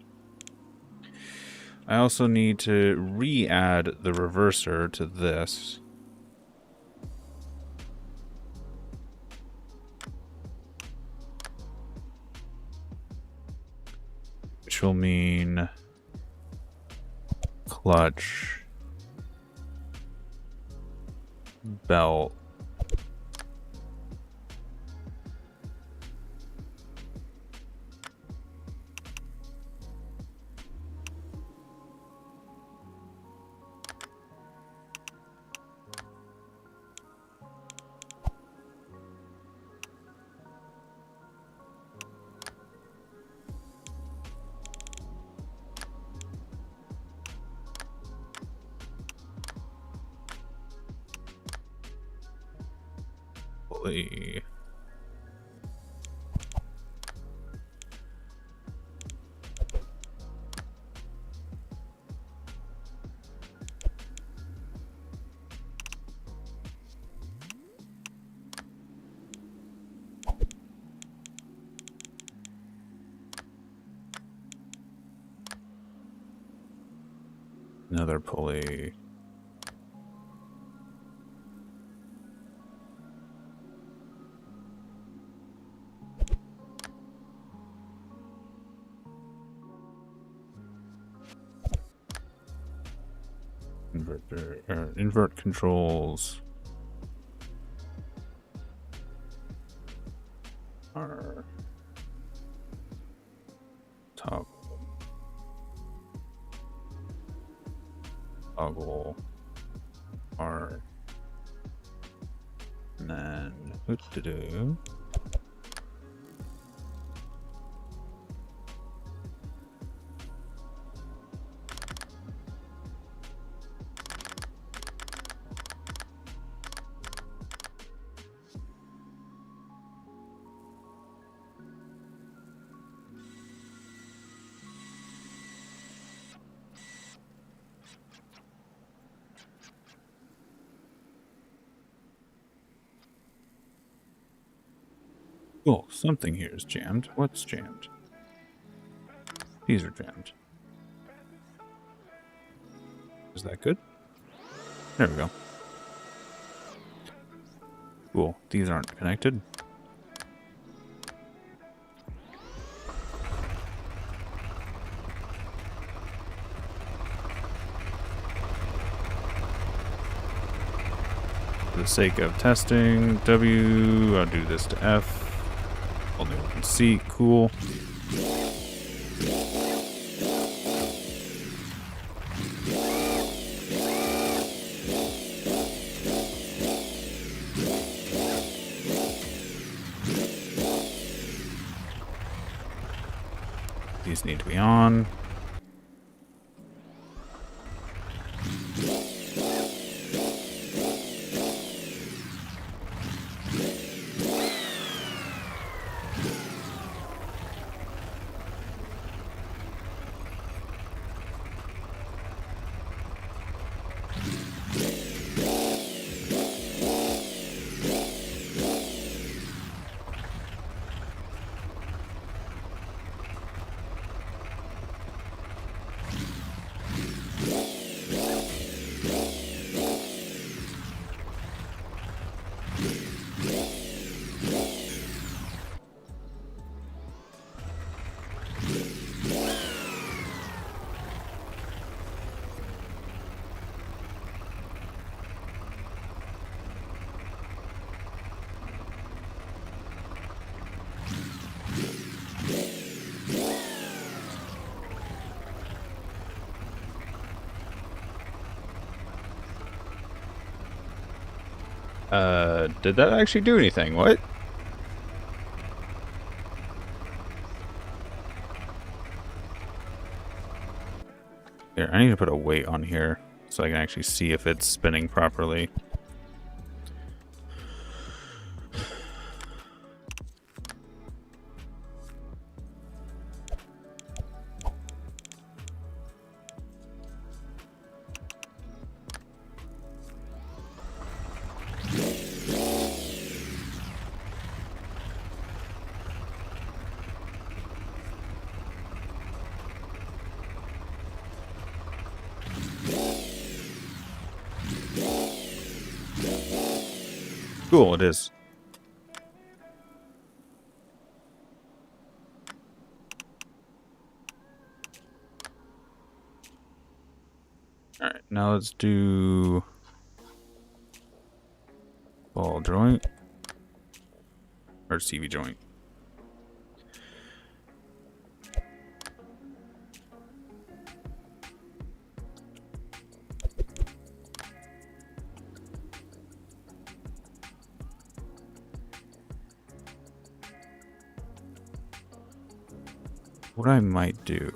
I also need to re-add the reverser to this. which will mean clutch, belt, pulley. Another pulley. Invert controls are toggle R, and then do. Cool, something here is jammed. What's jammed? These are jammed. Is that good? There we go. Cool, these aren't connected. For the sake of testing, W, I'll do this to F. Only one C, cool. These need to be on. Did that actually do anything? What? Here, I need to put a weight on here so I can actually see if it's spinning properly. Cool, it is. Now let's do ball joint or CV joint. What I might do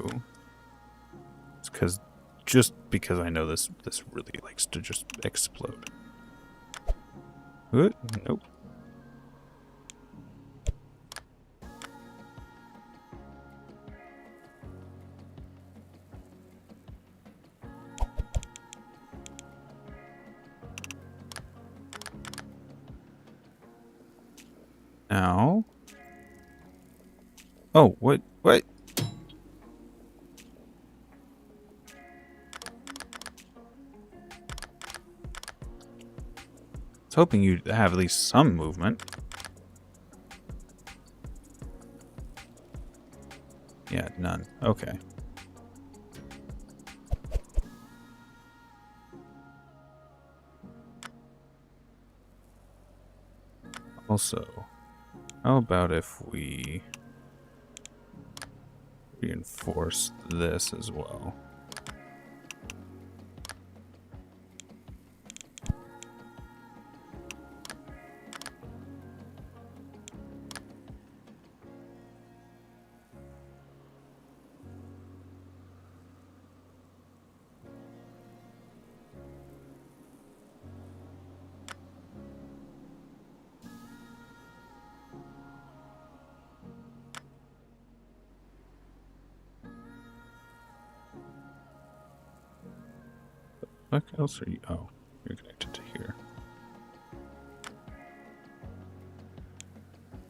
is because I know this really likes to just explode. What? Nope. Now. Oh, what? What? I was hoping you'd have at least some movement. Yeah, none. Okay. Also, how about if we reinforce this as well? What else are you? Oh, you're connected to here.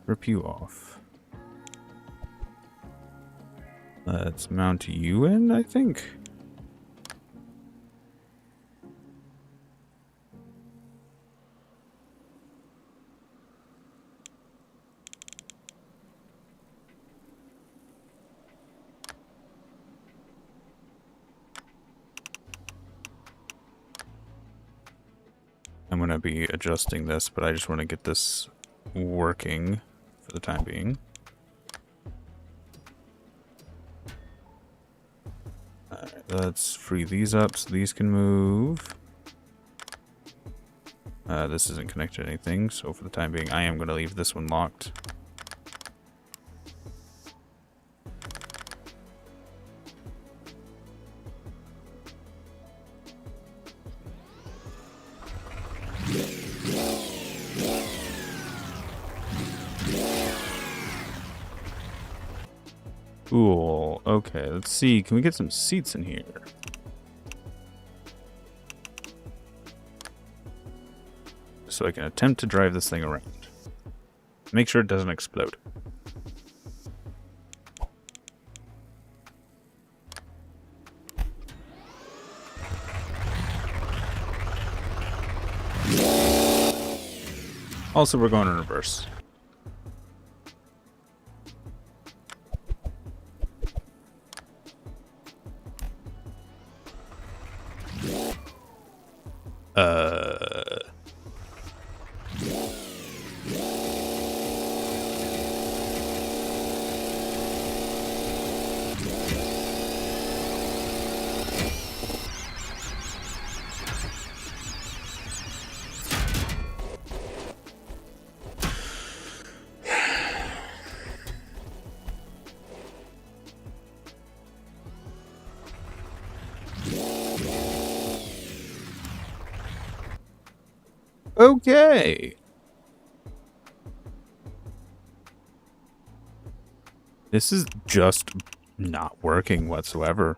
Rip you off. Let's mount you in, I think. I'm going to be adjusting this, but I just want to get this working for the time being. Alright, let's free these up so these can move. This isn't connected to anything, so for the time being, I am going to leave this one locked. Cool. Okay, let's see. Can we get some seats in here? So I can attempt to drive this thing around. Make sure it doesn't explode. Also, we're going in reverse. Okay. This is just not working whatsoever.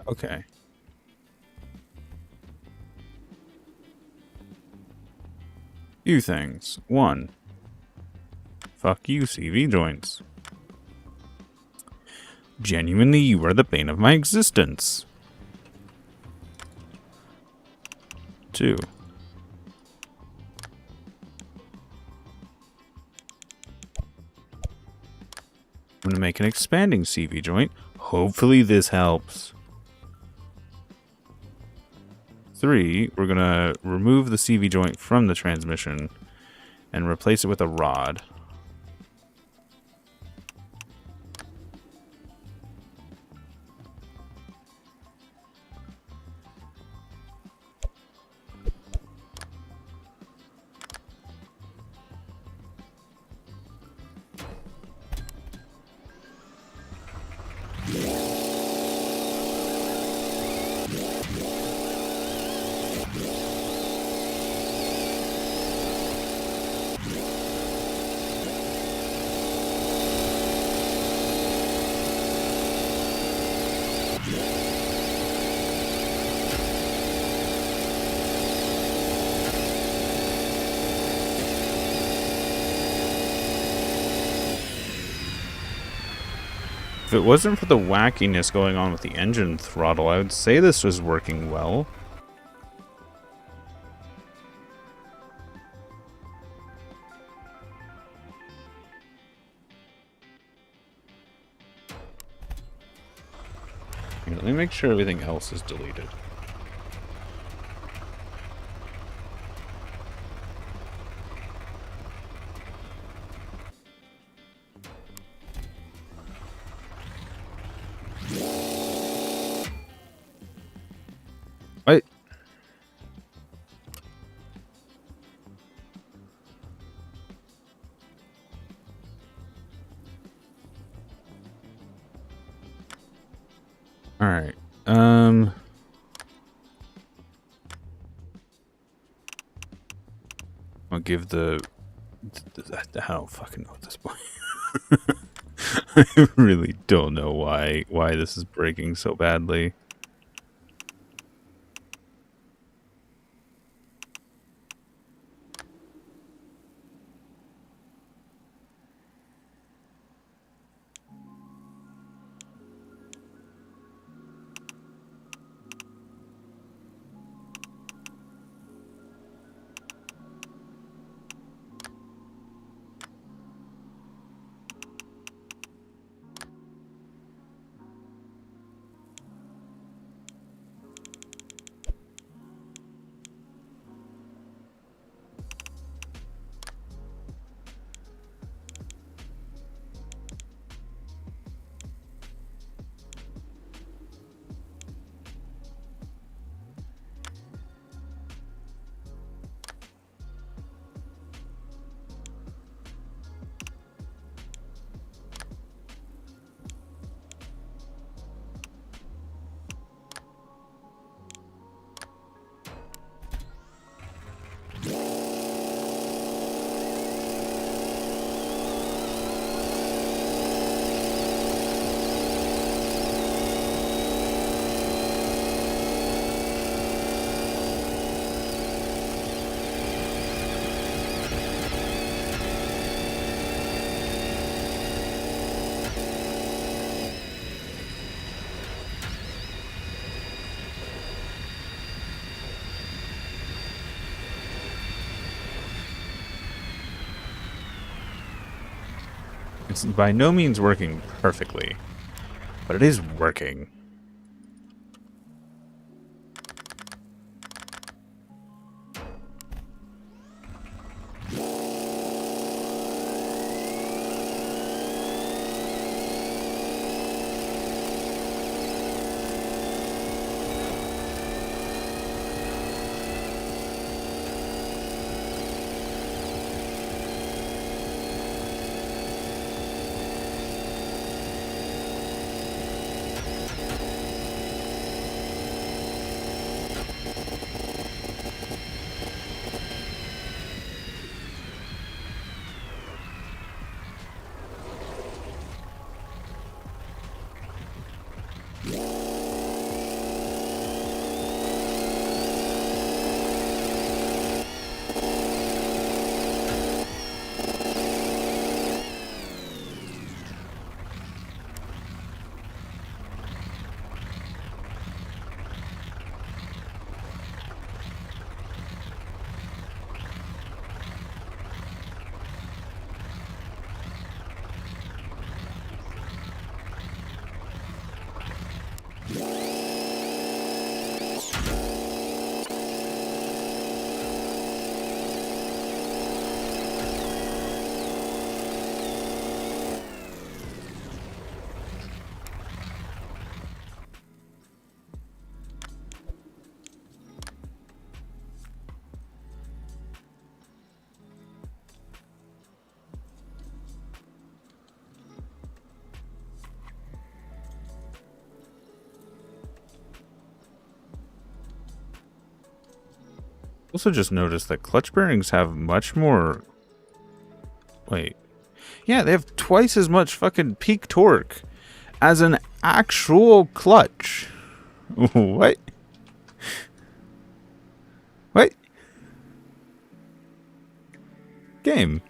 Okay. Few things. 1. Fuck you, CV joints. Genuinely, you are the bane of my existence. 2. I'm going to make an expanding CV joint. Hopefully this helps. 3, we're going to remove the CV joint from the transmission and replace it with a rod. If it wasn't for the wackiness going on with the engine throttle, I would say this was working well. Here, let me make sure everything else is deleted. What? Alright. I'll give the... I don't fucking know at this point. I really don't know why this is breaking so badly. It's by no means working perfectly, but it is working. Also just noticed that clutch bearings have much more... Wait. Yeah, they have twice as much fucking peak torque as an actual clutch. What? What? Game.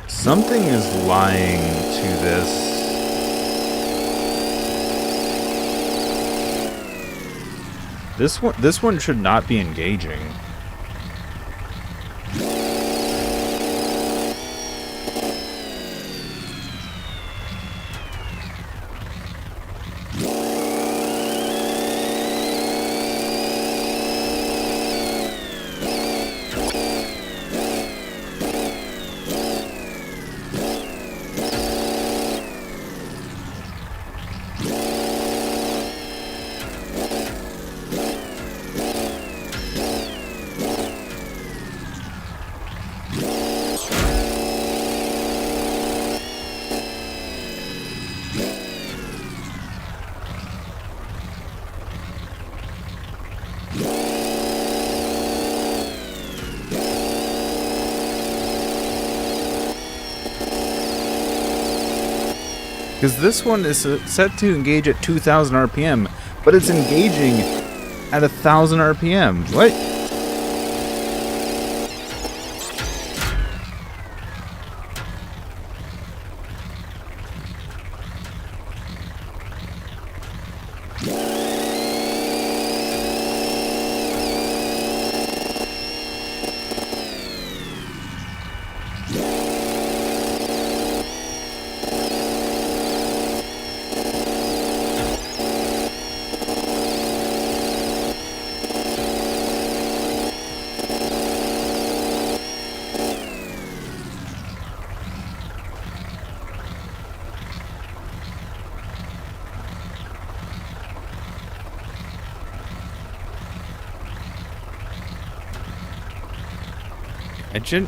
Something is lying to this. This one should not be engaging. Because this one is set to engage at 2,000 RPM, but it's engaging at 1,000 RPM. What?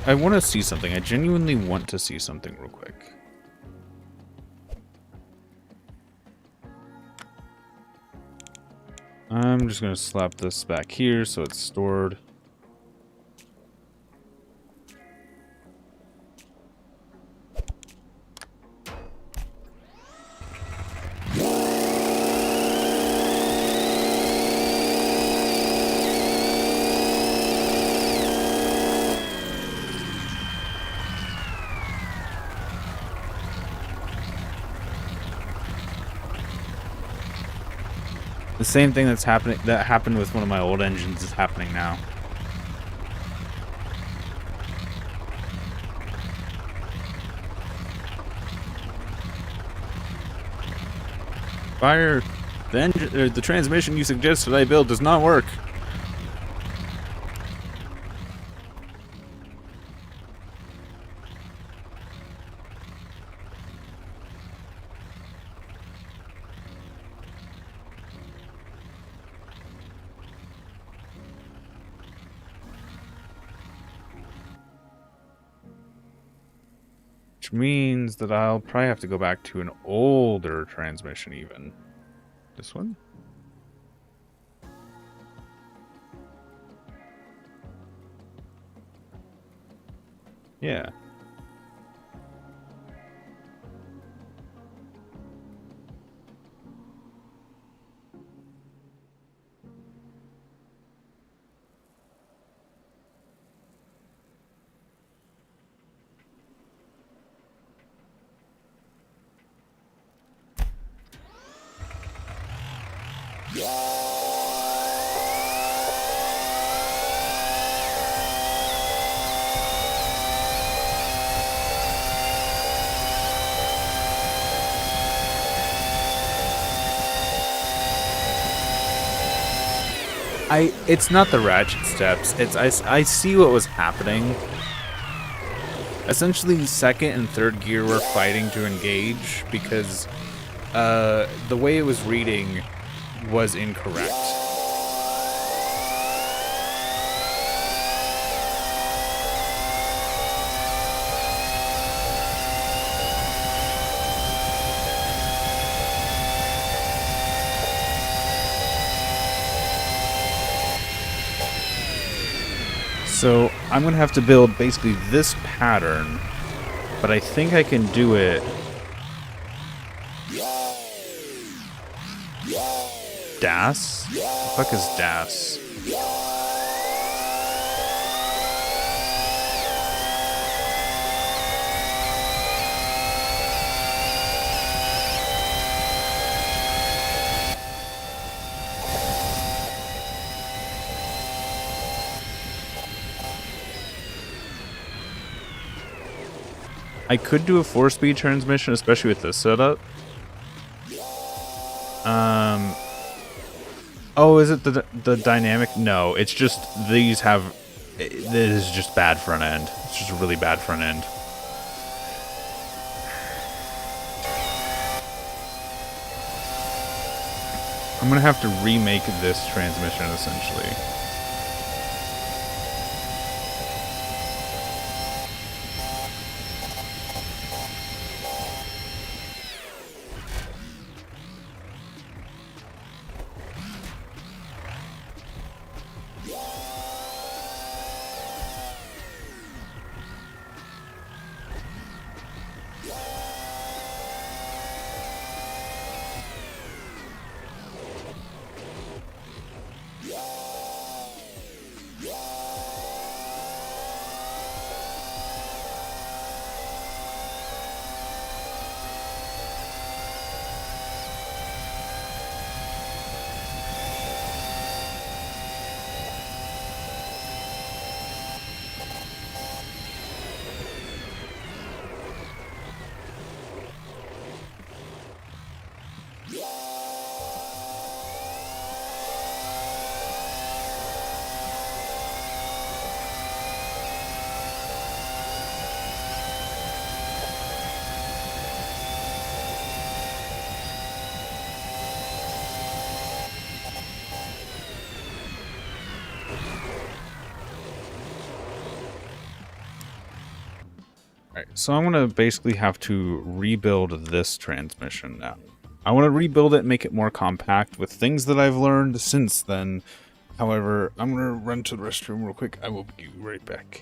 I want to see something. I genuinely want to see something real quick. I'm just going to slap this back here so it's stored. The same thing that happened with one of my old engines is happening now. Fire, the transmission you suggested I build does not work. Which means that I'll probably have to go back to an older transmission even. This one? Yeah. It's not the Ratchet steps. I see what was happening. Essentially, second and third gear were fighting to engage because the way it was reading was incorrect. So I'm going to have to build basically this pattern, but I think I can do it. Das? What the fuck is Das? I could do a 4-speed transmission, especially with this setup. Oh, is it the dynamic? No, it's just these have. This is just bad front end. It's just a really bad front end. I'm gonna have to remake this transmission essentially. Alright, so I'm going to basically have to rebuild this transmission now. I want to rebuild it, make it more compact with things that I've learned since then. However, I'm going to run to the restroom real quick. I will be right back.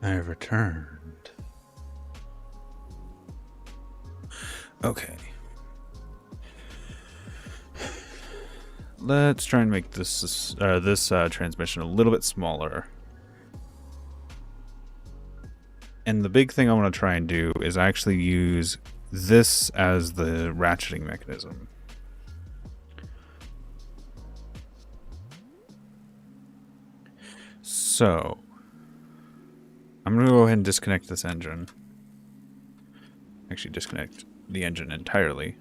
I have returned. Okay. Let's try and make this transmission a little bit smaller. And the big thing I want to try and do is actually use this as the ratcheting mechanism. So, I'm going to go ahead and disconnect this engine. Actually, disconnect the engine entirely.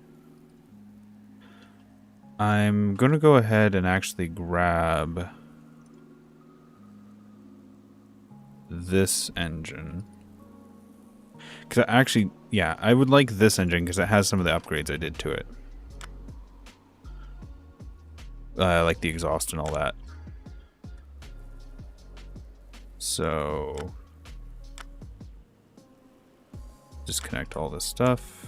I'm going to go ahead and actually grab this engine. Because actually, yeah, I would like this engine because it has some of the upgrades I did to it. Like the exhaust and all that. So, disconnect all this stuff.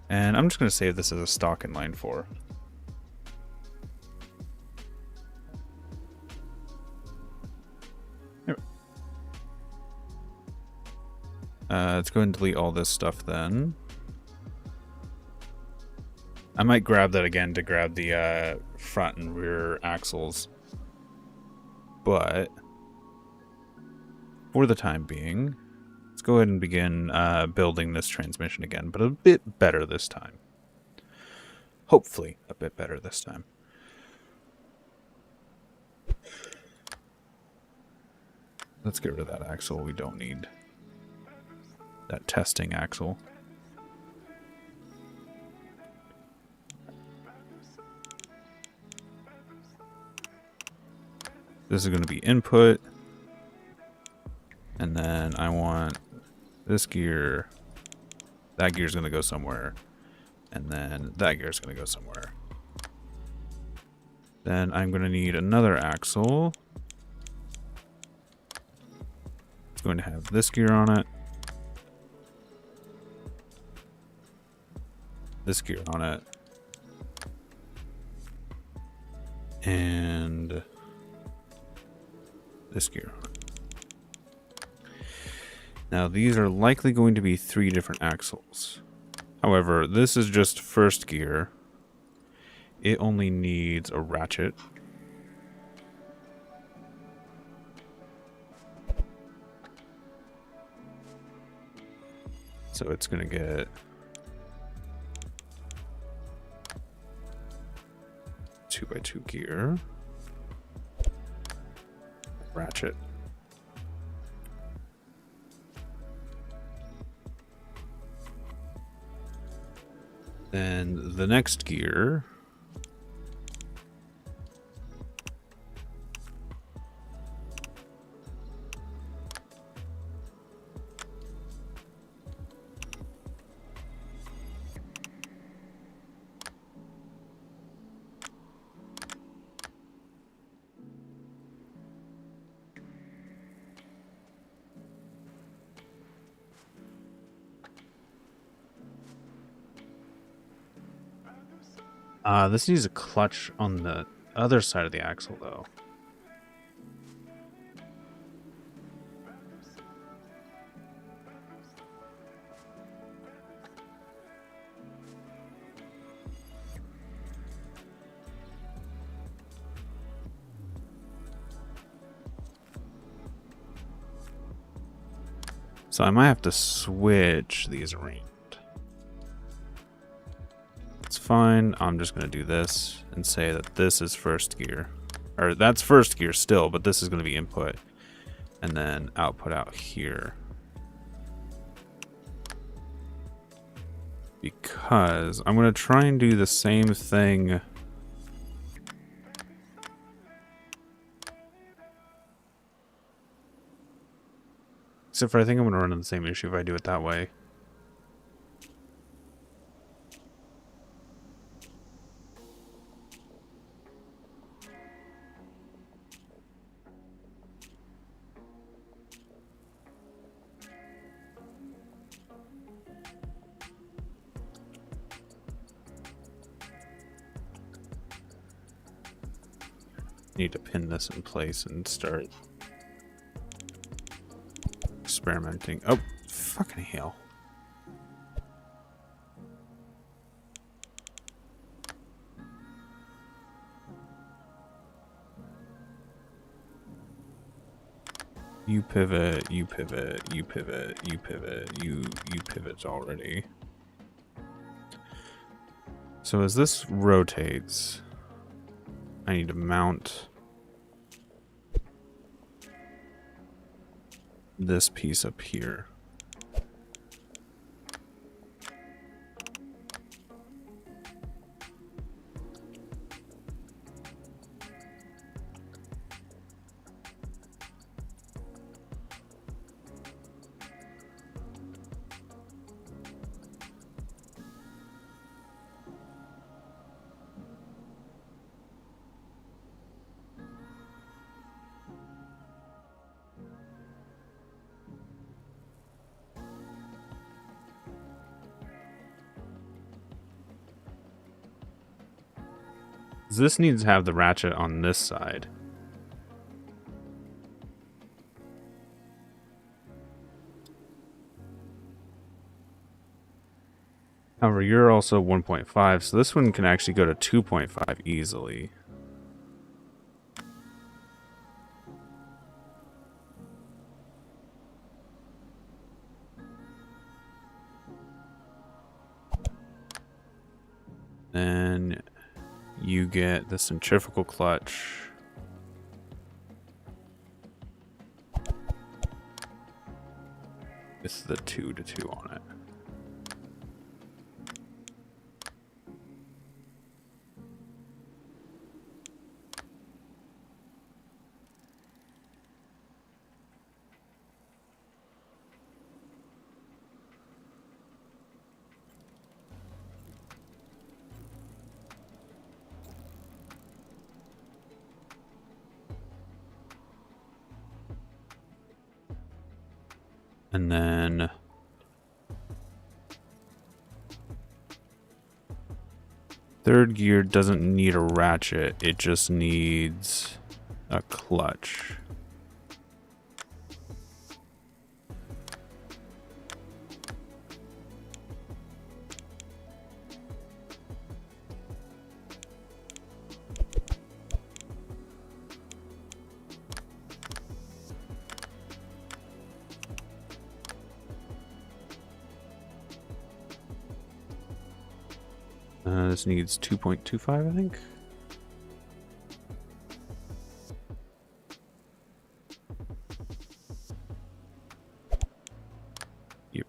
And I'm just going to save this as a stock inline 4. Let's go ahead and delete all this stuff then. I might grab that again to grab the front and rear axles. But for the time being, let's go ahead and begin building this transmission again, but a bit better this time. Hopefully a bit better this time. Let's get rid of that axle. We don't need that testing axle. This is going to be input. And then I want this gear. That gear is going to go somewhere. And then that gear is going to go somewhere. Then I'm going to need another axle. It's going to have this gear on it. This gear on it. And this gear on it. Now these are likely going to be 3 different axles. However, this is just first gear. It only needs a ratchet. So it's going to get a 2x2 gear. Ratchet. Then the next gear this needs a clutch on the other side of the axle, though. So I might have to switch these around. Fine, I'm just going to do this and say that this is first gear. Or that's first gear still, but this is going to be input. And then output out here. Because I'm going to try and do the same thing. Except for I think I'm going to run into the same issue if I do it that way. Need to pin this in place and start experimenting. Oh, fucking hell. You pivot, you pivot, you pivot, you pivot, you pivot already. So as this rotates, I need to mount this piece up here. This needs to have the ratchet on this side. However, you're also 1.5, so this one can actually go to 2.5 easily. Then you get the centrifugal clutch. With the 2-to-2 on it. And then third gear doesn't need a ratchet, it just needs a clutch. This needs 2.25, I think. Yep.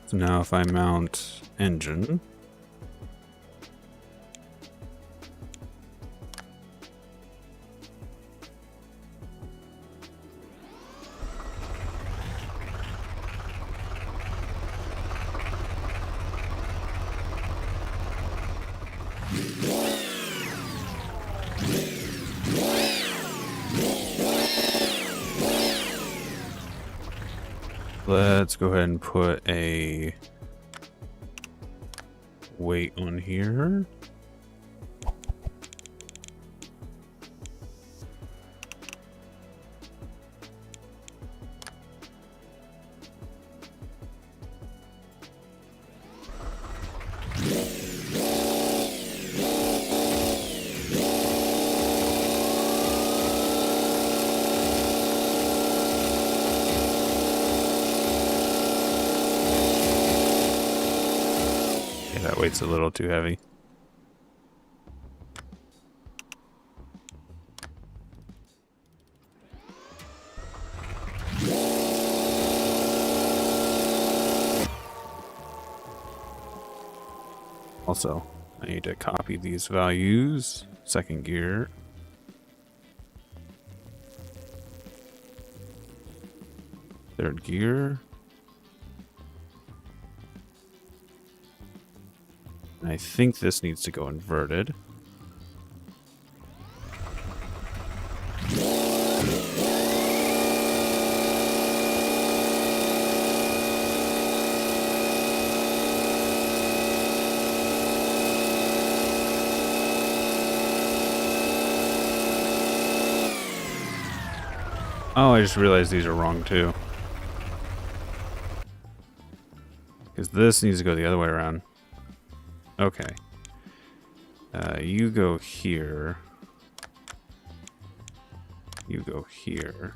So now if I mount engine, let's go ahead and put a weight on here. That weight's a little too heavy. Also, I need to copy these values. Second gear. Third gear. I think this needs to go inverted. Oh, I just realized these are wrong too. Because this needs to go the other way around. Okay. You go here. You go here.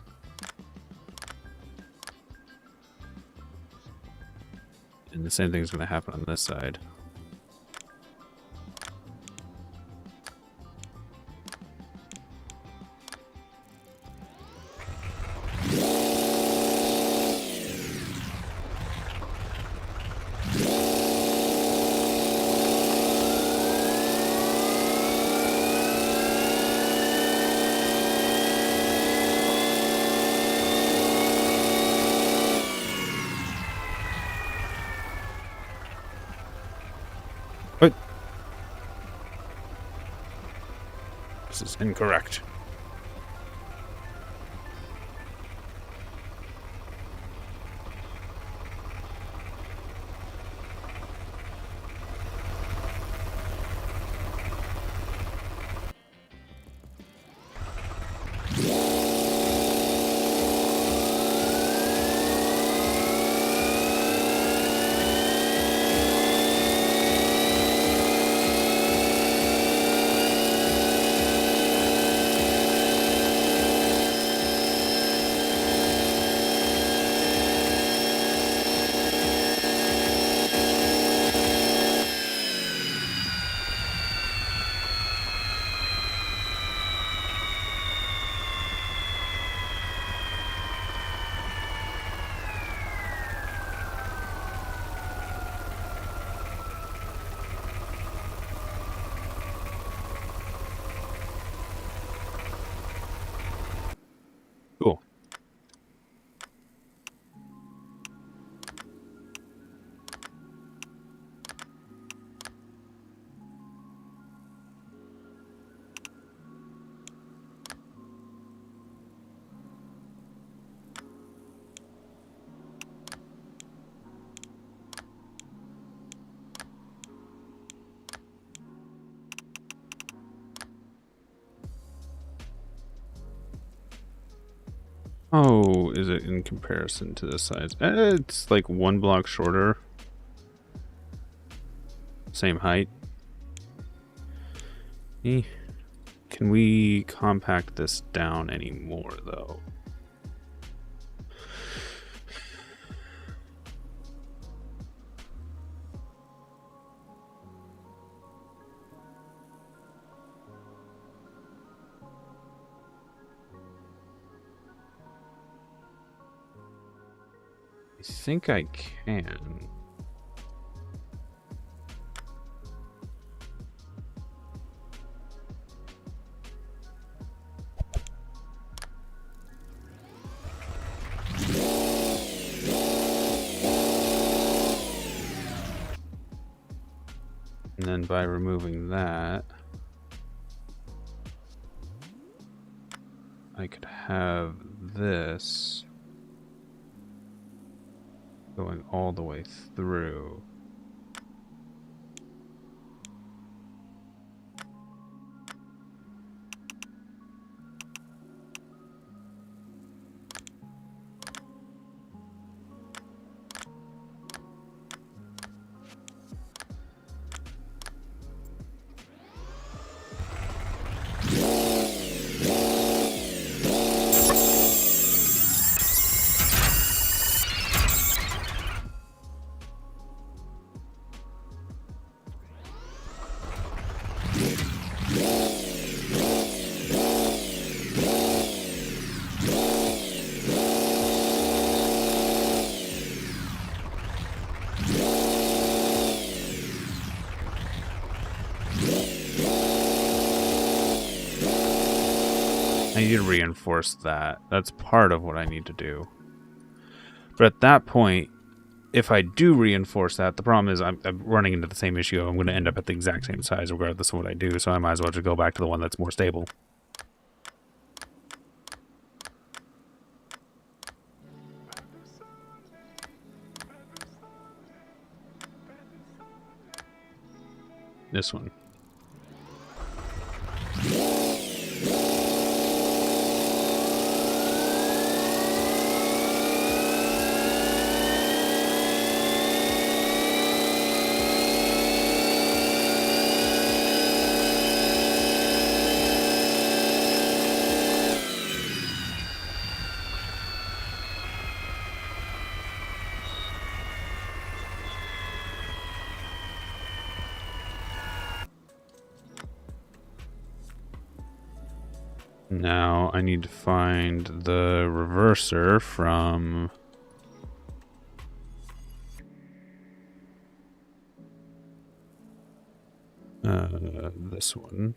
And the same thing's going to happen on this side. What? This is incorrect. Cool. Oh, is it in comparison to this size? It's like 1 block shorter. Same height. Can we compact this down anymore, though? I think I can. And then by removing that, I could have this going all the way through. I need to reinforce that. That's part of what I need to do. But at that point, if I do reinforce that, the problem is I'm running into the same issue. I'm going to end up at the exact same size regardless of what I do, so I might as well just go back to the one that's more stable. This one. Now I need to find the reverser from this one.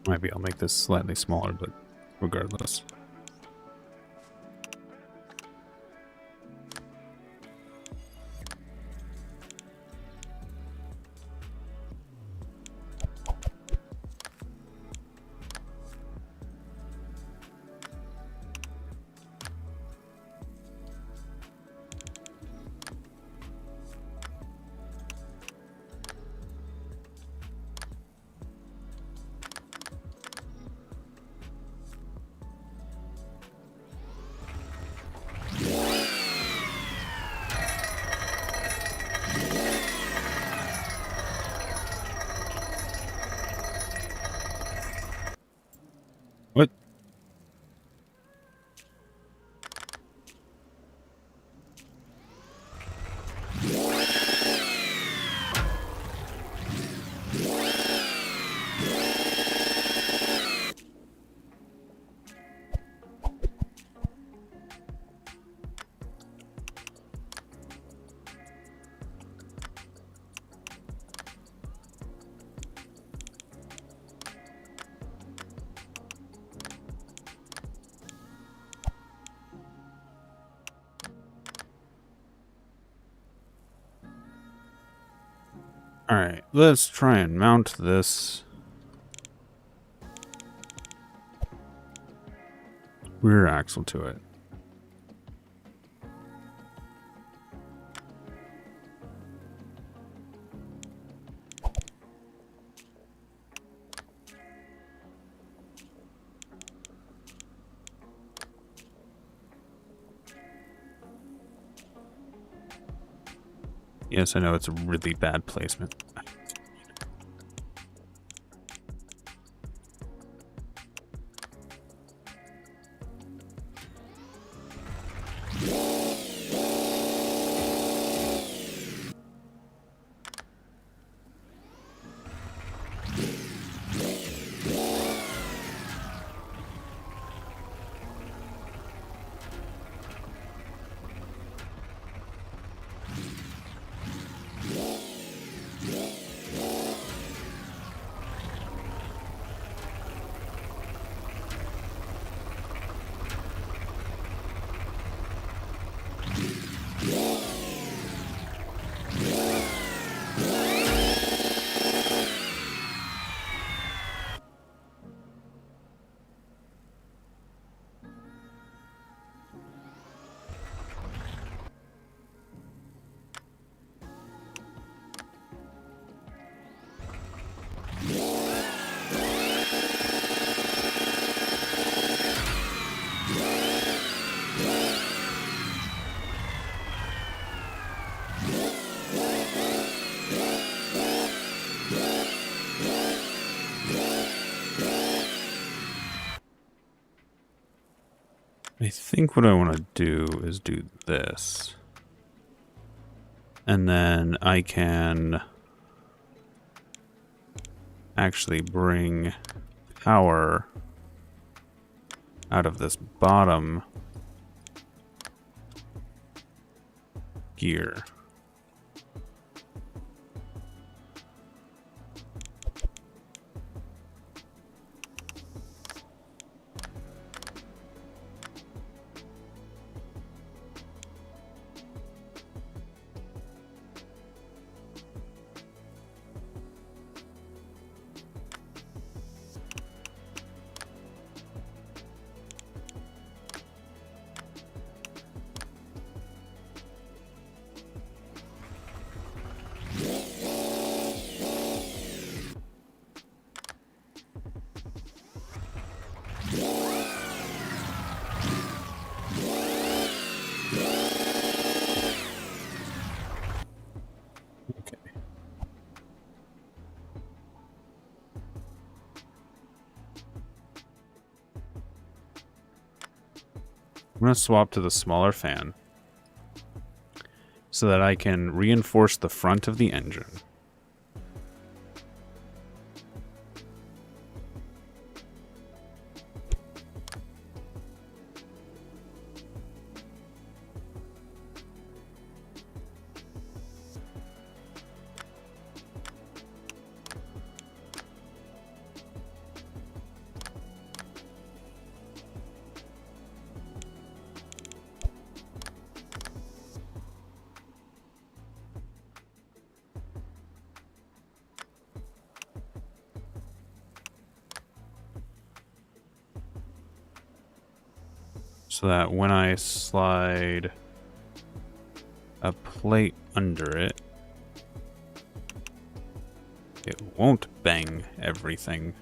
Maybe I'll make this slightly smaller, but regardless. What? Alright, let's try and mount this rear axle to it. Yes, I know it's a really bad placement. I think what I want to do is do this. And then I can actually bring power out of this bottom gear. I'm going to swap to the smaller fan so that I can reinforce the front of the engine. So that when I slide a plate under it, it won't bang everything.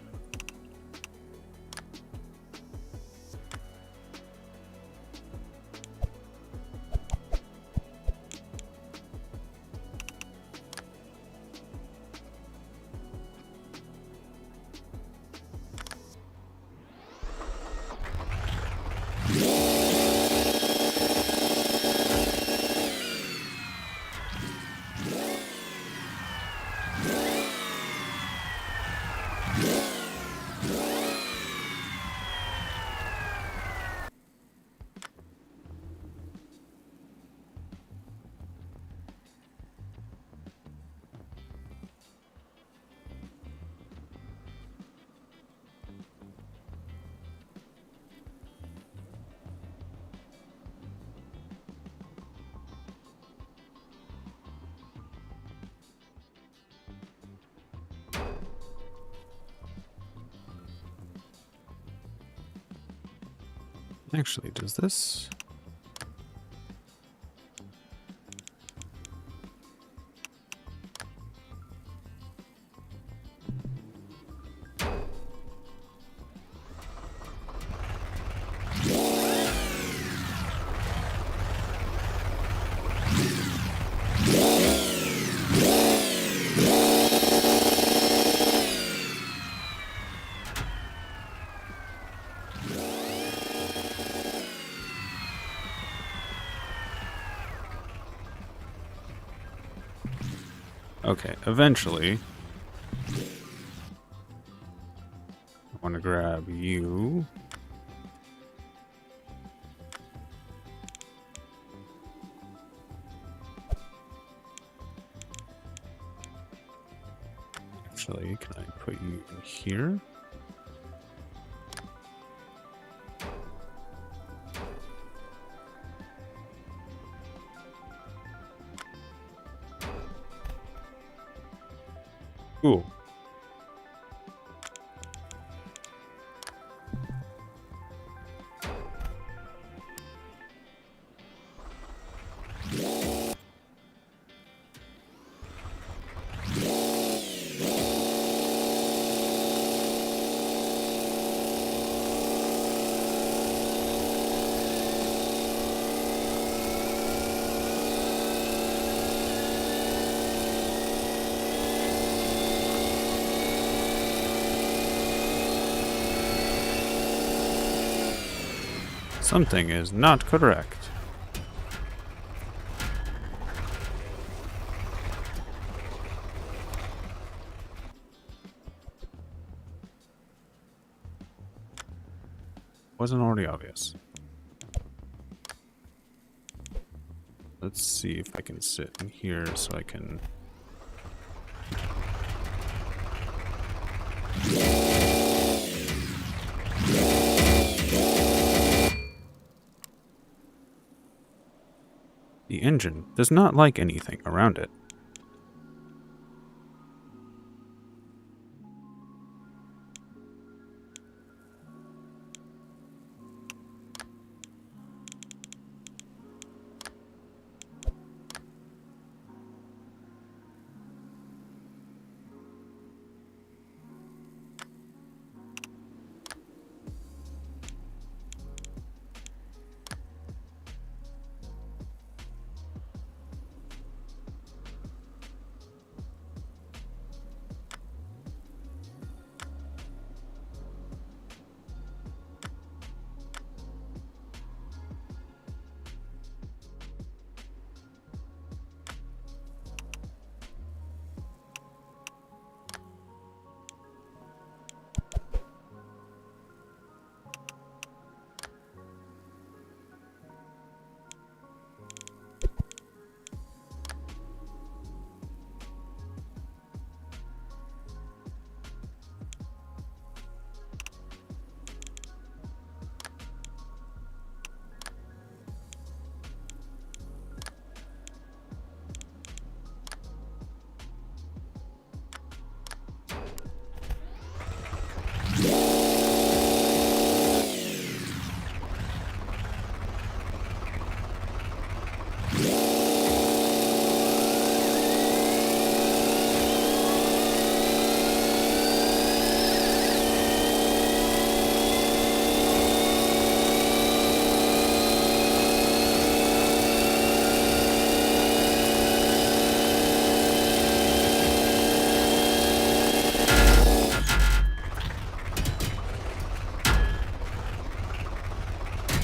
Actually, does this? Okay, eventually, I want to grab you. Actually, can I put you in here? Cool. Something is not correct. Wasn't already obvious. Let's see if I can sit in here so I can... The engine does not like anything around it.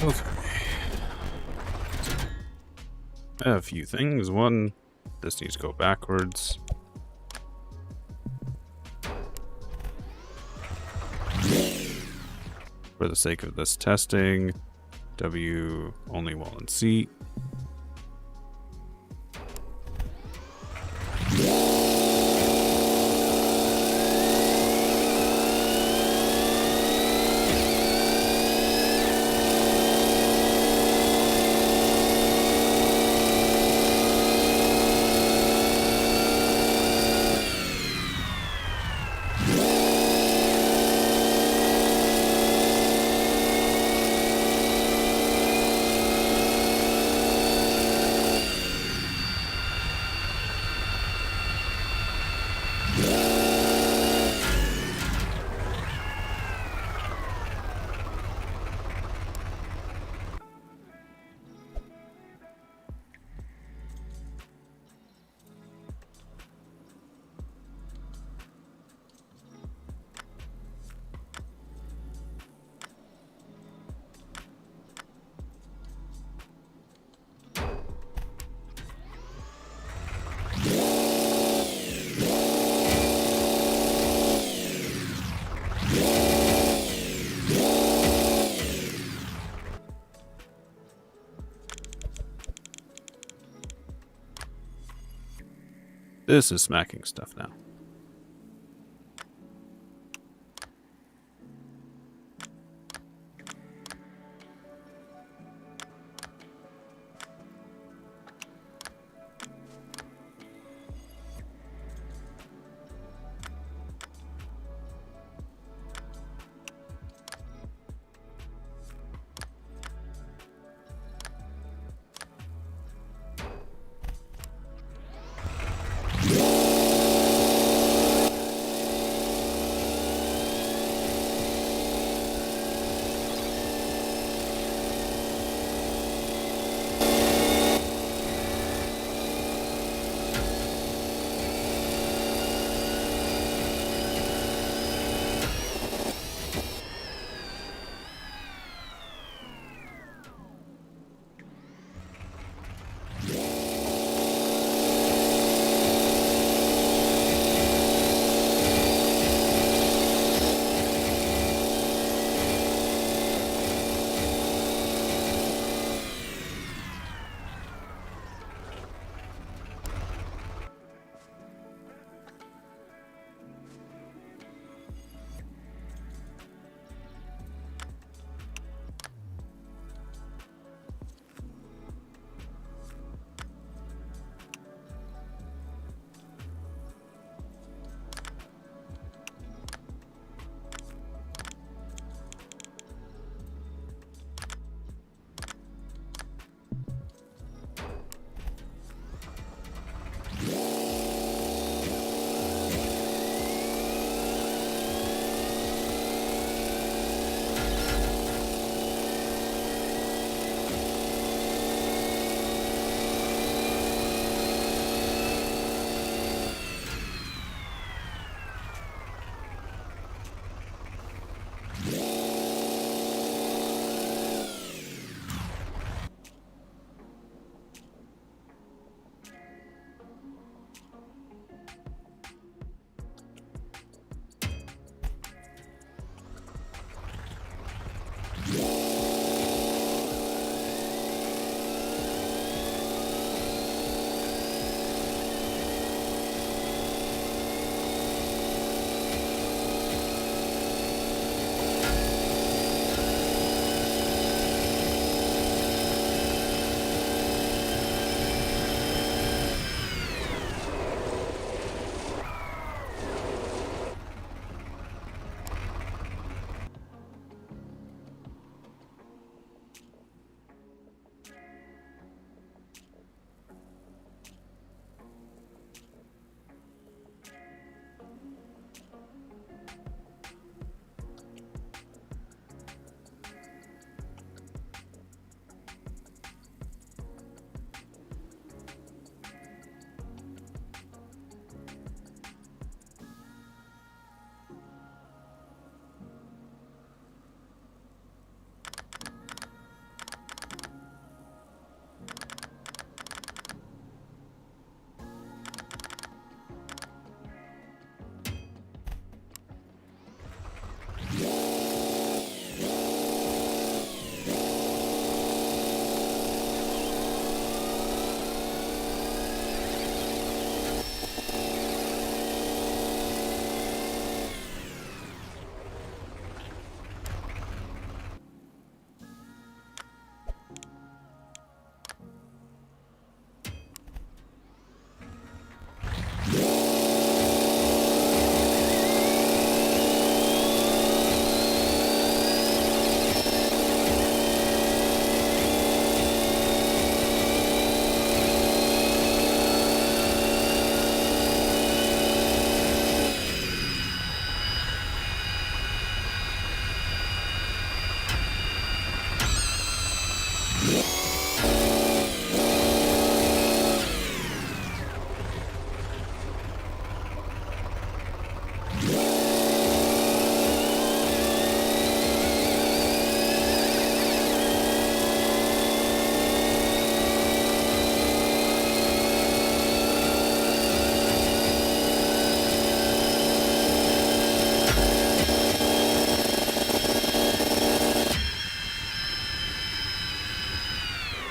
Okay. I have a few things. One, this needs to go backwards. For the sake of this testing, W only while in seat. This is smacking stuff now.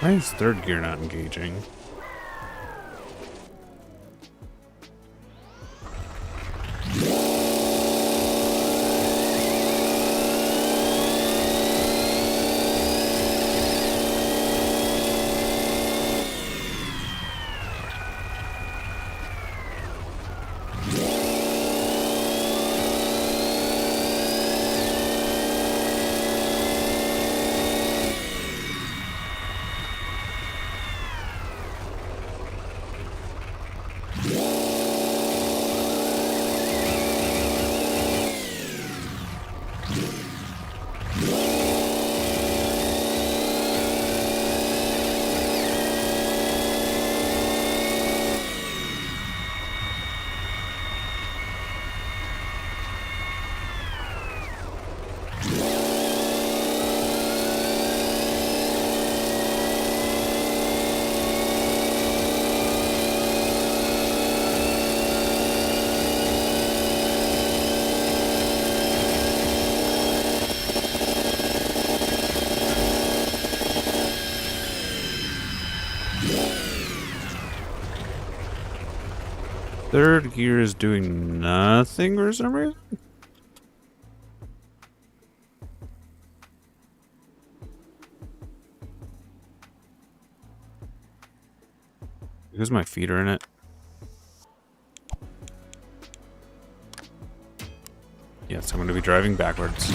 Why is third gear not engaging? Third gear is doing nothing for some reason? Because my feet are in it. Yes, I'm going to be driving backwards.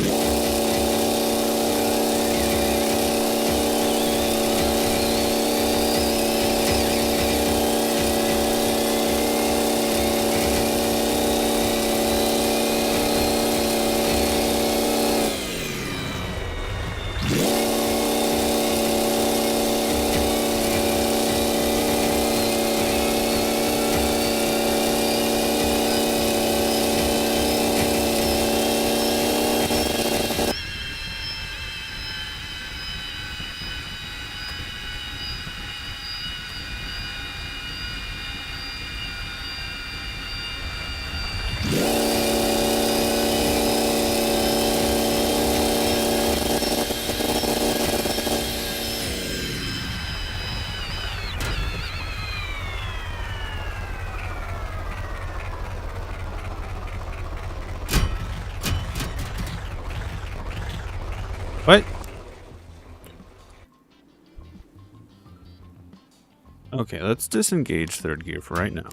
What? Okay, let's disengage third gear for right now.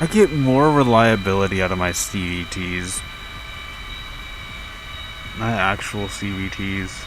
I get more reliability out of my CVTs. My actual CVTs.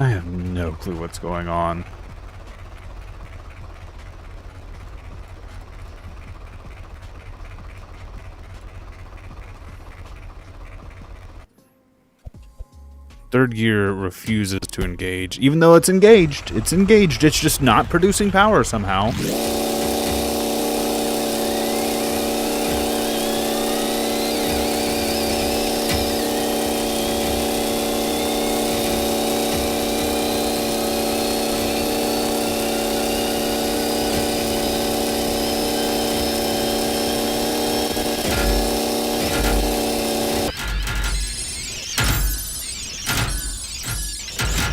I have no clue what's going on. Third gear refuses to engage. Even though it's engaged. It's engaged. It's just not producing power somehow.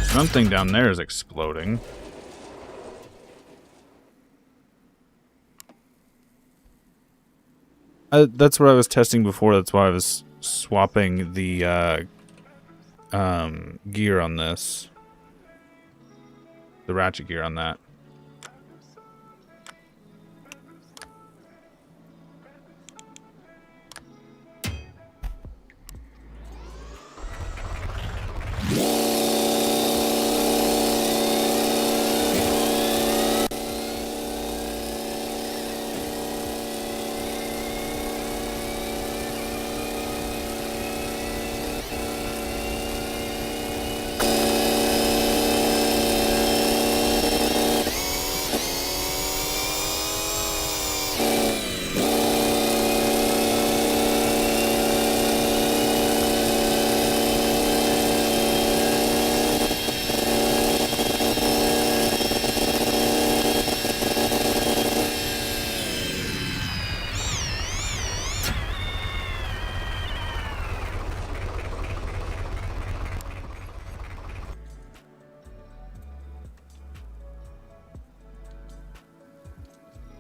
Something down there is exploding. That's what I was testing before. That's why I was swapping the gear on this. The ratchet gear on that.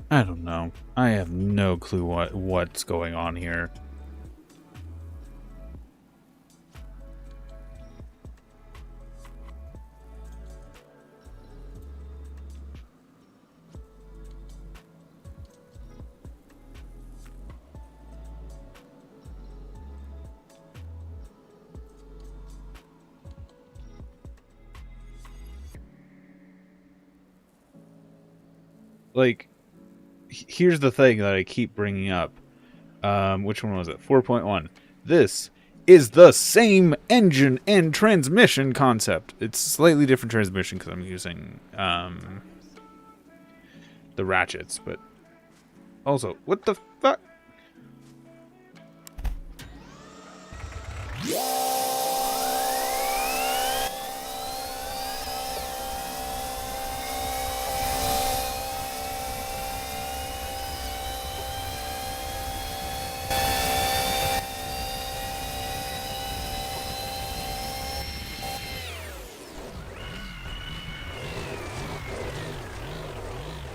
I don't know. I have no clue what's going on here. Like, here's the thing that I keep bringing up. Which one was it? 4.1. This is the same engine and transmission concept. It's slightly different transmission because I'm using the ratchets, but also, what the fuck?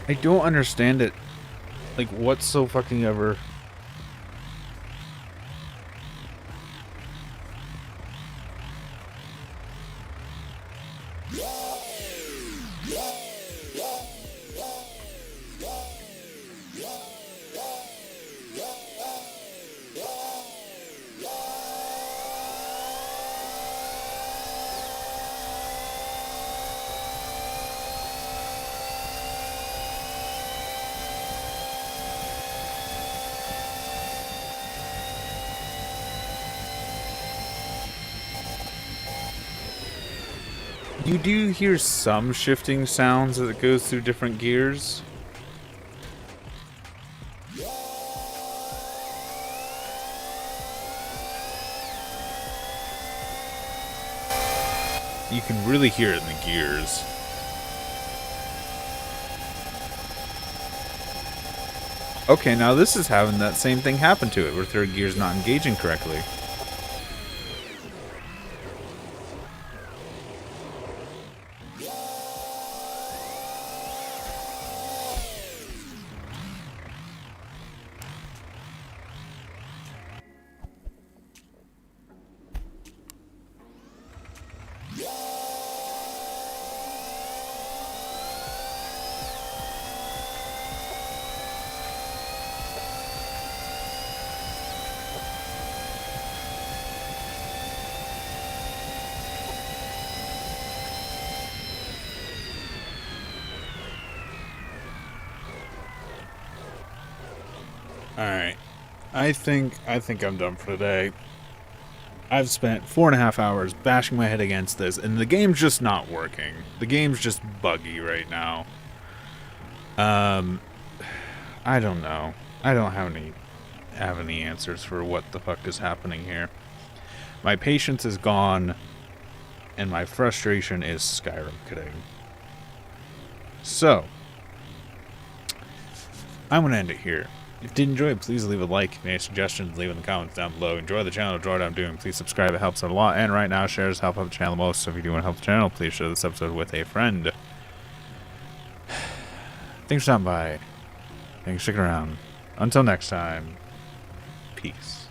I don't understand it. Like, what's so fucking ever... You do hear some shifting sounds as it goes through different gears. You can really hear it in the gears. Okay, now this is having that same thing happen to it, where third gear's not engaging correctly. Alright. I think I'm done for today. I've spent 4.5 hours bashing my head against this, and the game's just not working. The game's just buggy right now. I don't know. I don't have any answers for what the fuck is happening here. My patience is gone, and my frustration is skyrocketing. So, I'm gonna end it here. If you did enjoy, please leave a like. If you have any suggestions, leave in the comments down below. Enjoy the channel, enjoy what I'm doing. Please subscribe, it helps out a lot. And right now, shares help out the channel the most. So if you do want to help the channel, please share this episode with a friend. Thanks for stopping by. Thanks for sticking around. Until next time, peace.